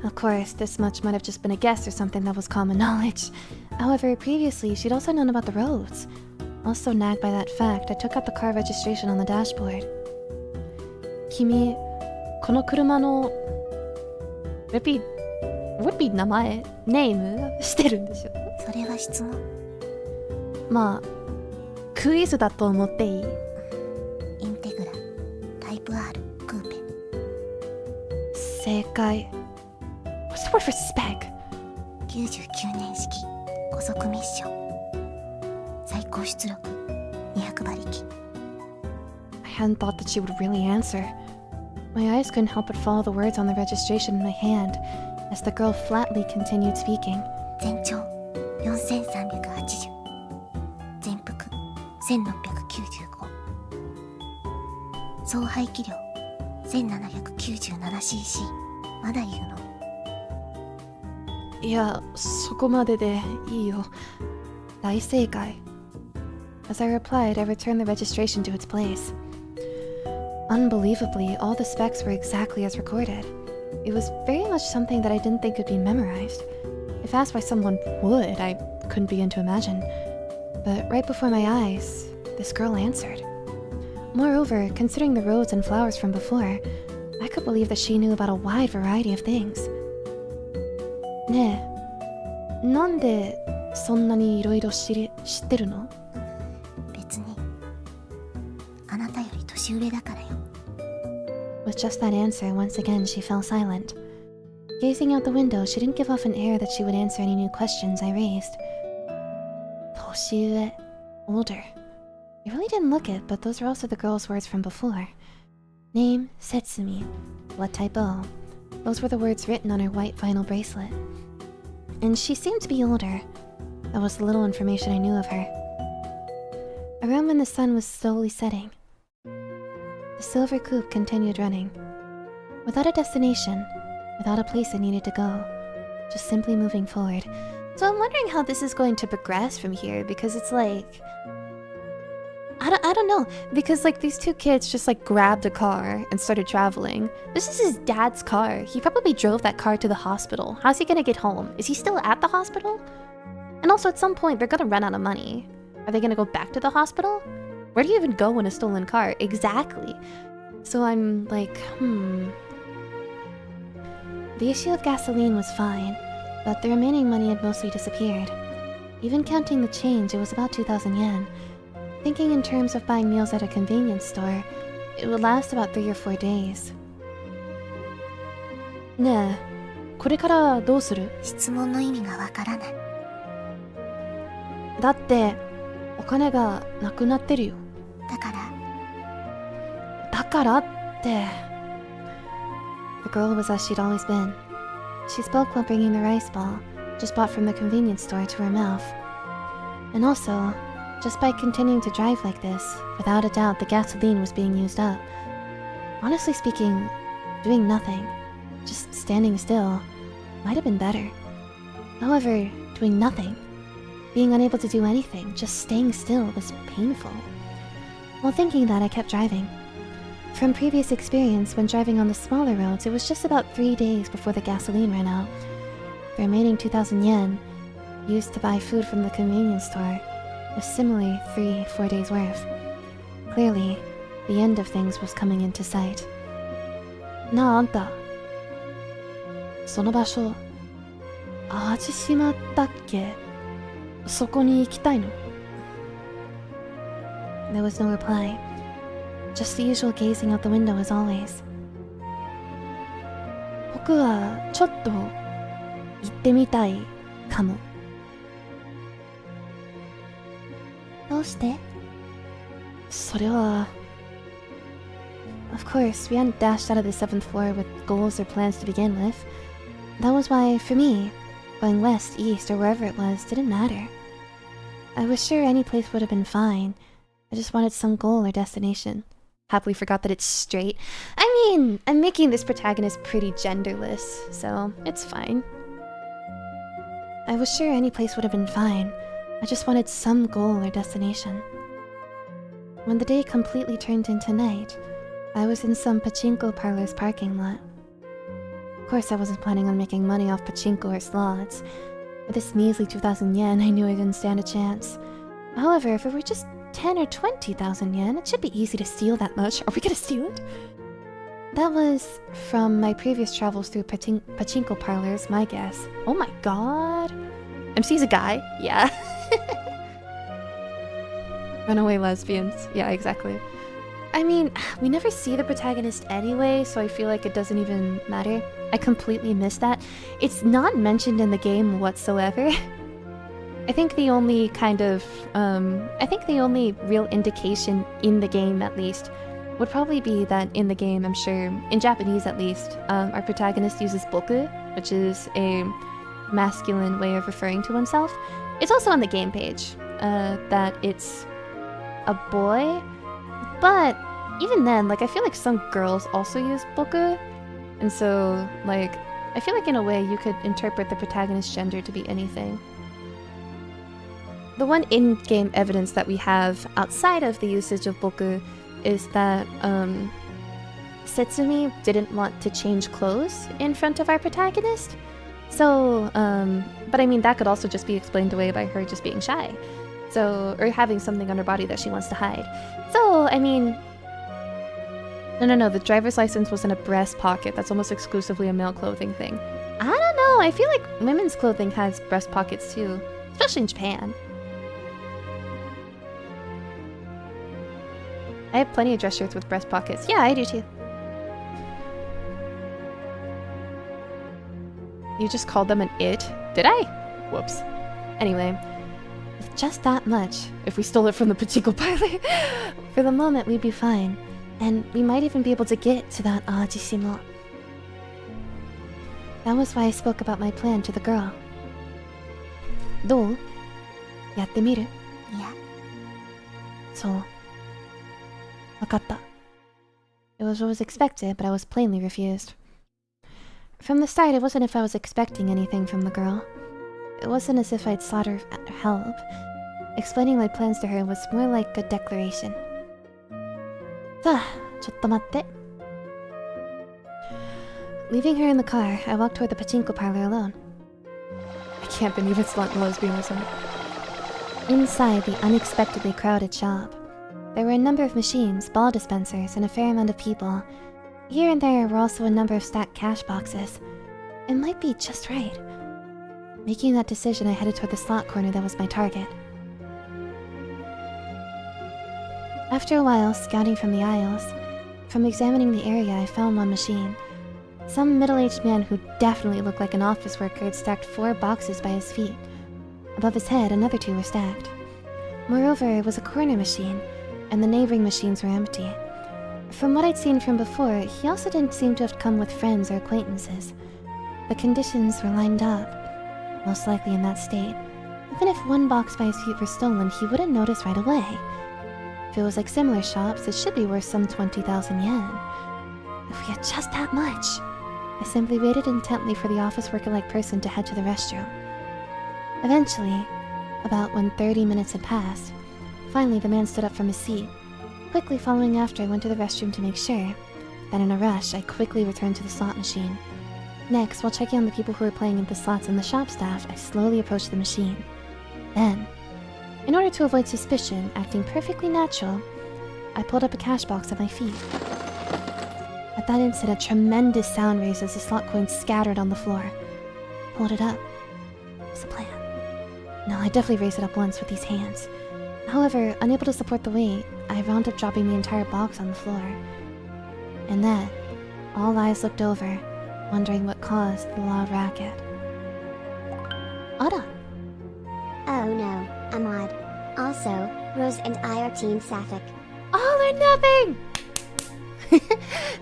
Of course, this much might have just been a guess or something that was common knowledge. However, previously, she'd also known about the roads. Also nagged by that fact, I took out the car registration on the dashboard. 君、この車のwould be 名前、ネームしてるんでしょ?それは質問。まあ、クイズだと思っていい？インテグラ、タイプ R、クーペ。正解。What's the word for spec? 99年式、高速ミッション。最高出力、200馬力。I hadn't thought that she would really answer. My eyes couldn't help but follow the words on the registration in my hand as the girl flatly continued speaking. 全長4380、全幅1695、総排気量 1797cc。 まだ言うの？いや、そこまででいいよ。大正解。As I replied, I returned the registration to its place. Unbelievably, all the specs were exactly as recorded. It was very much something that I didn't think could be memorized. If asked why someone would, I couldn't begin to imagine. But right before my eyes, this girl answered. Moreover, considering the roads and flowers from before, I could believe that she knew about a wide variety of things. ねえ、なんでそんなにいろいろ知ってるの？別に、あなたより年上だからよ。With just that answer, once again she fell silent. Gazing out the window, she didn't give off an air that she would answer any new questions I raised. 年上, older. I really didn't look it, but those were also the girl's words from before. Name, Setsumi. What type O? Those were the words written on her white vinyl bracelet. And she seemed to be older. That was the little information I knew of her. Around when the sun was slowly setting, the silver coupe continued running. Without a destination, without a place it needed to go, just simply moving forward. So I'm wondering how this is going to progress from here, because it's like... I don't know, because like these two kids just like grabbed a car and started traveling. This is his dad's car. He probably drove that car to the hospital. How's he gonna get home? Is he still at the hospital? And also at some point they're gonna run out of money. Are they gonna go back to the hospital? Where do you even go in a stolen car? Exactly. So I'm like, The issue of gasoline was fine, but the remaining money had mostly disappeared. Even counting the change, it was about 2,000 yen. Thinking in terms of buying meals at a convenience store, it would last about 3 or 4 days. ねえ、これからどうする？質問の意味がわからない。だって、お金がなくなってるよ。だからって。The girl was as she'd always been. She spoke while bringing the rice ball, just bought from the convenience store, to her mouth. And also, just by continuing to drive like this, without a doubt the gasoline was being used up. Honestly speaking, doing nothing, just standing still, might have been better. However, doing nothing, being unable to do anything, just staying still was painful. While thinking that, I kept driving. From previous experience, when driving on the smaller roads, it was just about 3 days before the gasoline ran out. The remaining 2,000 yen, used to buy food from the convenience store, was similarly 3-4 days worth. Clearly, the end of things was coming into sight. なあ、あんた。その場所、味しまったっけ？そこに行きたいの？ There was no reply. Just the usual gazing out the window as always. 僕はちょっと行ってみたいかも。どうして？それは... Of course, we hadn't dashed out of the 7th floor with goals or plans to begin with. That was why, for me, going west, east, or wherever it was didn't matter. I was sure any place would have been fine. I just wanted some goal or destination. Happily forgot that it's straight. I mean, I'm making this protagonist pretty genderless, so it's fine. I was sure any place would have been fine. I just wanted some goal or destination. When the day completely turned into night, I was in some pachinko parlor's parking lot. Of course, I wasn't planning on making money off pachinko or slots. With this measly 2,000 yen, I knew I didn't stand a chance. However, if it were just 10 or 20,000 yen, it should be easy to steal that much. Are we gonna steal it? That was from my previous travels through pachinko parlors, my guess. Oh my god! MC's a guy? Yeah. Runaway lesbians. Yeah, exactly. I mean, we never see the protagonist anyway, so I feel like it doesn't even matter. I completely missed that. It's not mentioned in the game whatsoever. I think the only kind of, the only real indication in the game, at least, would probably be that in the game, I'm sure, in Japanese at least, our protagonist uses boku, which is a masculine way of referring to oneself. It's also on the game page, that it's a boy, but even then, like, I feel like some girls also use boku, and so, like, I feel like in a way you could interpret the protagonist's gender to be anything. The one in-game evidence that we have outside of the usage of boku is that Setsumi didn't want to change clothes in front of our protagonist. So, but I mean, that could also just be explained away by her just being shy. So, or having something on her body that she wants to hide. So, I mean... No, the driver's license was in a breast pocket. That's almost exclusively a male clothing thing. I don't know, I feel like women's clothing has breast pockets too. Especially in Japan. I have plenty of dress shirts with breast pockets. Yeah, I do too. You just called them an it? Did I? Whoops. Anyway, with just that much, if we stole it from the pachinko parlor, for the moment we'd be fine. And we might even be able to get to that Ajishimo. That was why I spoke about my plan to the girl. どう? やってみる? いや、そう。わかった. It was what was expected, but I was plainly refused. From the start, it wasn't if I was expecting anything from the girl. It wasn't as if I'd sought her help. Explaining my plans to her was more like a declaration. さあ、ちょっと待って. Leaving her in the car, I walked toward the pachinko parlor alone. I can't believe it's not lesbianism. Inside the unexpectedly crowded shop, there were a number of machines, ball dispensers, and a fair amount of people. Here and there were also a number of stacked cash boxes. It might be just right. Making that decision, I headed toward the slot corner that was my target. After a while, scouting from the aisles, from examining the area, I found one machine. Some middle-aged man who definitely looked like an office worker had stacked 4 boxes by his feet. Above his head, another 2 were stacked. Moreover, it was a corner machine, and the neighboring machines were empty. From what I'd seen from before, he also didn't seem to have come with friends or acquaintances. The conditions were lined up, most likely in that state. Even if 1 box by his feet were stolen, he wouldn't notice right away. If it was like similar shops, it should be worth some 20,000 yen. If we had just that much! I simply waited intently for the office worker-like person to head to the restroom. Eventually, about when 30 minutes had passed, finally the man stood up from his seat. Quickly following after, I went to the restroom to make sure. Then in a rush, I quickly returned to the slot machine. Next, while checking on the people who were playing the slots and the shop staff, I slowly approached the machine. Then, in order to avoid suspicion, acting perfectly natural, I pulled up a cash box at my feet. At that instant, a tremendous sound raised as the slot coins scattered on the floor. Pulled it up. It was a plan. No, I definitely raised it up once with these hands. However, unable to support the weight, I wound up dropping the entire box on the floor. And then, all eyes looked over, wondering what caused the loud racket. Ada! Oh no, Ahmad. Also, Rose and I are Team Sapphic. All or nothing!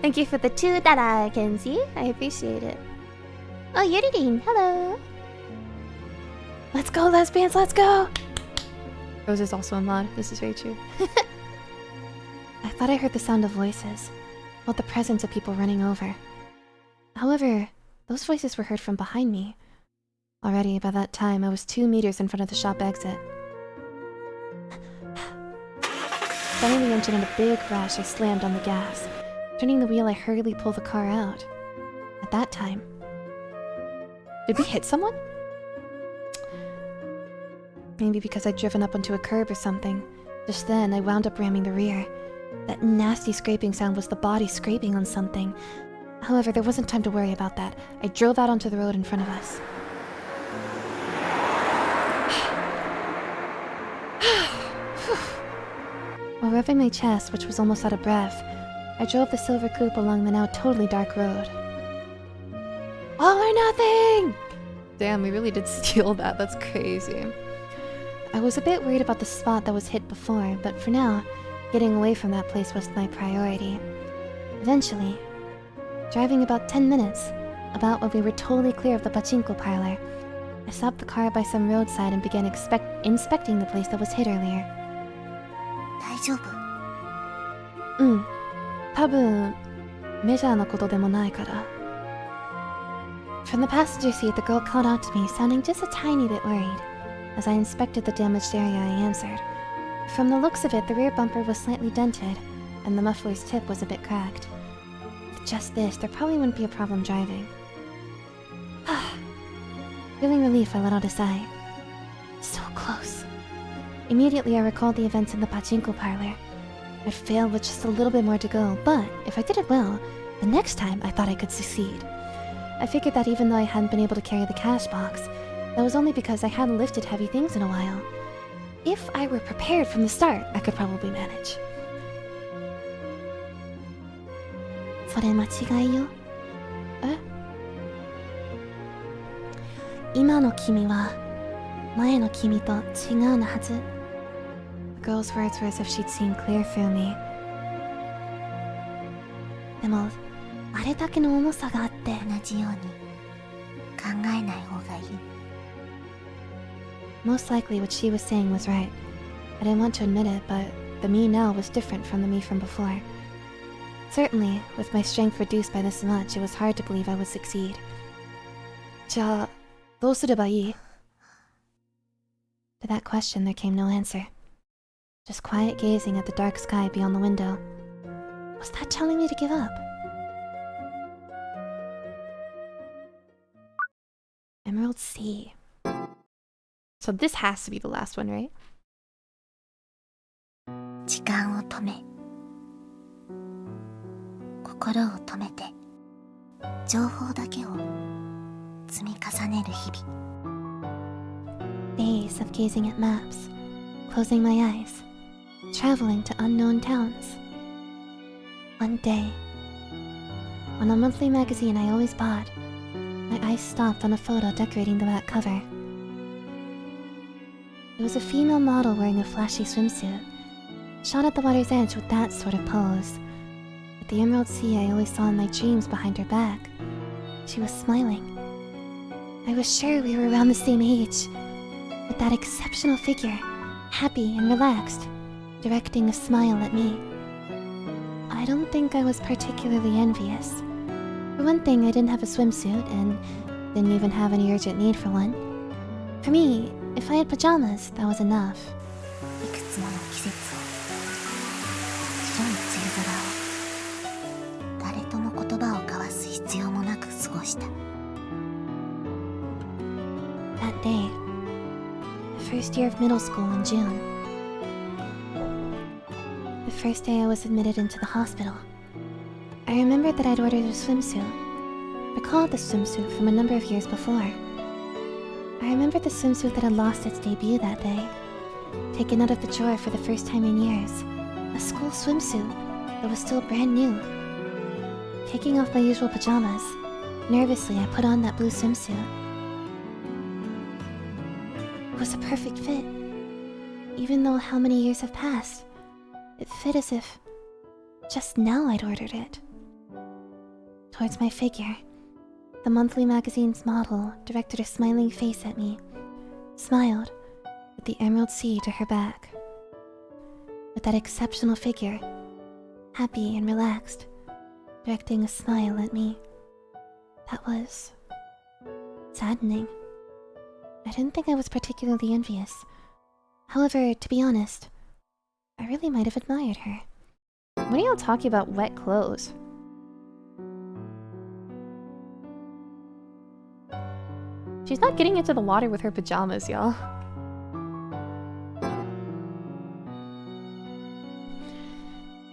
Thank you for the 2 that I can see. I appreciate it. Oh, Yuririn, hello! Let's go, lesbians, let's go! Rose is also a mod. This is very true. I thought I heard the sound of voices. Felt the presence of people running over. However, those voices were heard from behind me. Already, by that time, I was 2 meters in front of the shop exit. Starting the engine in a big rush, I slammed on the gas. Turning the wheel, I hurriedly pulled the car out. At that time... Did we hit someone? Maybe because I'd driven up onto a curb or something. Just then, I wound up ramming the rear. That nasty scraping sound was the body scraping on something. However, there wasn't time to worry about that. I drove out onto the road in front of us. While rubbing my chest, which was almost out of breath, I drove the silver coupe along the now totally dark road. All or nothing! Damn, we really did steal that. That's crazy. I was a bit worried about the spot that was hit before, but for now, getting away from that place was my priority. Eventually, driving about 10 minutes, about when we were totally clear of the pachinko parlor, I stopped the car by some roadside and began inspecting the place that was hit earlier. 大丈夫？多分、メジャーなことでもないから。From the passenger seat, the girl called out to me, sounding just a tiny bit worried. As I inspected the damaged area, I answered. From the looks of it, the rear bumper was slightly dented, and the muffler's tip was a bit cracked. With just this, there probably wouldn't be a problem driving. Feeling relief, I let out a sigh. So close. Immediately, I recalled the events in the pachinko parlor. I'd failed with just a little bit more to go, but if I did it well, the next time I thought I could succeed. I figured that even though I hadn't been able to carry the cash box, that was only because I hadn't lifted heavy things in a while. If I were prepared from the start, I could probably manage. それ間違いよ。え？今の君は前の君と違うはず。The girl's words were as if she'd seen clear through me. でも、あれだけの重さがあって、同じように考えない方がいい。Most likely what she was saying was right. I didn't want to admit it, but the me now was different from the me from before. Certainly, with my strength reduced by this much, it was hard to believe I would succeed. じゃあ、どうすればいい? To that question, there came no answer. Just quiet gazing at the dark sky beyond the window. Was that telling me to give up? Emerald Sea. So this has to be the last one, right? 時間を止め、心を止めて、情報だけを積み重ねる日々。Days of gazing at maps, closing my eyes, traveling to unknown towns. One day, on a monthly magazine I always bought, my eyes stopped on a photo decorating the back cover. It was a female model wearing a flashy swimsuit, shot at the water's edge with that sort of pose. With the emerald sea I always saw in my dreams behind her back, she was smiling. I was sure we were around the same age, with that exceptional figure, happy and relaxed, directing a smile at me. I don't think I was particularly envious. For one thing, I didn't have a swimsuit and didn't even have any urgent need for one. For me, if I had pajamas, that was enough. いくつもの季節を、白い梅雨空を、誰とも言葉を交わす必要もなく過ごした。That day, the first year of middle school in June. The first day I was admitted into the hospital. I remembered that I'd ordered a swimsuit. Recalled the swimsuit from a number of years before. I remembered the swimsuit that had lost its debut that day. Taken out of the drawer for the first time in years. A school swimsuit that was still brand new. Taking off my usual pajamas, nervously I put on that blue swimsuit. It was a perfect fit. Even though how many years have passed, it fit as if just now I'd ordered it. Towards my figure, the monthly magazine's model directed her smiling face at me, smiled, with the emerald sea to her back. With that exceptional figure, happy and relaxed, directing a smile at me. That was saddening. I didn't think I was particularly envious. However, to be honest, I really might have admired her. What are y'all talking about wet clothes? She's not getting into the water with her pajamas, y'all.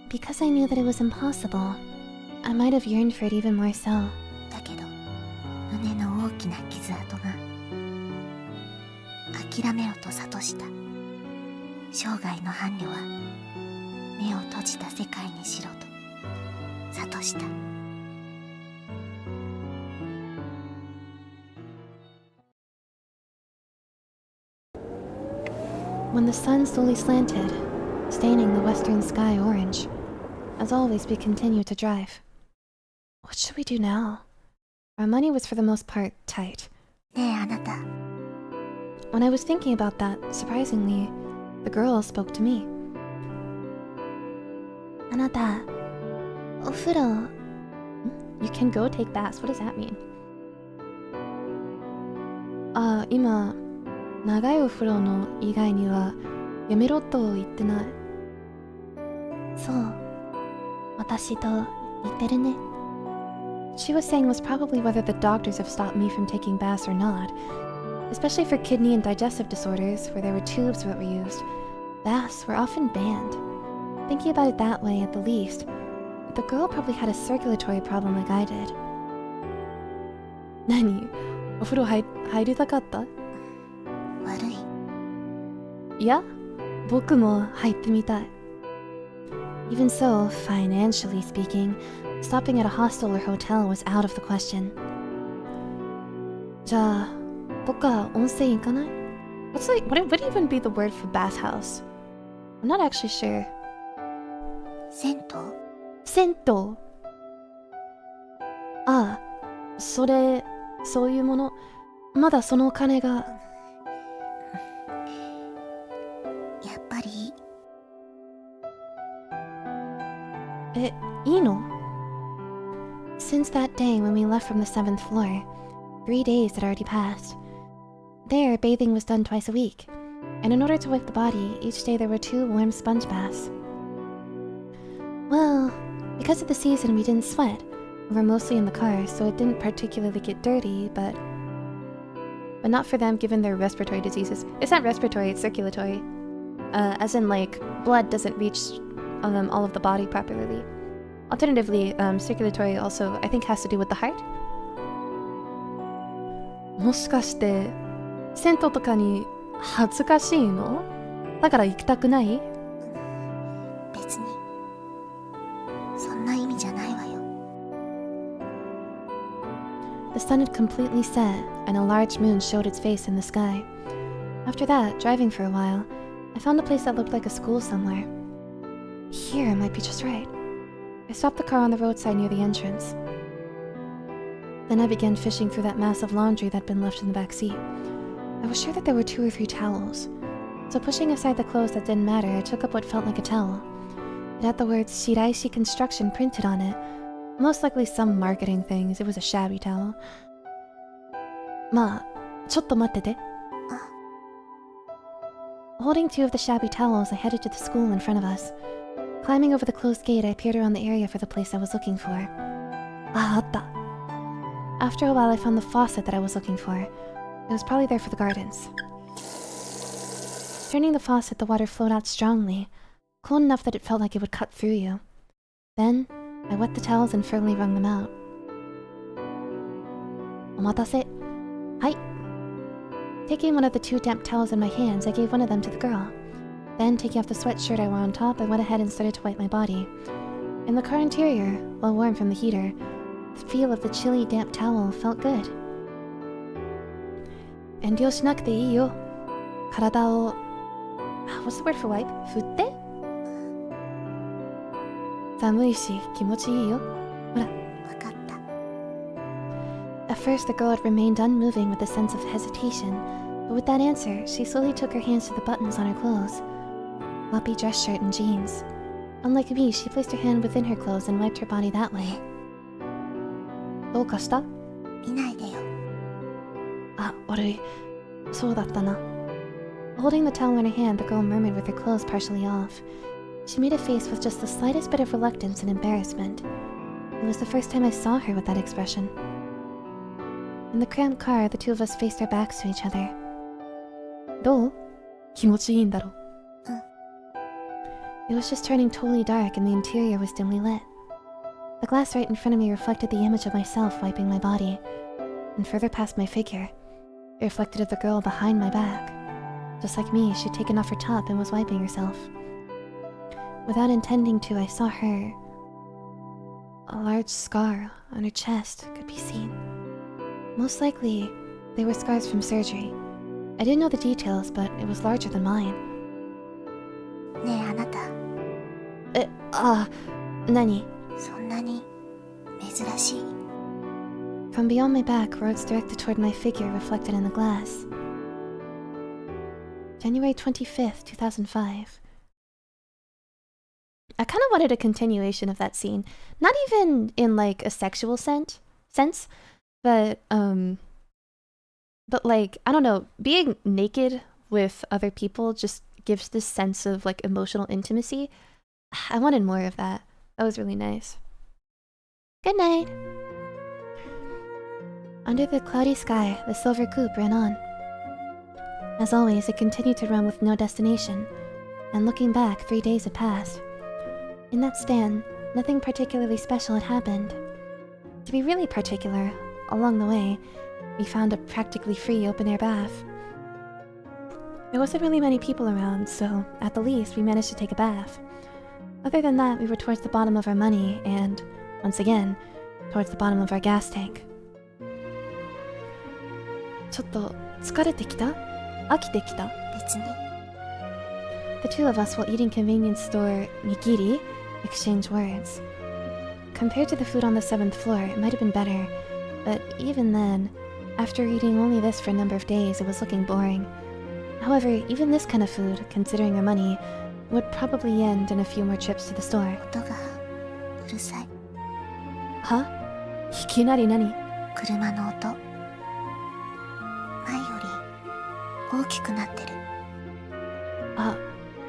Because I knew that it was impossible, I might have yearned for it even more so. だけど、胸の大きな傷跡が、諦めろと諭した。生涯の伴侶は目を閉じた世界にしろと諭した。When the sun slowly slanted, staining the western sky orange, as always we continued to drive. What should we do now? Our money was for the most part tight. ねえあなた。 When I was thinking about that, surprisingly, the girl spoke to me. あなた、お風呂。 You can go take baths. What does that mean? 今、長いお風呂の以外にはやめろと言ってない。そう。私と似てるね。 She was saying was probably whether the doctors have stopped me from taking baths or not. Especially for kidney and digestive disorders, where there were tubes that were used, baths were often banned. Thinking about it that way, at the least, the girl probably had a circulatory problem like I did. 何？お風呂入りたかった？悪い。いや、僕も入ってみたい。Even so, financially speaking, stopping at a hostel or hotel was out of the question. じゃあ、どっか温泉行かない？ What would even be the word for bathhouse? I'm not actually sure. 銭湯？銭湯。ああ、そういうもの。まだそのお金が。やっぱり。いいの？ Since that day when we left from the 7th floor, 3 days had already passed. There, bathing was done twice a week, and in order to wipe the body, each day there were 2 warm sponge baths. Well, because of the season we didn't sweat. We were mostly in the car, so it didn't particularly get dirty, but not for them given their respiratory diseases. It's not respiratory, it's circulatory. As in, like, blood doesn't reach all of the body properly. Alternatively, circulatory also, I think, has to do with the heart. もしかして、銭湯とかに恥ずかしいの？だから行きたくない？別に。そんな意味じゃないわよ。The sun had completely set, and a large moon showed its face in the sky. After that, driving for a while, I found a place that looked like a school somewhere. Here might be just right. I stopped the car on the roadside near the entrance. Then I began fishing through that mass of laundry that had been left in the back seat. I was sure that there were 2 or 3 towels. So pushing aside the clothes that didn't matter, I took up what felt like a towel. It had the words Shiraishi Construction printed on it. Most likely some marketing things. It was a shabby towel. まあ、ちょっと待ってて。Holding 2 of the shabby towels, I headed to the school in front of us. Climbing over the closed gate, I peered around the area for the place I was looking for. あった。After a while, I found the faucet that I was looking for. It was probably there for the gardens. Turning the faucet, the water flowed out strongly, cold enough that it felt like it would cut through you. Then, I wet the towels and firmly wrung them out. お待たせ。はい。Taking one of the 2 damp towels in my hands, I gave one of them to the girl. Then, taking off the sweatshirt I wore on top, I went ahead and started to wipe my body. In the car interior, while warm from the heater, the feel of the chilly, damp towel felt good. 遠慮しなくていいよ。体を... What's the word for wipe? 振って？寒いし、気持ちいいよ。ほら。わかった。 At first, the girl had remained unmoving with a sense of hesitation, but with that answer, she slowly took her hands to the buttons on her clothes. Floppy dress shirt and jeans. Unlike me, she placed her hand within her clothes and wiped her body that way. どうかした？見ないでよ。あ、悪い。そうだったな。Holding the towel in her hand, the girl murmured with her clothes partially off. She made a face with just the slightest bit of reluctance and embarrassment. It was the first time I saw her with that expression. In the cramped car, the 2 of us faced our backs to each other. どう？気持ちいいんだろ？It was just turning totally dark and the interior was dimly lit. The glass right in front of me reflected the image of myself wiping my body, and further past my figure, it reflected of the girl behind my back. Just like me, she'd taken off her top and was wiping herself. Without intending to, I saw her. A large scar on her chest could be seen. Most likely, they were scars from surgery. I didn't know the details, but it was larger than mine. ねえあなた、何? そんなに珍しい？ From beyond my back, roads directed toward my figure reflected in the glass. January 25th, 2005. I kind of wanted a continuation of that scene. Not even in like a sexual sense, but like, I don't know, being naked with other people just gives this sense of like emotional intimacy. I wanted more of that. That was really nice. Good night. Under the cloudy sky, the silver coupe ran on. As always, it continued to run with no destination, and looking back, 3 days had passed. In that stand, nothing particularly special had happened. To be really particular, along the way, we found a practically free open-air bath. There wasn't really many people around, so at the least, we managed to take a bath. Other than that, we were towards the bottom of our money, and, once again, towards the bottom of our gas tank. ちょっと疲れてきた? 飽きてきた? 別に。 The two of us, while eating convenience store nigiri, exchanged words. Compared to the food on the 7th floor, it might have been better, but even then, after eating only this for a number of days, it was looking boring. However, even this kind of food, considering our money, would probably end in a few more trips to the store. 音がうるさい。は? いきなり何? 車の音。前より大きくなってる。あ、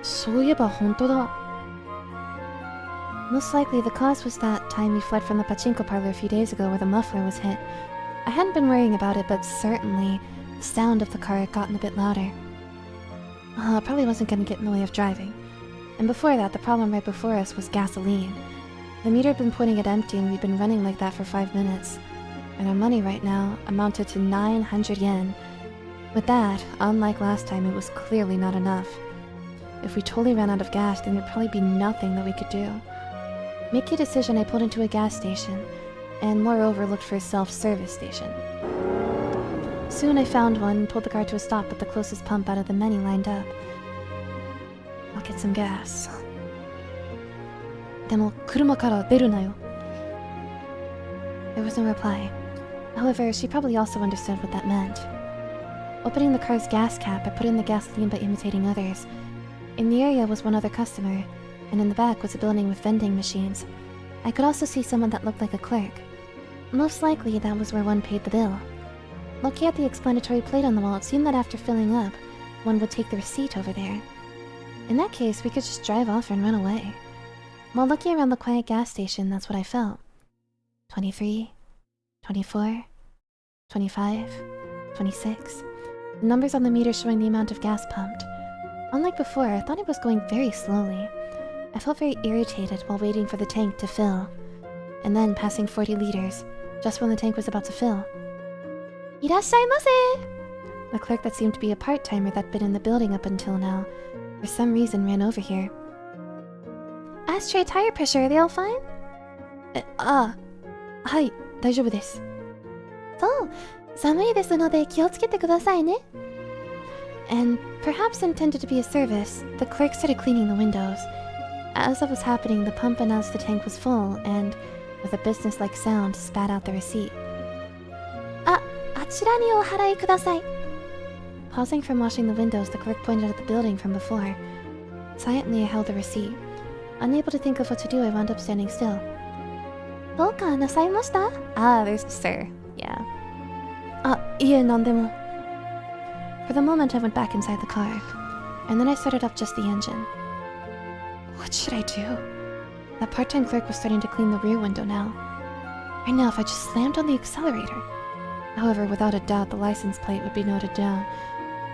そういえば本当だ。Most likely the cause was that time we fled from the pachinko parlor a few days ago where the muffler was hit. I hadn't been worrying about it, but certainly the sound of the car had gotten a bit louder. It probably wasn't going to get in the way of driving. And before that, the problem right before us was gasoline. The meter had been pointing at empty and we'd been running like that for 5 minutes. And our money right now amounted to 900 yen. With that, unlike last time, it was clearly not enough. If we totally ran out of gas, then there'd probably be nothing that we could do. Making a decision, I pulled into a gas station, and moreover looked for a self-service station. Soon I found one and pulled the car to a stop at the closest pump out of the many lined up. I'll get some gas. でも車から出るなよ. There was no reply. However, she probably also understood what that meant. Opening the car's gas cap, I put in the gasoline by imitating others. In the area was one other customer, and in the back was a building with vending machines. I could also see someone that looked like a clerk. Most likely, that was where one paid the bill. Looking at the explanatory plate on the wall, it seemed that after filling up, one would take the receipt over there. In that case, we could just drive off and run away. While looking around the quiet gas station, that's what I felt. 23, 24, 25, 26. The numbers on the meter showing the amount of gas pumped. Unlike before, I thought it was going very slowly. I felt very irritated while waiting for the tank to fill. And then passing 40 liters, just when the tank was about to fill. いらっしゃいませ! The clerk that seemed to be a part-timer that'd been in the building up until now, for some reason ran over here. Aster tire pressure, are they all fine? はい、大丈夫です。そう、寒いですので気をつけてくださいね。And perhaps intended to be a service, the clerk started cleaning the windows. As that was happening, the pump announced the tank was full and, with a business-like sound, spat out the receipt. あちらにお払いください. Pausing from washing the windows, the clerk pointed at the building from before. Silently, I held the receipt. Unable to think of what to do, I wound up standing still. どうかなさいました? There's sir. Yeah. いえ、なんでも. For the moment, I went back inside the car, and then I started up just the engine. What should I do? That part-time clerk was starting to clean the rear window now. Right now, if I just slammed on the accelerator. However, without a doubt, the license plate would be noted down.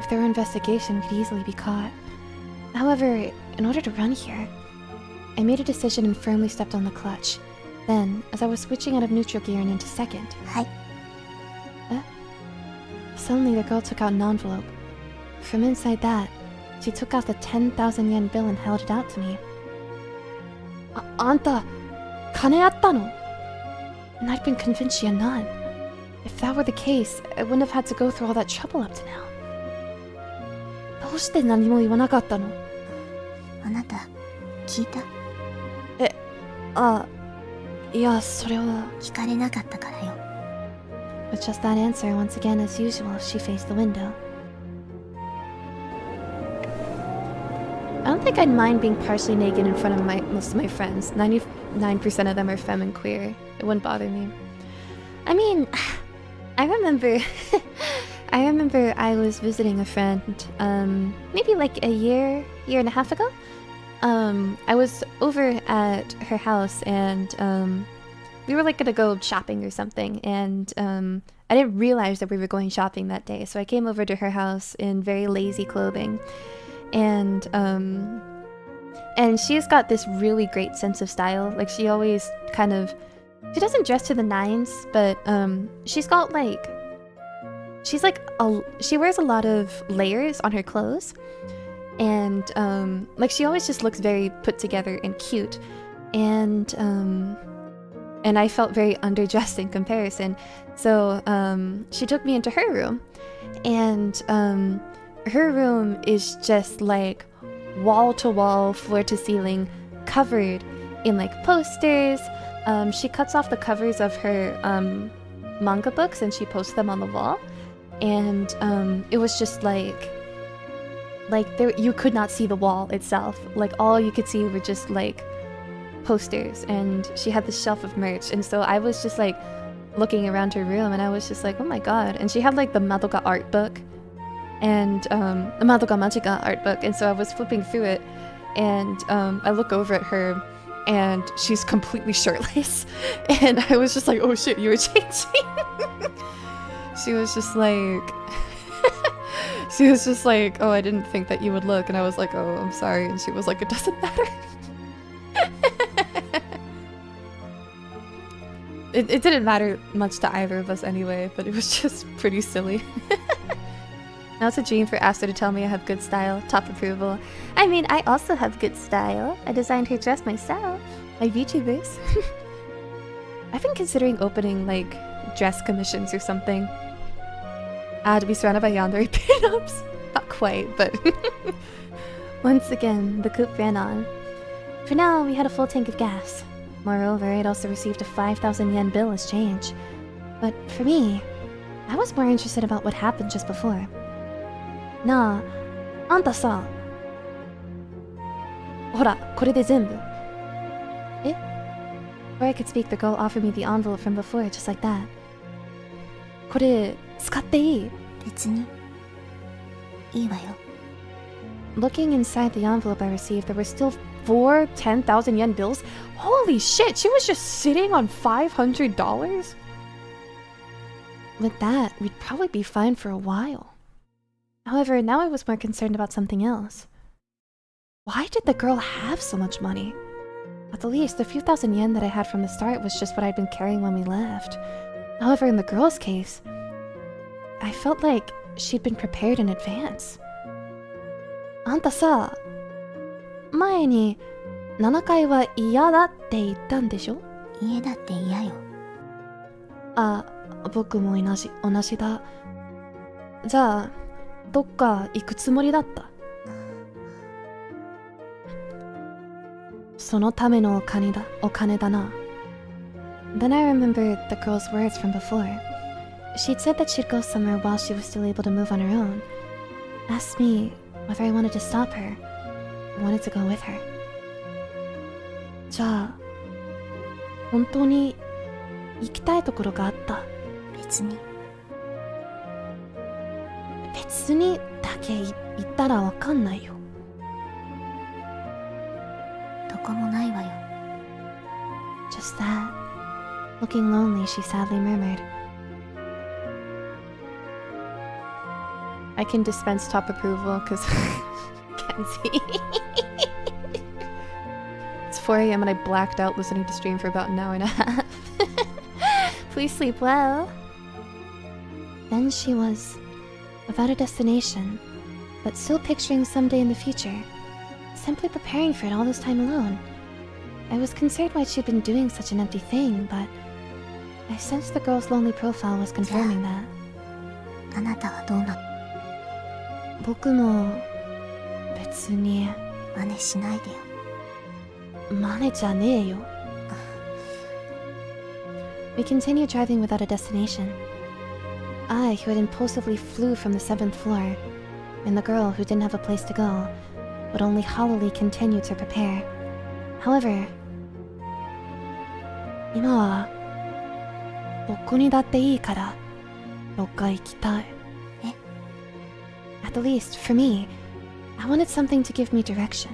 If there were investigation, we could easily be caught. However, in order to run here, I made a decision and firmly stepped on the clutch. Then, as I was switching out of neutral gear and into second... はい。 Suddenly, the girl took out an envelope. From inside that, she took out the 10,000 yen bill and held it out to me. Anta, kane atta no? And I'd been convinced she had none. If that were the case, I wouldn't have had to go through all that trouble up to now. どうして何も言わなかったの？あなた、聞いた？いや、それは。聞かれなかったからよ。With just that answer, once again, as usual, she faced the window. I don't think I'd mind being partially naked in front of most of my friends. 99% of them are femme and queer. It wouldn't bother me. I mean, I remember I was visiting a friend, maybe like a year and a half ago. I was over at her house and we were like gonna go shopping or something, and I didn't realize that we were going shopping that day, so I came over to her house in very lazy clothing, and she's got this really great sense of style. Like, she always she doesn't dress to the nines, but she wears a lot of layers on her clothes, and like, she always just looks very put together and cute, and I felt very underdressed in comparison. So she took me into her room, and her room is just like wall to wall, floor to ceiling, covered in like posters. She cuts off the covers of her manga books and she posts them on the wall, and it was just like there, you could not see the wall itself. Like, all you could see were just like posters, and she had this shelf of merch, and so I was just like looking around her room, and I was just like, oh my god. And she had like the Madoka art book and the Madoka Magica art book, and so I was flipping through it, and I look over at her and she's completely shirtless, and I was just like, oh shit, you were changing. She was just like, oh, I didn't think that you would look, and I was like, oh, I'm sorry, and she was like, it doesn't matter. It didn't matter much to either of us anyway, but it was just pretty silly. Now it's a dream for Aster to tell me I have good style, top approval. I mean, I also have good style. I designed her dress myself. My VTubers. I've been considering opening, like, dress commissions or something. To be surrounded by yandere pin-ups. Not quite, but... Once again, the coupe ran on. For now, we had a full tank of gas. Moreover, I'd also received a 5,000 yen bill as change. But for me, I was more interested about what happened just before. Nah, anta sa. Hora, kore de zenbu. Eh? Before I could speak, the girl offered me the envelope from before, just like that. Kore, tsukatte ii? 別にいいわよ。 Looking inside the envelope I received, there were still 4 10,000 yen bills? Holy shit, she was just sitting on $500? With that, we'd probably be fine for a while. However, now I was more concerned about something else. Why did the girl have so much money? At the least, the few thousand yen that I had from the start was just what I'd been carrying when we left. However, in the girl's case, I felt like she'd been prepared in advance. Anta sa, 前に7階は嫌だって言ったんでしょ？家だって嫌よ。あ、僕も同じだ。じゃあ、どっか行くつもりだった。そのためのお金だな。Then I remembered the girl's words from before. She'd said that she'd go somewhere while she was still able to move on her own. Asked me whether I wanted to stop her. I wanted to go with her. じゃあ、本当に行きたいところがあった。別に。別にだけ言ったらわかんないよ。どこもないわよ。Just that. Looking lonely, she sadly murmured. I can dispense top approval because can't see. It's 4 a.m. and I blacked out listening to stream for about an hour and a half. Please sleep well. Then she was without a destination, but still picturing someday in the future. Simply preparing for it all this time alone. I was concerned why she'd been doing such an empty thing, but I sensed the girl's lonely profile was confirming that. あなたはどうなの？僕も別に真似しないでよ。真似じゃねえよ。We continued driving without a destination. I, who had impulsively flew from the 7th floor, and the girl who didn't have a place to go, would only hollowly continue to prepare. However, 今はどこにだっていいからどっか行きたい。え？ At the least, for me, I wanted something to give me direction.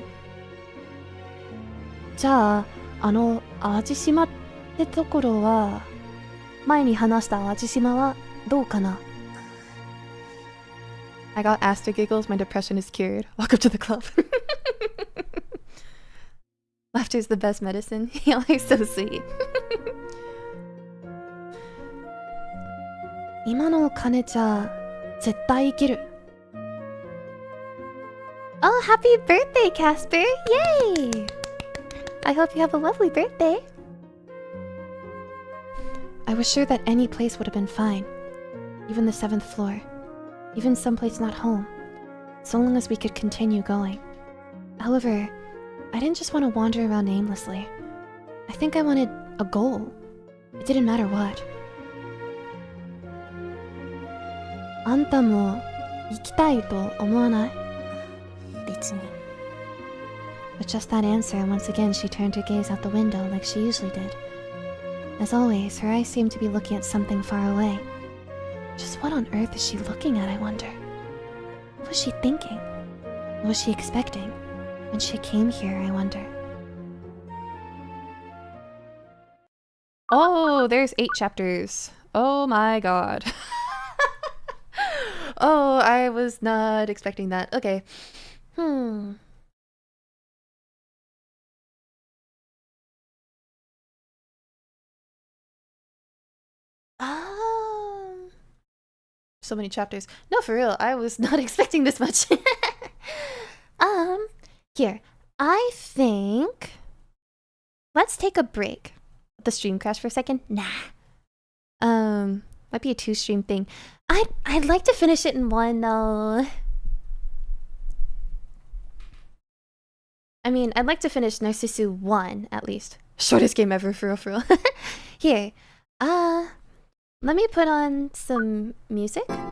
じゃあ、淡路島ってところは、前に話した淡路島はどうかな？ I got aster giggles, my depression is cured. Welcome to the club. Laughter is the best medicine. Y'all are so sweet. 今のお金じゃ絶対生きる。Oh, happy birthday, Casper! Yay! I hope you have a lovely birthday. I was sure that any place would have been fine. Even the 7th floor. Even someplace not home. So long as we could continue going. However, I didn't just want to wander around aimlessly. I think I wanted a goal. It didn't matter what. あんたも行きたいと思わない？別に。With just that answer, once again she turned her gaze out the window like she usually did. As always, her eyes seemed to be looking at something far away. Just what on earth is she looking at, I wonder? What was she thinking? What was she expecting? When she came here, I wonder. Oh, there's 8 chapters. Oh my god. Oh, I was not expecting that. Okay. So many chapters. No, for real, I was not expecting this much. Here. I think let's take a break. The stream crashed for a second? Nah. Might be a 2-stream thing. I'd like to finish it in one though. I mean, I'd like to finish Narcissu 1 at least. Shortest game ever, for real. Here. Let me put on some music. I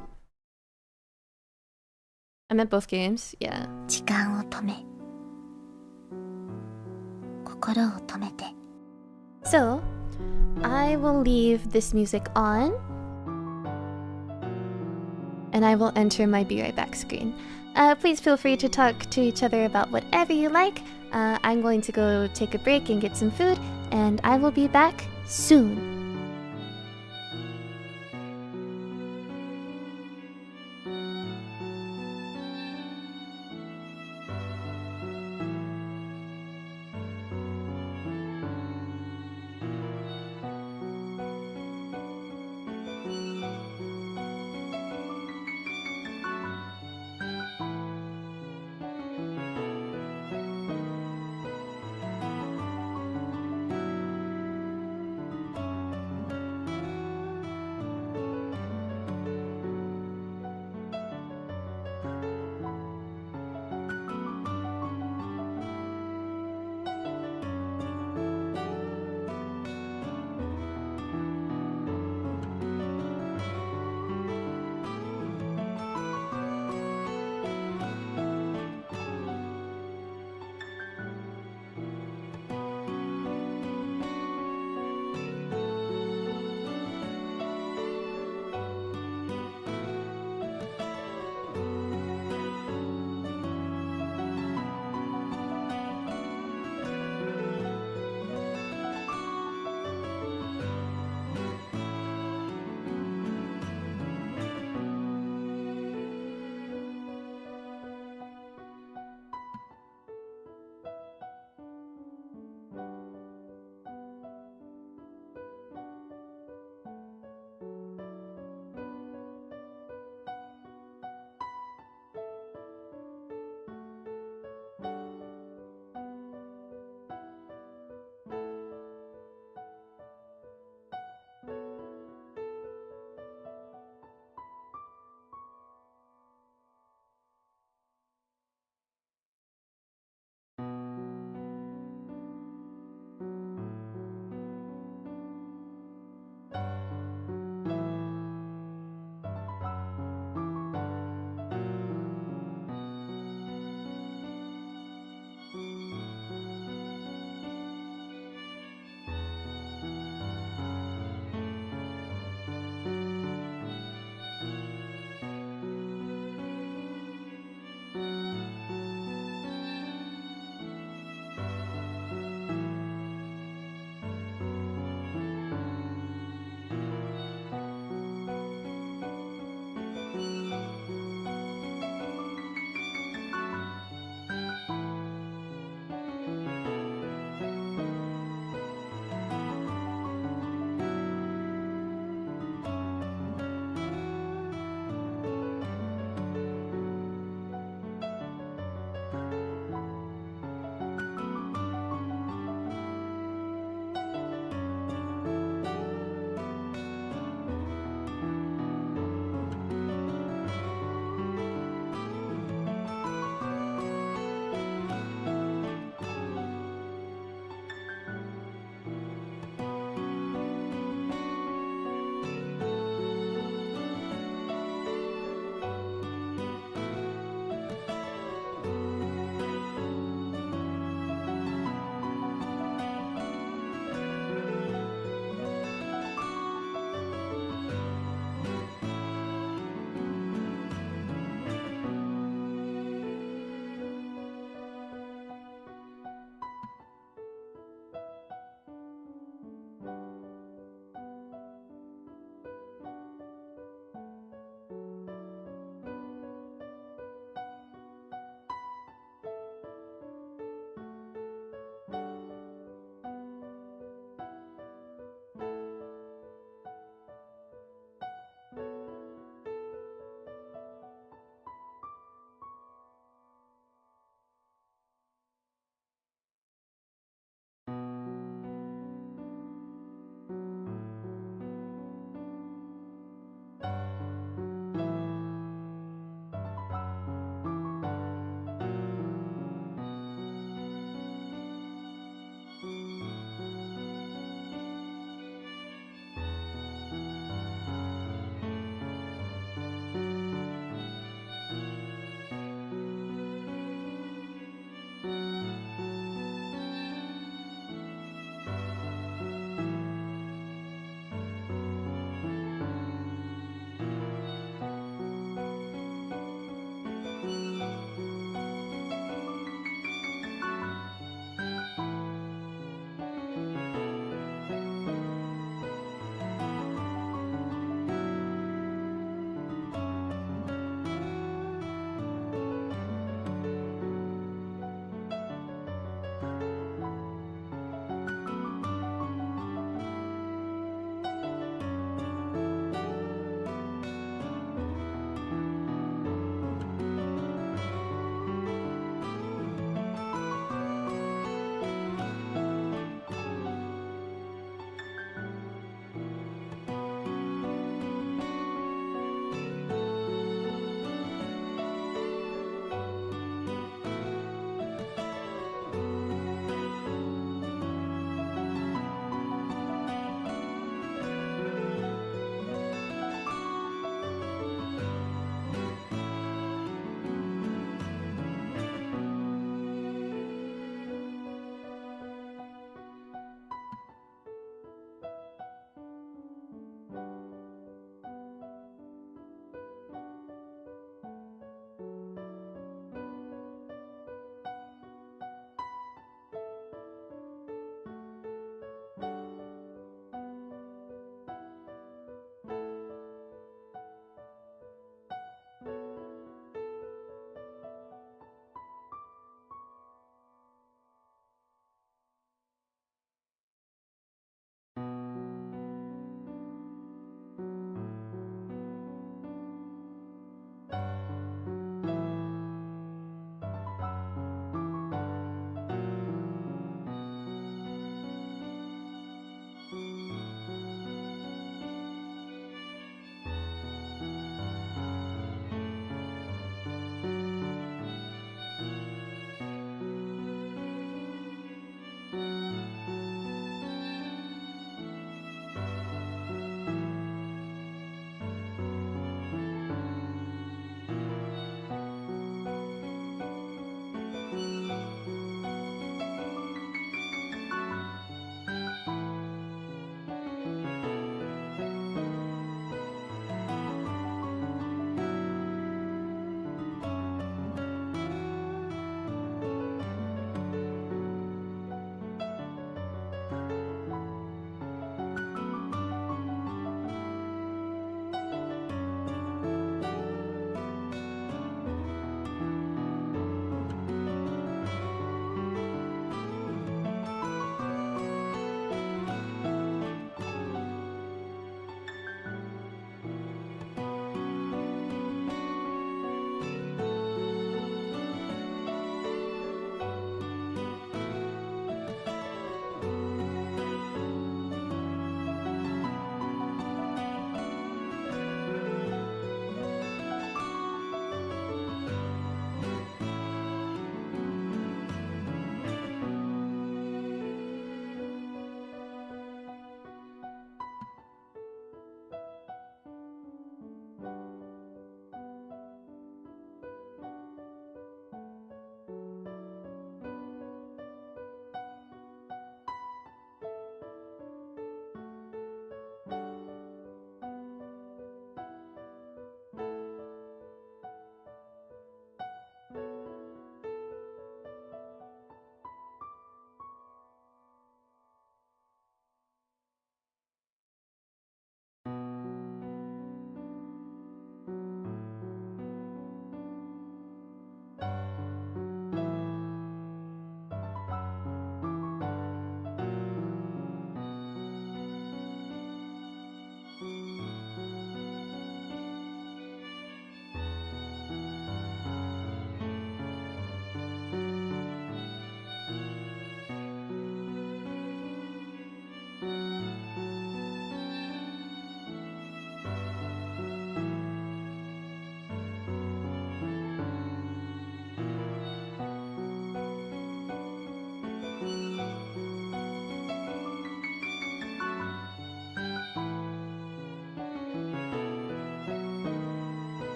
meant both games, yeah. 時間を止め。心を止めて。So, I will leave this music on. And I will enter my be right back screen. Please feel free to talk to each other about whatever you like. I'm going to go take a break and get some food. And I will be back soon.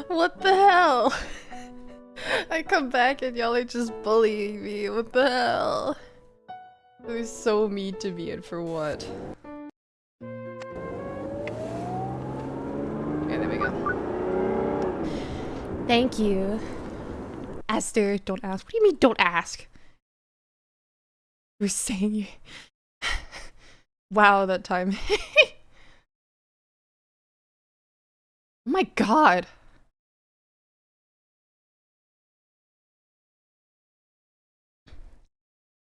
What the hell? I come back and y'all are just bullying me. What the hell? It was so mean to me, and for what? Okay, there we go. Thank you. Aster, don't ask. What do you mean, don't ask? You were saying you... Wow, that time. Oh my god.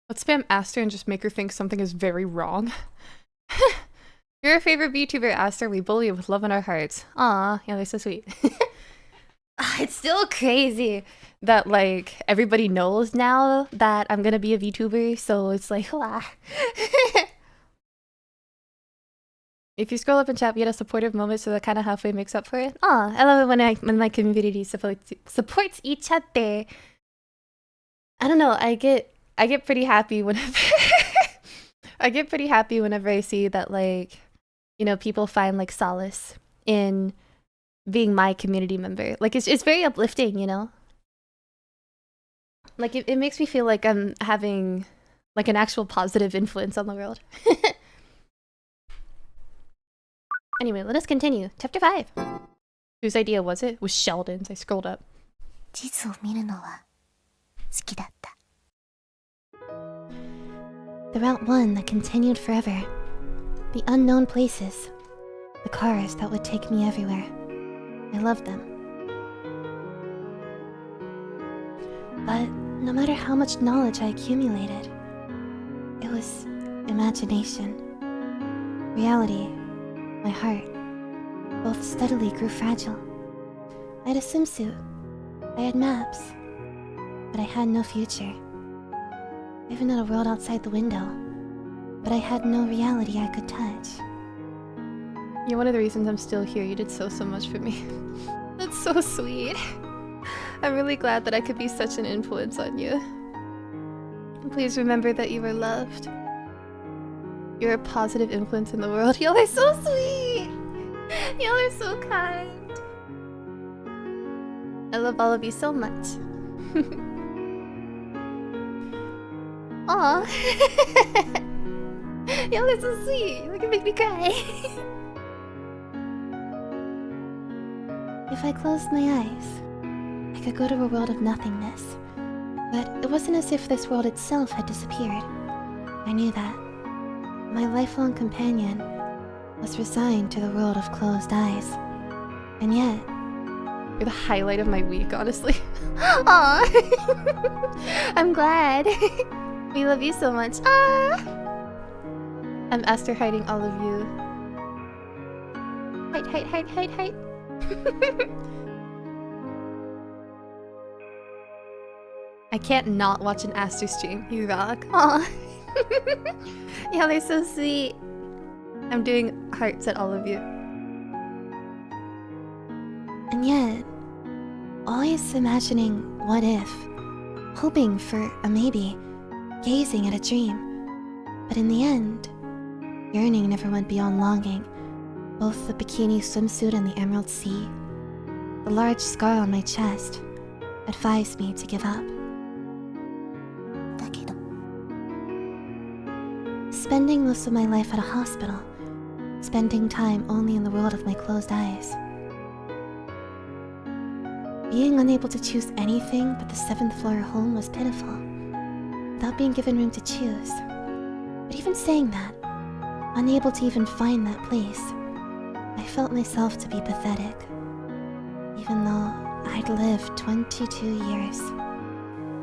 Let's spam Aster and just make her think something is very wrong. You're our favorite VTuber, Aster. We bully you with love in our hearts. Aw, yeah, they're so sweet. It's still crazy that, like, everybody knows now that I'm gonna be a VTuber, so it's like, wow. If you scroll up in chat, we get a supportive moment, so that kind of halfway makes up for it. Aw, I love it when my community supports each other. I don't know, I get pretty happy whenever I get pretty happy whenever I see that, like, you know, people find like solace in being my community member. Like, it's very uplifting, you know? Like, it makes me feel like I'm having like an actual positive influence on the world. Anyway, let us continue. Chapter 5. Whose idea was it? It was Sheldon's. I scrolled up. 地図を見るのは好きだった。 The Route 1 that continued forever. The unknown places. The cars that would take me everywhere. I loved them. But no matter how much knowledge I accumulated, it was imagination. Reality, my heart, both steadily grew fragile. I had a swimsuit. I had maps. But I had no future. I even had a world outside the window. But I had no reality I could touch. You're one of the reasons I'm still here. You did so much for me. That's so sweet. I'm really glad that I could be such an influence on you. Please remember that you are loved. You're a positive influence in the world. Y'all are so sweet! Y'all are so kind. I love all of you so much. Aw. Y'all are so sweet. You can make me cry. If I closed my eyes, I could go to a world of nothingness. But it wasn't as if this world itself had disappeared. I knew that. My lifelong companion was resigned to the world of closed eyes. And yet... You're the highlight of my week, honestly. Aw. I'm glad. We love you so much. Ah. I'm Aster hiding all of you. Hide. I can't not watch an Aster stream. You rock. Aw. Yeah, they're so sweet. I'm doing hearts at all of you. And yet, always imagining what if, hoping for a maybe, gazing at a dream. But in the end, yearning never went beyond longing. Both the bikini swimsuit and the emerald sea, the large scar on my chest, advised me to give up. だけど Spending most of my life at a hospital, spending time only in the world of my closed eyes. Being unable to choose anything but the 7th floor home was pitiful, without being given room to choose. But even saying that, unable to even find that place, I felt myself to be pathetic, even though I'd lived 22 years.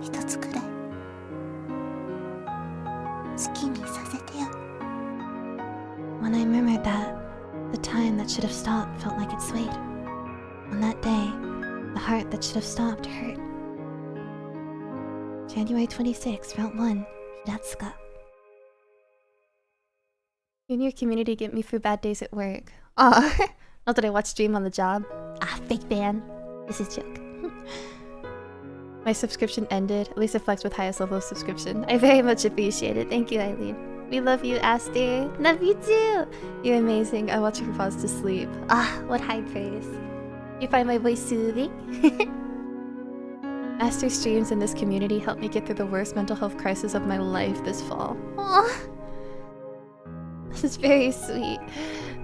一つくらい好きにさせてよ。 When I murmured that, the time that should have stopped felt like it swayed. On that day, the heart that should have stopped hurt. January 26, Route 1, Hiratsuka. You and your community get me through bad days at work. Aw. Not that I watch stream on the job. Ah, fake fan. This is a joke. My subscription ended. At least it flexed with highest level of subscription. I very much appreciate it. Thank you, Eileen. We love you, Aster. Love you too! You're amazing. I watch your pause to sleep. Ah, what high praise. You find my voice soothing? Aster streams in this community helped me get through the worst mental health crisis of my life this fall. Aww. This is very sweet.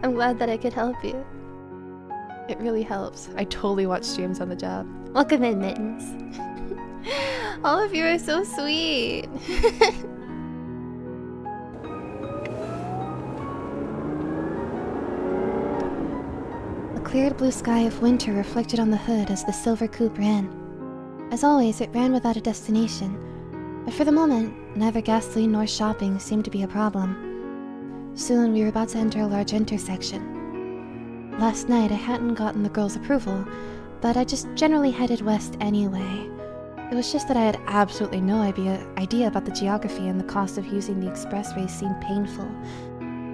I'm glad that I could help you. It really helps. I totally watch streams on the job. Welcome in, Mittens. All of you are so sweet. The cleared blue sky of winter reflected on the hood as the silver coupe ran. As always, it ran without a destination, but for the moment, neither gasoline nor shopping seemed to be a problem. Soon, we were about to enter a large intersection. Last night, I hadn't gotten the girl's approval, but I just generally headed west anyway. It was just that I had absolutely no idea about the geography, and the cost of using the expressway seemed painful.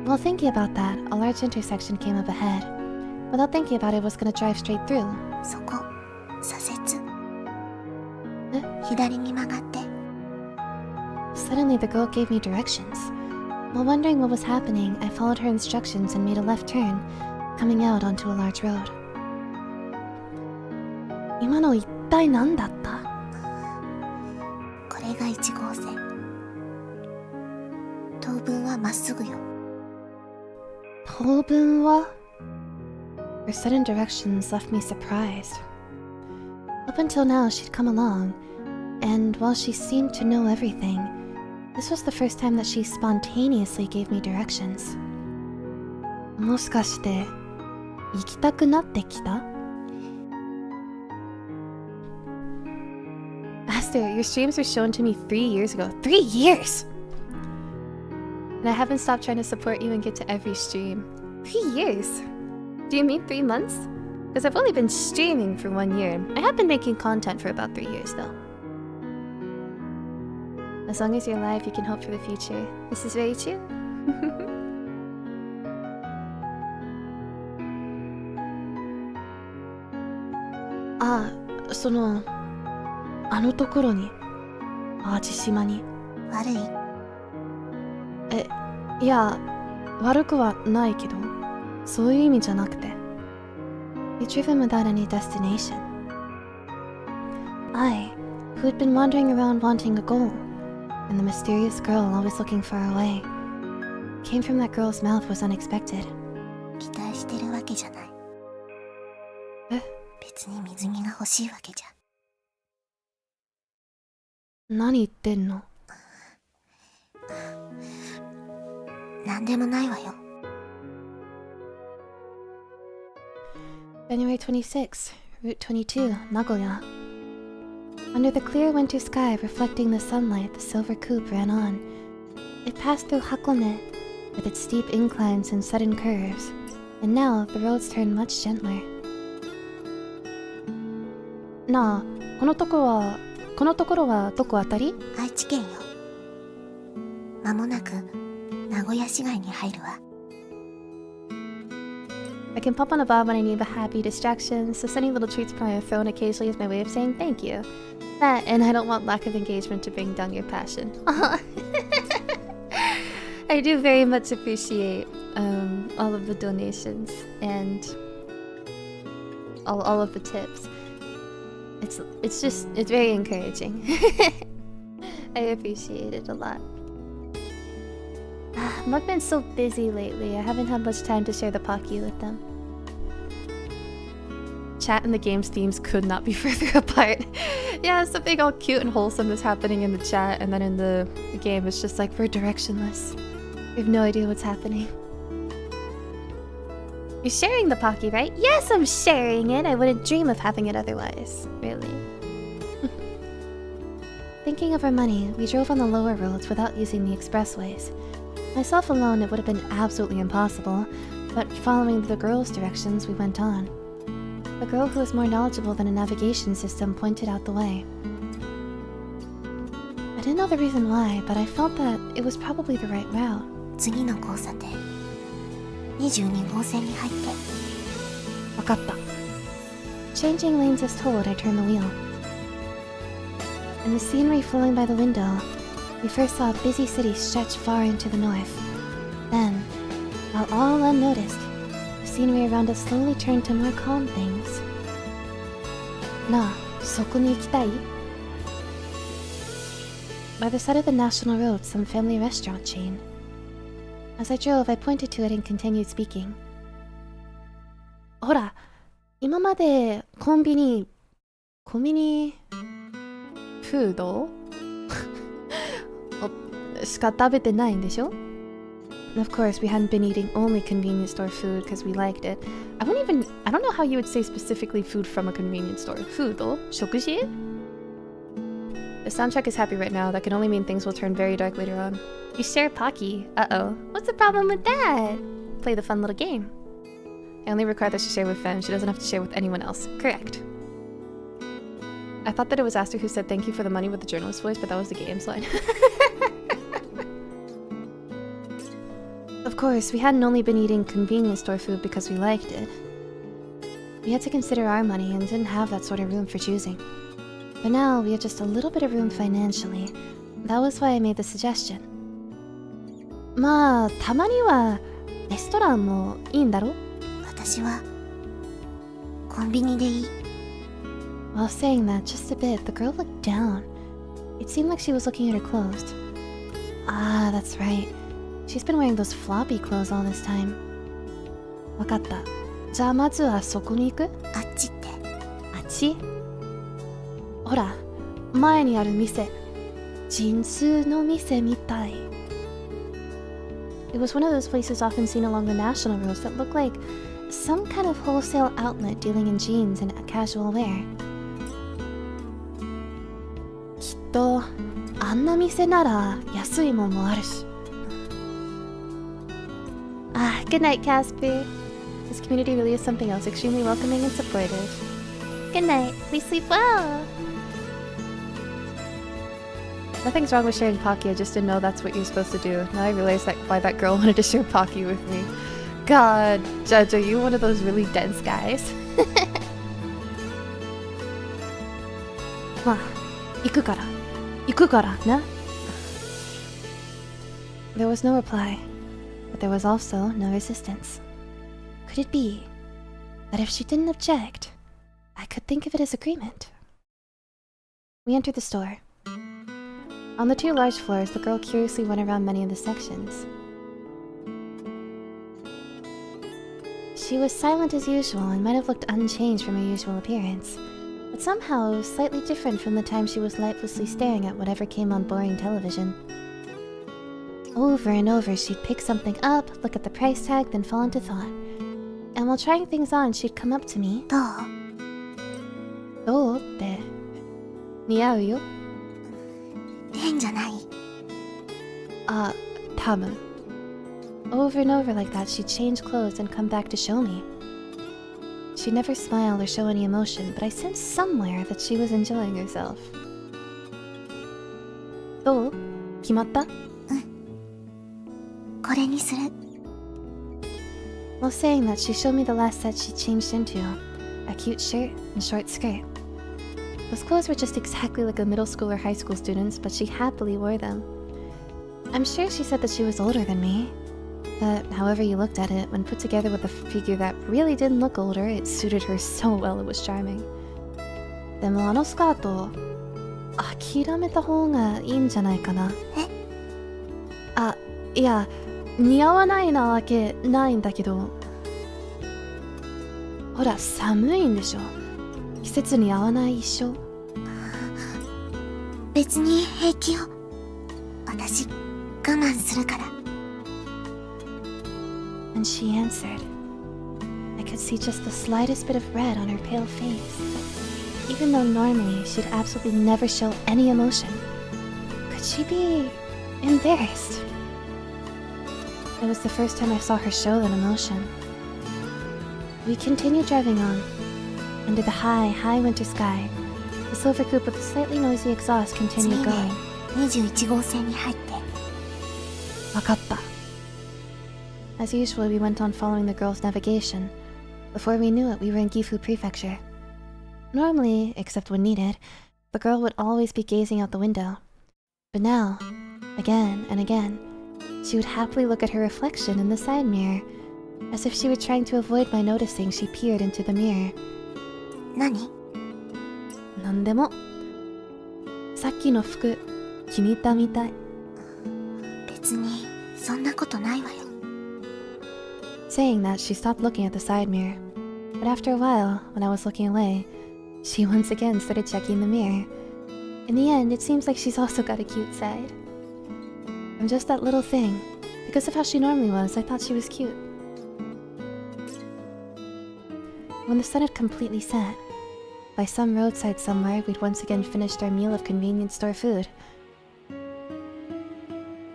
While thinking about that, a large intersection came up ahead. Without thinking about it, I was gonna drive straight through. そこ、左折。左に曲がって。 Suddenly, the girl gave me directions. While wondering what was happening, I followed her instructions and made a left turn, coming out onto a large road. 今の一体何だった？これが1号線。当分はまっすぐよ。当分は? Her sudden directions left me surprised. Up until now, she'd come along, and while she seemed to know everything, this was the first time that she spontaneously gave me directions. もしかして、行きたくなってきた? Aster, your streams were shown to me 3 years ago. 3 years! And I haven't stopped trying to support you and get to every stream. 3 years? Do you mean 3 months? Because I've only been streaming for 1 year. I have been making content for about 3 years though. As long as you're alive, you can hope for the future. This is very true. Ah, その、あのところに、淡路島に。悪い？いや、悪くはないけど、そういう意味じゃなくて。You'd driven without any destination. I, who had been wandering around wanting a goal, and the mysterious girl always looking far away, came from that girl's mouth was unexpected. 期待してるわけじゃない。別に水着が欲しいわけじゃ。何言ってんの？なんでもないわよ。January 26, Route 22, Nagoya. Under the clear winter sky reflecting the sunlight, the silver coupe ran on. It passed through Hakone, with its steep inclines and sudden curves, and now the roads turned much gentler. なあ、このところはどこあたり？愛知県よ。間もなく名古屋市街に入るわ。I can pop on a bob when I need a happy distraction, so sending little treats by a phone occasionally is my way of saying thank you. That, and I don't want lack of engagement to bring down your passion. I do very much appreciate all of the donations and all of the tips. It's very encouraging. I appreciate it a lot. I've been so busy lately, I haven't had much time to share the Pocky with them. Chat and the game's themes could not be further apart. Yeah, something all cute and wholesome is happening in the chat, and then in the game it's just like, we're directionless. We have no idea what's happening. You're sharing the Pocky, right? Yes, I'm sharing it! I wouldn't dream of having it otherwise. Really. Thinking of our money, we drove on the lower roads without using the expressways. Myself alone, it would have been absolutely impossible, but following the girl's directions, we went on. The girl who was more knowledgeable than a navigation system pointed out the way. I didn't know the reason why, but I felt that it was probably the right route. 次の交差点。22号線に入って。わかった。Changing lanes as told, I turned the wheel. In the scenery flowing by the window, we first saw a busy city stretch far into the north. Then, while all unnoticed, the scenery around us slowly turned to more calm things. なあ、そこに行きたい? By the side of the national road, some family restaurant chain. As I drove, I pointed to it and continued speaking. ほら、今までコンビニフードしか食べてないんでしょ? Of course, we hadn't been eating only convenience store food because we liked it. I don't know how you would say specifically food from a convenience store. Food, 食事? The soundtrack is happy right now. That can only mean things will turn very dark later on. You share Pocky. Uh-oh. What's the problem with that? Play the fun little game. I only require that she share with Fem. She doesn't have to share with anyone else. Correct. I thought that it was Aster who said thank you for the money with the journalist voice, but that was the game's line. Of course, we hadn't only been eating convenience store food because we liked it. We had to consider our money and didn't have that sort of room for choosing. But now we had just a little bit of room financially. That was why I made the suggestion. まあ、たまにはレストランもいいんだろ? 私はコンビニでいい。 While saying that just a bit, the girl looked down. It seemed like she was looking at her clothes. Ah, that's right. She's been wearing those floppy clothes all this time. わかった。じゃあまずはそこに行く? あっちって。あっち? ほら、前にある店。ジンスの店みたい。It was one of those places often seen along the national roads that looked like some kind of wholesale outlet dealing in jeans and casual wear. きっと、あんな店なら安いもんもあるし。Ah, good night, Casper. This community really is something else, extremely welcoming and supportive. Good night. Please sleep well. Nothing's wrong with sharing Pocky, I just didn't know that's what you're supposed to do. Now I realize why that girl wanted to share Pocky with me. God, Judge, are you one of those really dense guys? まあ、行くからな。There was no reply, but there was also no resistance. Could it be that if she didn't object, I could think of it as agreement? We entered the store. On the two large floors, the girl curiously went around many of the sections. She was silent as usual and might have looked unchanged from her usual appearance, but somehow it was slightly different from the time she was lifelessly staring at whatever came on boring television. Over and over, she'd pick something up, look at the price tag, then fall into thought. And while trying things on, she'd come up to me. どう? どうって似合うよ。変じゃない。多分。Over and over like that, she'd change clothes and come back to show me. She'd never smile or show any emotion, but I sensed somewhere that she was enjoying herself. どう? 決まった? これにする。 While saying that, she showed me the last set she changed into, a cute shirt and short skirt. Those clothes were just exactly like a middle school or high school student's, but she happily wore them. I'm sure she said that she was older than me, but however you looked at it, when put together with a figure that really didn't look older, it suited her so well it was charming. でもあのスカート、諦めた方がいいんじゃないかな。え？いや、似合わないなわけないんだけど。ほら、寒いんでしょ。季節に合わない一緒。別に平気よ。私、我慢するから。And she answered. I could see just the slightest bit of red on her pale face, even though normally she'd absolutely never show any emotion. Could she be embarrassed? It was the first time I saw her show that emotion. We continued driving on. Under the high, high winter sky, the silver coupe with a slightly noisy exhaust continued going. 21号線に入って。わかった. As usual, we went on following the girl's navigation. Before we knew it, we were in Gifu Prefecture. Normally, except when needed, the girl would always be gazing out the window. But now, again and again, she would happily look at her reflection in the side mirror, as if she were trying to avoid my noticing she peered into the mirror. 何?なんでも。さっきの服、気に入ったみたい。別にそんなことないわよ。 Saying that, she stopped looking at the side mirror. But after a while, when I was looking away, she once again started checking the mirror. In the end, it seems like she's also got a cute side. I'm just that little thing. Because of how she normally was, I thought she was cute. When the sun had completely set, by some roadside somewhere, we'd once again finished our meal of convenience store food.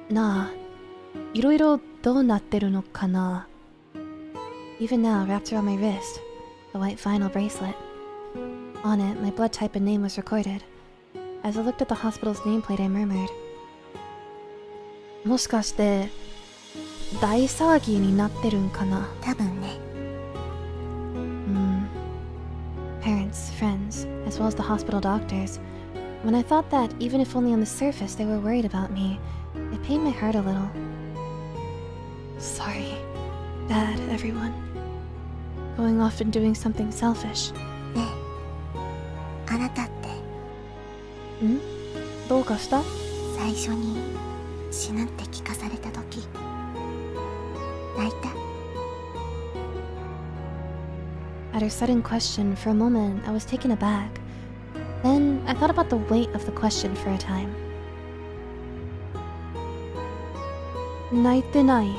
なあ、いろいろどうなってるのかな? Even now, wrapped around my wrist, the white vinyl bracelet. On it, my blood type and name was recorded. As I looked at the hospital's nameplate, I murmured, もしかして、大騒ぎになってるんかな? 多分ね。Parents, friends, as well as the hospital doctors. When I thought that, even if only on the surface, they were worried about me, it pained my heart a little. Sorry, Dad, everyone. Going off and doing something selfish. ねえ、あなたって。どうかした? 最初に死ぬって聞かされた時、泣いた? At her sudden question, for a moment, I was taken aback. Then, I thought about the weight of the question for a time. 泣いてない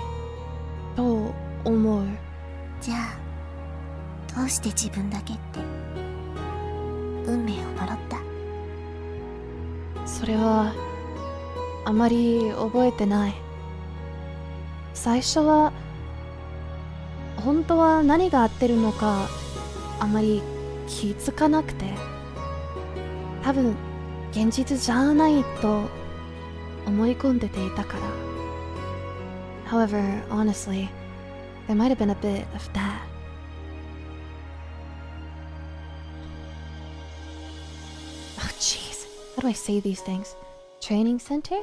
と思う。じゃあ、どうして自分だけって運命を呪った？それはあまり覚えてない。最初は本当は何が合ってるのかあまり気づかなくて、多分現実じゃないと思い込んでていたから。However, honestly, there might have been a bit of that. Oh jeez, how do I say these things? Training center?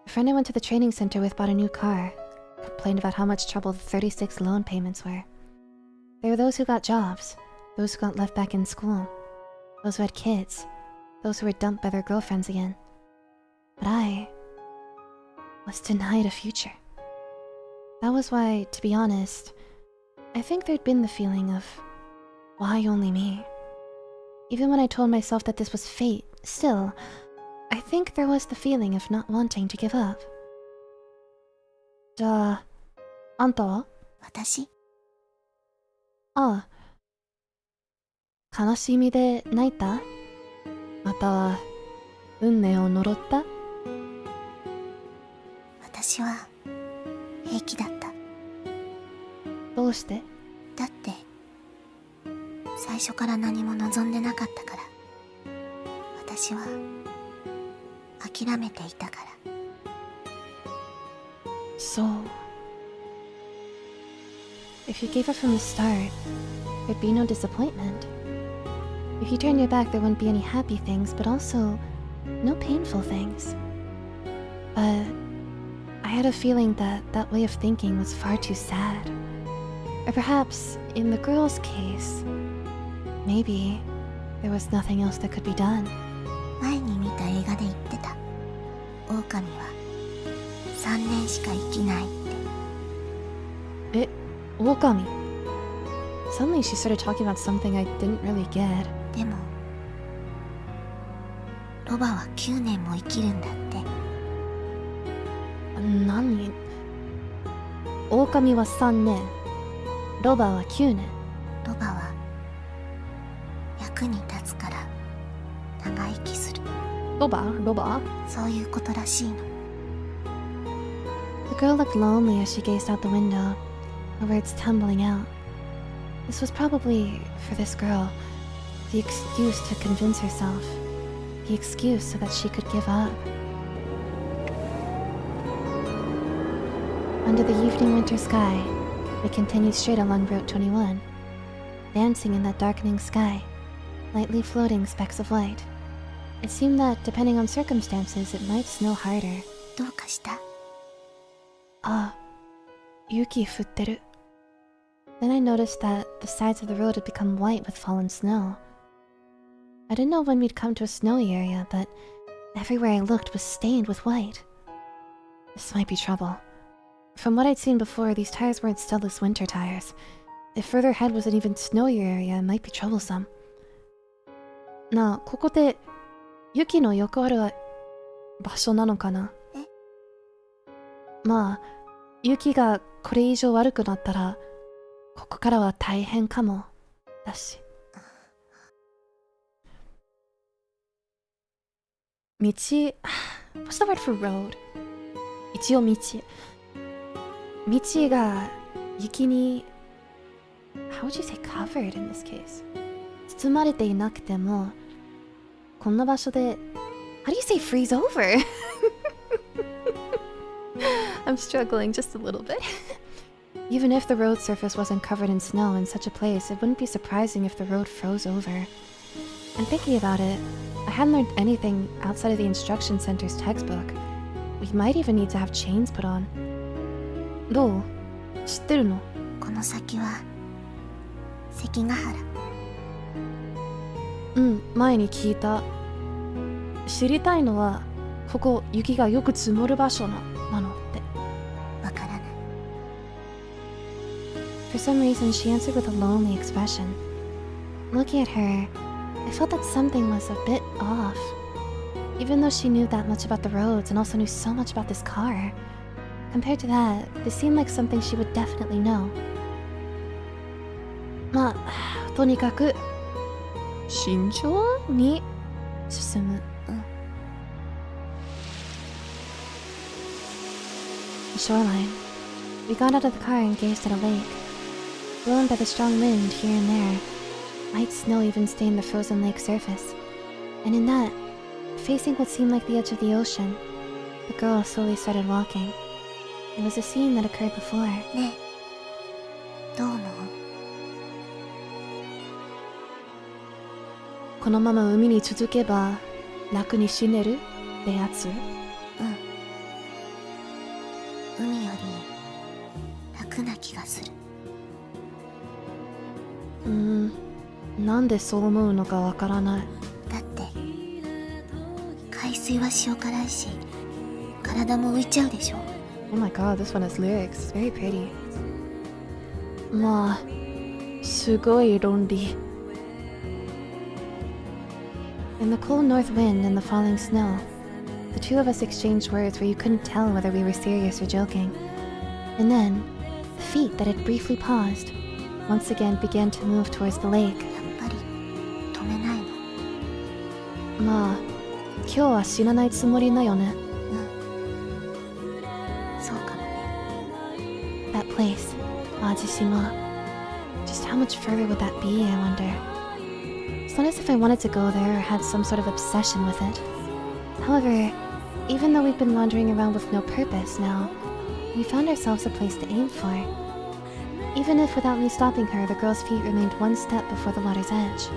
A friend I went to the training center with bought a new car. Complained about how much trouble the 36 loan payments were. There were those who got jobs, those who got left back in school, those who had kids, those who were dumped by their girlfriends again. But I was denied a future. That was why, to be honest, I think there'd been the feeling of, why only me? Even when I told myself that this was fate, still, I think there was the feeling of not wanting to give up. じゃあ、あんたは? 私？ああ。悲しみで泣いた? または、運命を呪った? 私は平気だった。どうして? だって最初から何も望んでなかったから。私は諦めていたから。So, if you gave up from the start, there'd be no disappointment. If you turned your back, there wouldn't be any happy things, but also no painful things. But I had a feeling that that way of thinking was far too sad. Or perhaps, in the girl's case, maybe there was nothing else that could be done. 前に見た映画で言ってた。狼は3年しか生きないって。え、狼? Suddenly she started talking about something I didn't really get. でもロバは9年も生きるんだって。何? 狼は3年、ロバは9年。ロバは役に立つから長生きする。ロバ? そういうことらしいの。The girl looked lonely as she gazed out the window, her words tumbling out. This was probably, for this girl, the excuse to convince herself, the excuse so that she could give up. Under the evening winter sky, we continued straight along Route 21, dancing in that darkening sky, lightly floating specks of light. It seemed that, depending on circumstances, it might snow harder. どうかした？あ、雪降ってる. Then I noticed that the sides of the road had become white with fallen snow. I didn't know when we'd come to a snowy area, but everywhere I looked was stained with white. This might be trouble. From what I'd seen before, these tires weren't studdless winter tires. If further ahead was an even snowier area, it might be troublesome. なあ、ここで雪のよくある場所なのかな？まあ、雪がこれ以上悪くなったら、ここからは大変かも。だし。道、what's the word for road? 一応道。道が雪に how would you say covered in this case? 包まれていなくてもこんな場所で how do you say freeze over? I'm struggling just a little bit. Even if the road surface wasn't covered in snow in such a place, it wouldn't be surprising if the road froze over. And thinking about it, I hadn't learned anything outside of the instruction center's textbook. We might even need to have chains put on. どう？知ってるの？この先は関ヶ原。うん、前に聞いた。知りたいのは、ここ雪がよく積もる場所なのって。わからない。For some reason, she answered with a lonely expression. Looking at her, I felt that something was a bit off. Even though she knew that much about the roads and also knew so much about this car, compared to that, this seemed like something she would definitely know. まあ、とにかく慎重に進む。The shoreline. We got out of the car and gazed at a lake. Blown by the strong wind here and there, light snow even stained the frozen lake surface. And in that, facing what seemed like the edge of the ocean, the girl slowly started walking. It was a scene that occurred before. ねえ、どう思う？このまま海に続けば楽に死ねるってやつ？うん。海より楽な気がする。なんでそう思うのかわからない。だって海水は塩辛いし、体も浮いちゃうでしょ。Oh my god, this one has lyrics. It's very pretty. まあ、すごい論理。In the cold north wind and the falling snow, the two of us exchanged words where you couldn't tell whether we were serious or joking. And then, the feet that had briefly paused once again began to move towards the lake. やっぱり止めないの？まあ、今日は死なないつもりだよね。そうかもね。That place, Ajishima. Just how much further would that be, I wonder? It's not as if I wanted to go there or had some sort of obsession with it. However, even though we've been wandering around with no purpose now, we found ourselves a place to aim for. Even if without me stopping her, the girl's feet remained one step before the water's edge.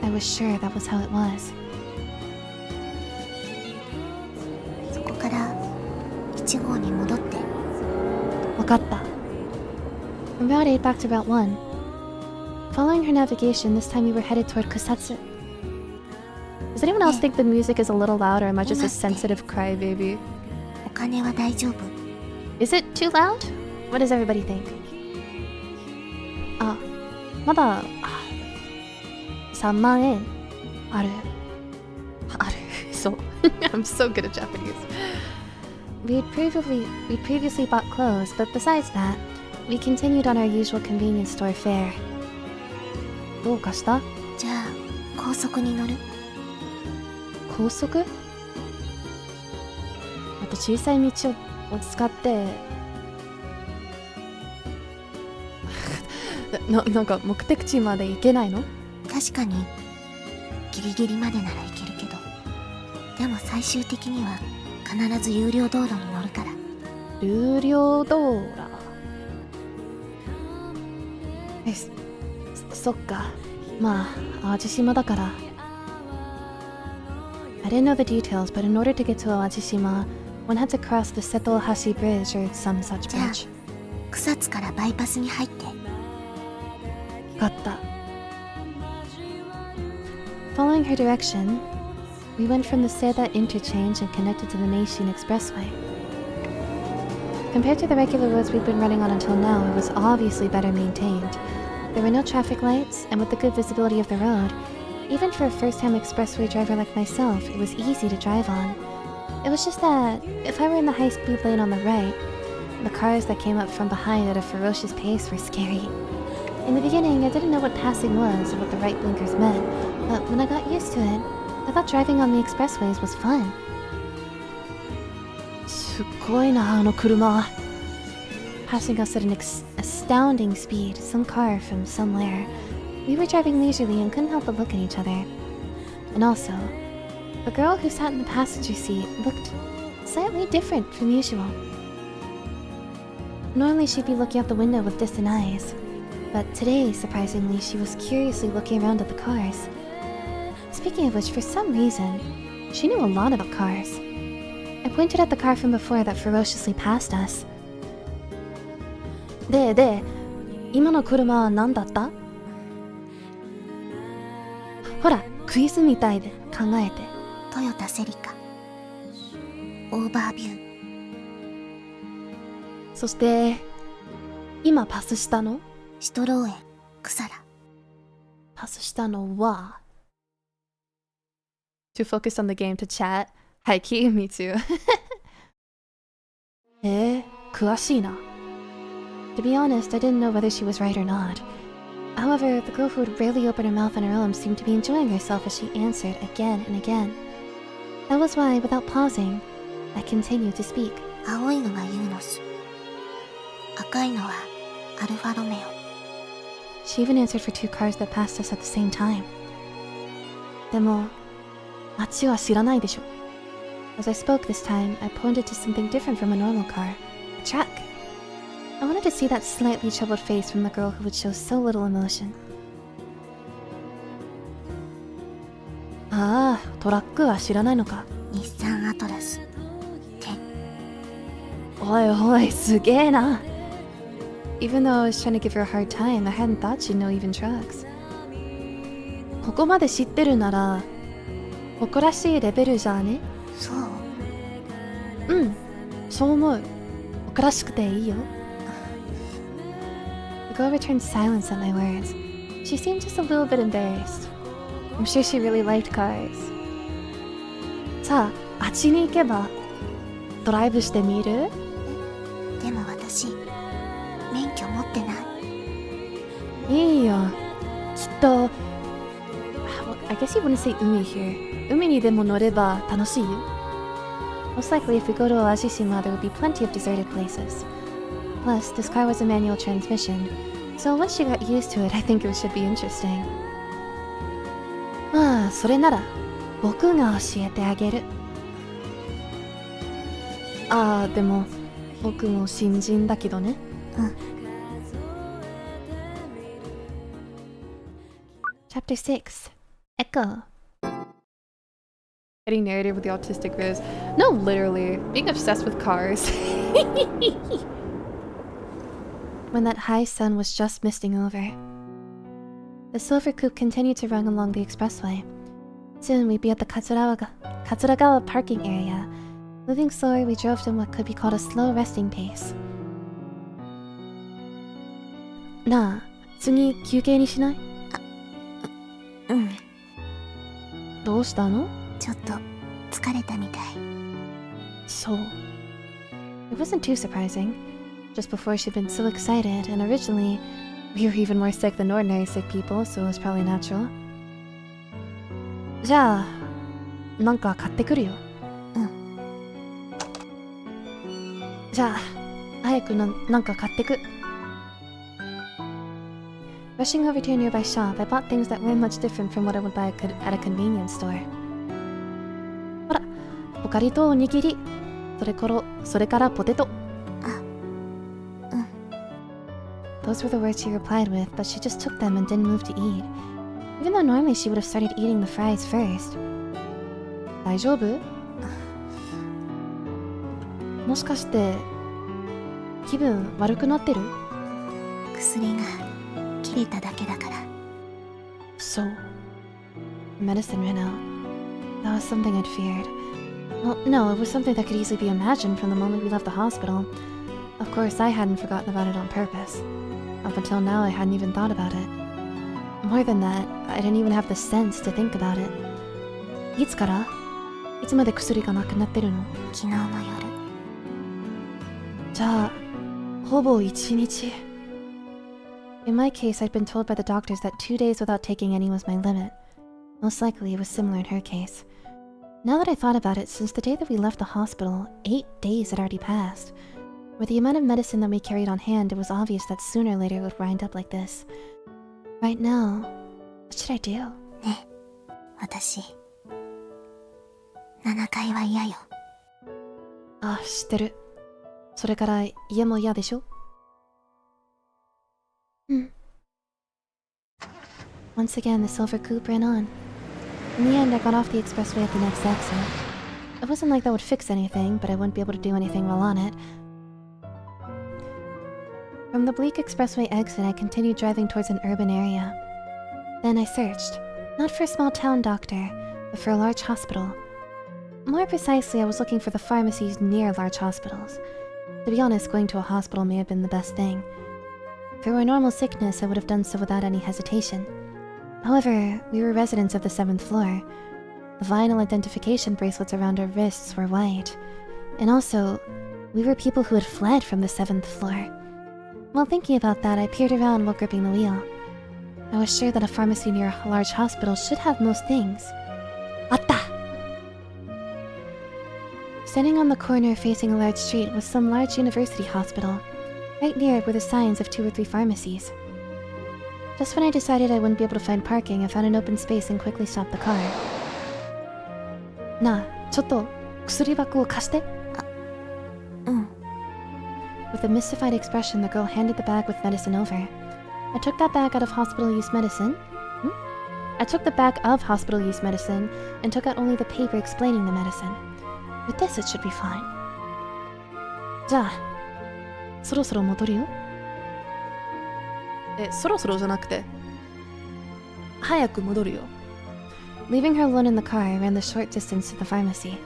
I was sure that was how it was. そこから1号に戻って。わかった。From Route 8 back to Route 1. Following her navigation, this time we were headed toward Kusatsu. Does anyone else think the music is a little loud, or am I just a sensitive crybaby? お金は大丈夫？ Is it too loud? What does everybody think? あ、まだ3万円ある。そう。I'm so good at Japanese. We'd previously bought clothes, but besides that, we continued on our usual convenience store fare. どうかした？じゃあ高速に乗る？高速？あと小さい道を使ってなんか目的地まで行けないの？確かにギリギリまでなら行けるけど、でも最終的には必ず有料道路に乗るから。有料道路？そっか。まあ、淡路島だから。I didn't know the details, but in order to get to Awajishima, one had to cross the Setohashi Bridge or some such bridge. じゃあ草津からバイパスに入って。分かった。Following her direction, we went from the Seda interchange and connected to the Meishin Expressway. Compared to the regular roads we'd been running on until now, it was obviously better maintained. There were no traffic lights, and with the good visibility of the road, even for a first-time expressway driver like myself, it was easy to drive on. It was just that, if I were in the high-speed lane on the right, the cars that came up from behind at a ferocious pace were scary. In the beginning, I didn't know what passing was or what the right blinkers meant, but when I got used to it, I thought driving on the expressways was fun. すごいな、あの車. Passing us at an astounding speed, some car from somewhere. We were driving leisurely and couldn't help but look at each other. And also, the girl who sat in the passenger seat looked slightly different from usual. Normally she'd be looking out the window with distant eyes, but today, surprisingly, she was curiously looking around at the cars. Speaking of which, for some reason, she knew a lot about cars. I pointed at the car from before that ferociously passed us. で、今の車は何だった? ほら、クイズみたいで考えて。トヨタセリカ。オーバービュー。そして、今パスしたの? シトローエン、クサラ。パスしたのは Too focused on the game to chat. Hikey, me too. 詳しいな. To be honest, I didn't know whether she was right or not. However, the girl who would rarely open her mouth on her own seemed to be enjoying herself as she answered again and again. That was why, without pausing, I continued to speak. 青いのがユーノス。赤いのはアルファロメオ。She even answered for two cars that passed us at the same time. でも、街は知らないでしょ. As I spoke this time, I pointed to something different from a normal car. A truck. I wanted to see that slightly troubled face from the girl who would show so little emotion. ああ、トラックは知らないのか。日産アトラス。おいおい、すげえな。Even though I was trying to give her a hard time, I hadn't thought she'd know even trucks. ここまで知ってるなら、誇らしいレベルじゃね？そう？うん、そう思う。誇らしくていいよ。The girl returned silence at my words. She seemed just a little bit embarrassed. I'm sure she really liked cars. さあ、あっちに行けば、ドライブしてみる？でも私、免許持ってない。いいよ。きっと、I guess you wouldn't say 海 here. 海にでも乗れば楽しいよ。Most likely, if we go to Oashishima, there will be plenty of deserted places. Plus, this car was a manual transmission, so once she got used to it, I think it should be interesting. まあ、それなら、僕が教えてあげる。ああ、でも、僕も新人だけどね。うん。Chapter 6 Echo. Getting narrated with the autistic Riz. No, literally. Being obsessed with cars. When that high sun was just misting over, the silver coupe continued to run along the expressway. Soon we'd be at the Katsuragawa parking area. Moving slower, we drove in what could be called a slow resting pace. なあ、次休憩にしない？うん。どうしたの？ちょっと疲れたみたい。そう。It wasn't too surprising. Just before she'd been so excited, and originally, we were even more sick than ordinary sick people, so it was probably natural. じゃあ、なんか買ってくるよ。うん。じゃあ、早くなんか買ってく。Rushing over to a nearby shop, I bought things that weren't much different from what I would buy at a convenience store. ほら、ポカリとおにぎり。それからポテト。Those were the words she replied with, but she just took them and didn't move to eat. Even though normally she would have started eating the fries first. 大丈夫？もしかして、気分悪くなってる？薬が切れただけだから。そう。Medicine ran out. That was something I'd feared. Well, no, it was something that could easily be imagined from the moment we left the hospital. Of course, I hadn't forgotten about it on purpose. Up until now, I hadn't even thought about it. More than that, I didn't even have the sense to think about it. いつから?いつまで薬がなくなってるの?昨日の夜。じゃあ、ほぼ1日。In my case, I'd been told by the doctors that 2 days without taking any was my limit. Most likely, it was similar in her case. Now that I thought about it, since the day that we left the hospital, 8 days had already passed. With the amount of medicine that we carried on hand, it was obvious that sooner or later it would wind up like this. Right now, what should I do? ね、私、7回は嫌よ。あ、知ってる。それから家も嫌でしょ? Once again, the silver coupe ran on. In the end, I got off the expressway at the next exit. It wasn't like that would fix anything, but I wouldn't be able to do anything while on it. From the bleak expressway exit, I continued driving towards an urban area. Then I searched, not for a small town doctor, but for a large hospital. More precisely, I was looking for the pharmacies near large hospitals. To be honest, going to a hospital may have been the best thing. If it were a normal sickness, I would have done so without any hesitation. However, we were residents of the 7th floor. The vinyl identification bracelets around our wrists were white. And also, we were people who had fled from the 7th floor. While thinking about that, I peered around while gripping the wheel. I was sure that a pharmacy near a large hospital should have most things. Atta! Standing on the corner facing a large street was some large university hospital. Right near it were the signs of 2 or 3 pharmacies. Just when I decided I wouldn't be able to find parking, I found an open space and quickly stopped the car. なあ、ちょっと薬箱を貸して。With a mystified expression, the girl handed the bag with medicine over. I took that bag out of hospital-use medicine. I took the bag of hospital-use medicine and took out only the paper explaining the medicine. With this, it should be fine. じゃあ、そろそろ戻るよ。そろそろじゃなくて、早く戻るよ。Leaving her alone in the car, I ran the short distance to the pharmacy.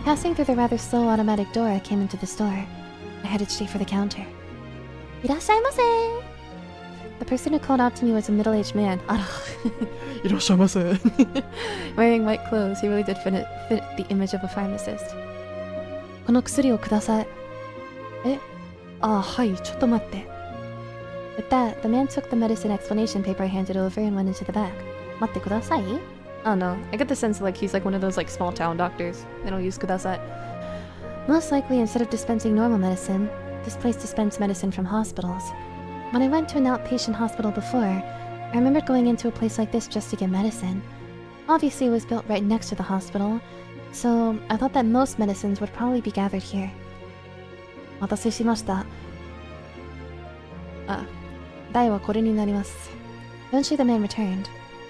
Passing through the rather slow automatic door, I came into the store. I headed straight for the counter. いらっしゃいませ. The person who called out to me was a middle-aged man. あら。いらっしゃいませ. Wearing white clothes, he really did fit the image of a pharmacist. この薬をください。あ、はい、ちょっと待って。With that, the man took the medicine explanation paper I handed over and went into the back. 待ってください? Oh no, I get the sense like he's like one of those like small town doctors. They don't use kudasai. Most likely, instead of dispensing normal medicine, this place dispensed medicine from hospitals. When I went to an outpatient hospital before, I remembered going into a place like this just to get medicine. Obviously, it was built right next to the hospital, so I thought that most medicines would probably be gathered here. お待たせしました。台はこれになります。Eventually the man returned.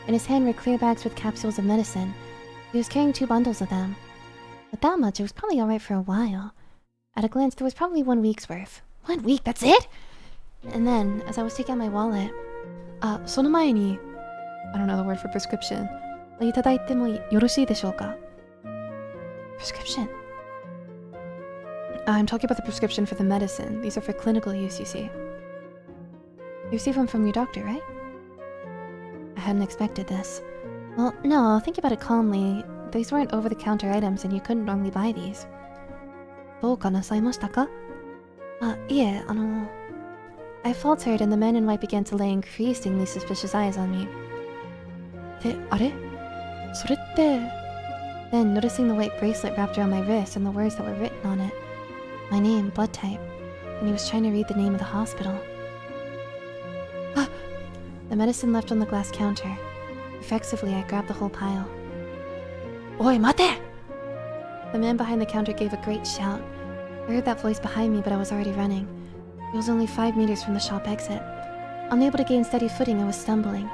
In his hand were clear bags with capsules of medicine. He was carrying 2 bundles of them. With that much, it was probably alright for a while. At a glance, there was probably 1 week's worth. 1 week, that's it? And then, as I was taking out my wallet... その前に... I don't know the word for prescription. いただいてもよろしいでしょうか? Prescription? I'm talking about the prescription for the medicine. These are for clinical use, you see. You receive them from your doctor, right? I hadn't expected this. Well, no, think about it calmly. These weren't over-the-counter items and you couldn't normally buy these. どうかなさいましたか? Yeah, I faltered and the man in white began to lay increasingly suspicious eyes on me. あれ? それって... Then, noticing the white bracelet wrapped around my wrist and the words that were written on it. My name, blood type, and he was trying to read the name of the hospital. The medicine left on the glass counter. Reflexively, I grabbed the whole pile. おい、待て! The man behind the counter gave a great shout. I heard that voice behind me, but I was already running. It was only 5 meters from the shop exit. Unable to gain steady footing, I was stumbling.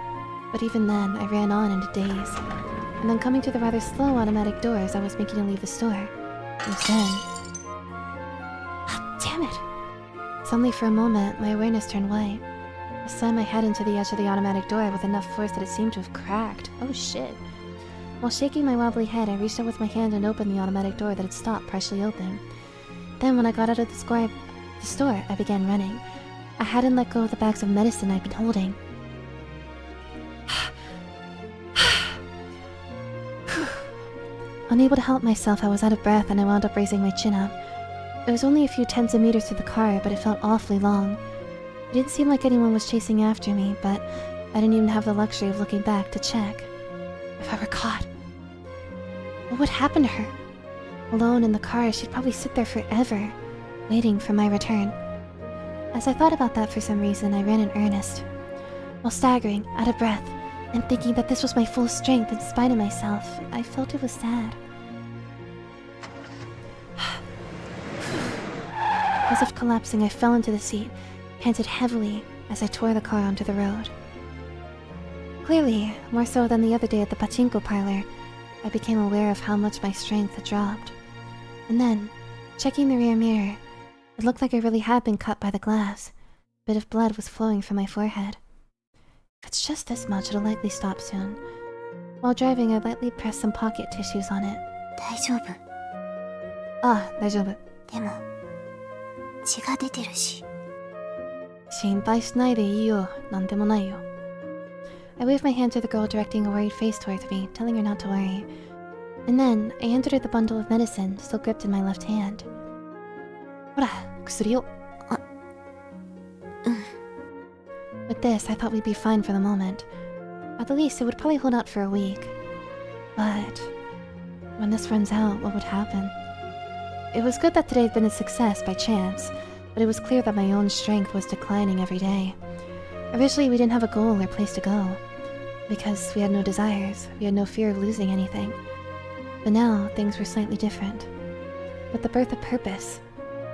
But even then, I ran on in a daze. And then coming to the rather slow automatic doors, I was making to leave the store. It was then... Ah, damn it! Suddenly, for a moment, my awareness turned white. I slammed my head into the edge of the automatic door with enough force that it seemed to have cracked. Oh shit. While shaking my wobbly head, I reached out with my hand and opened the automatic door that had stopped partially open. Then when I got out of the store, I began running. I hadn't let go of the bags of medicine I'd been holding. Unable to help myself, I was out of breath and I wound up raising my chin up. It was only a few tens of meters to the car, but it felt awfully long. It didn't seem like anyone was chasing after me, but I didn't even have the luxury of looking back to check. If I were caught, what would happen to her? Alone in the car, she'd probably sit there forever, waiting for my return. As I thought about that for some reason, I ran in earnest. While staggering, out of breath, and thinking that this was my full strength in spite of myself, I felt it was sad. As if collapsing, I fell into the seat, panted heavily as I tore the car onto the road. Clearly, more so than the other day at the pachinko parlor, I became aware of how much my strength had dropped. And then, checking the rear mirror, it looked like I really had been cut by the glass. A bit of blood was flowing from my forehead. If it's just this much, it'll likely stop soon. While driving, I lightly pressed some pocket tissues on it. 大丈夫。Ah, 大丈夫。でも、血が出てるし。心配しないでいいよ。なんでもないよ。I waved my hand to the girl, directing a worried face towards me, telling her not to worry. And then, I handed her the bundle of medicine, still gripped in my left hand. ほら、薬を。With this, I thought we'd be fine for the moment. At the least, it would probably hold out for a week. But when this runs out, what would happen? It was good that today had been a success by chance, but it was clear that my own strength was declining every day. Originally, we didn't have a goal or place to go. Because we had no desires, we had no fear of losing anything. But now, things were slightly different. With the birth of purpose,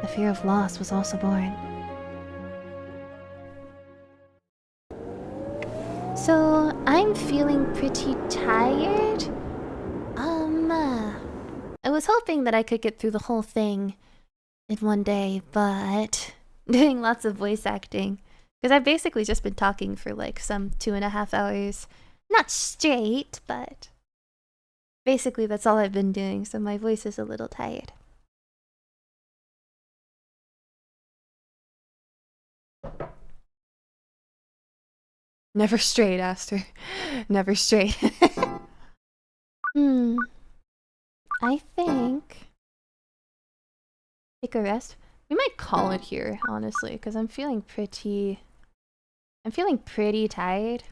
the fear of loss was also born. So, I'm feeling pretty tired. I was hoping that I could get through the whole thing in one day, but doing lots of voice acting. Because I've basically just been talking for like some 2.5 hours. Not straight, but basically that's all I've been doing, so my voice is a little tired. Never straight, Aster. Never straight. I think... Take a rest. We might call it here, honestly, because I'm feeling pretty tired.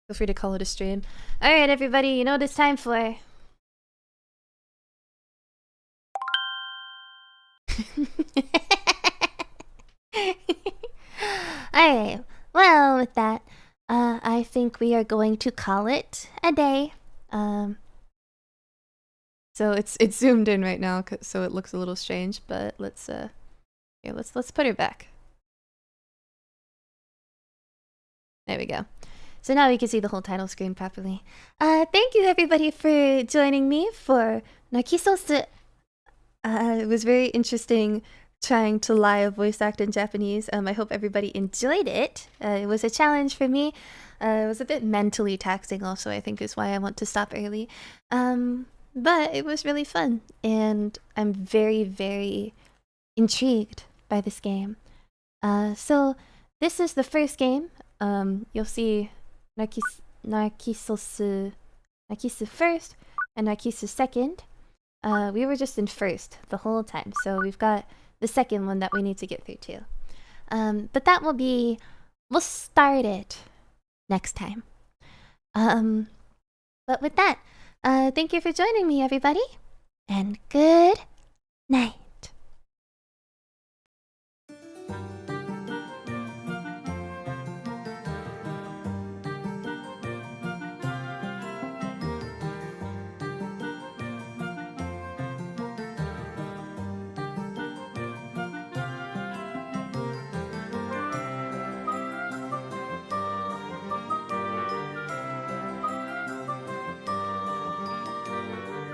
Feel free to call it a stream. Alright, everybody, you know what it's time for. Alright, well, with that, I think we are going to call it a day. So it's zoomed in right now, so it looks a little strange, but let's put her back. There we go. So now we can see the whole title screen properly. Thank you everybody for joining me for Narcissu. It was very interesting trying to live voice act in Japanese. I hope everybody enjoyed it. It was a challenge for me. It was a bit mentally taxing also, I think is why I want to stop early. But it was really fun, and I'm very, very intrigued by this game. So this is the first game. You'll see Narcissu first and Narcissu second. We were just in first the whole time, so we've got the second one that we need to get through too. But that will be... we'll start it next time. But with that, thank you for joining me, everybody, and good night.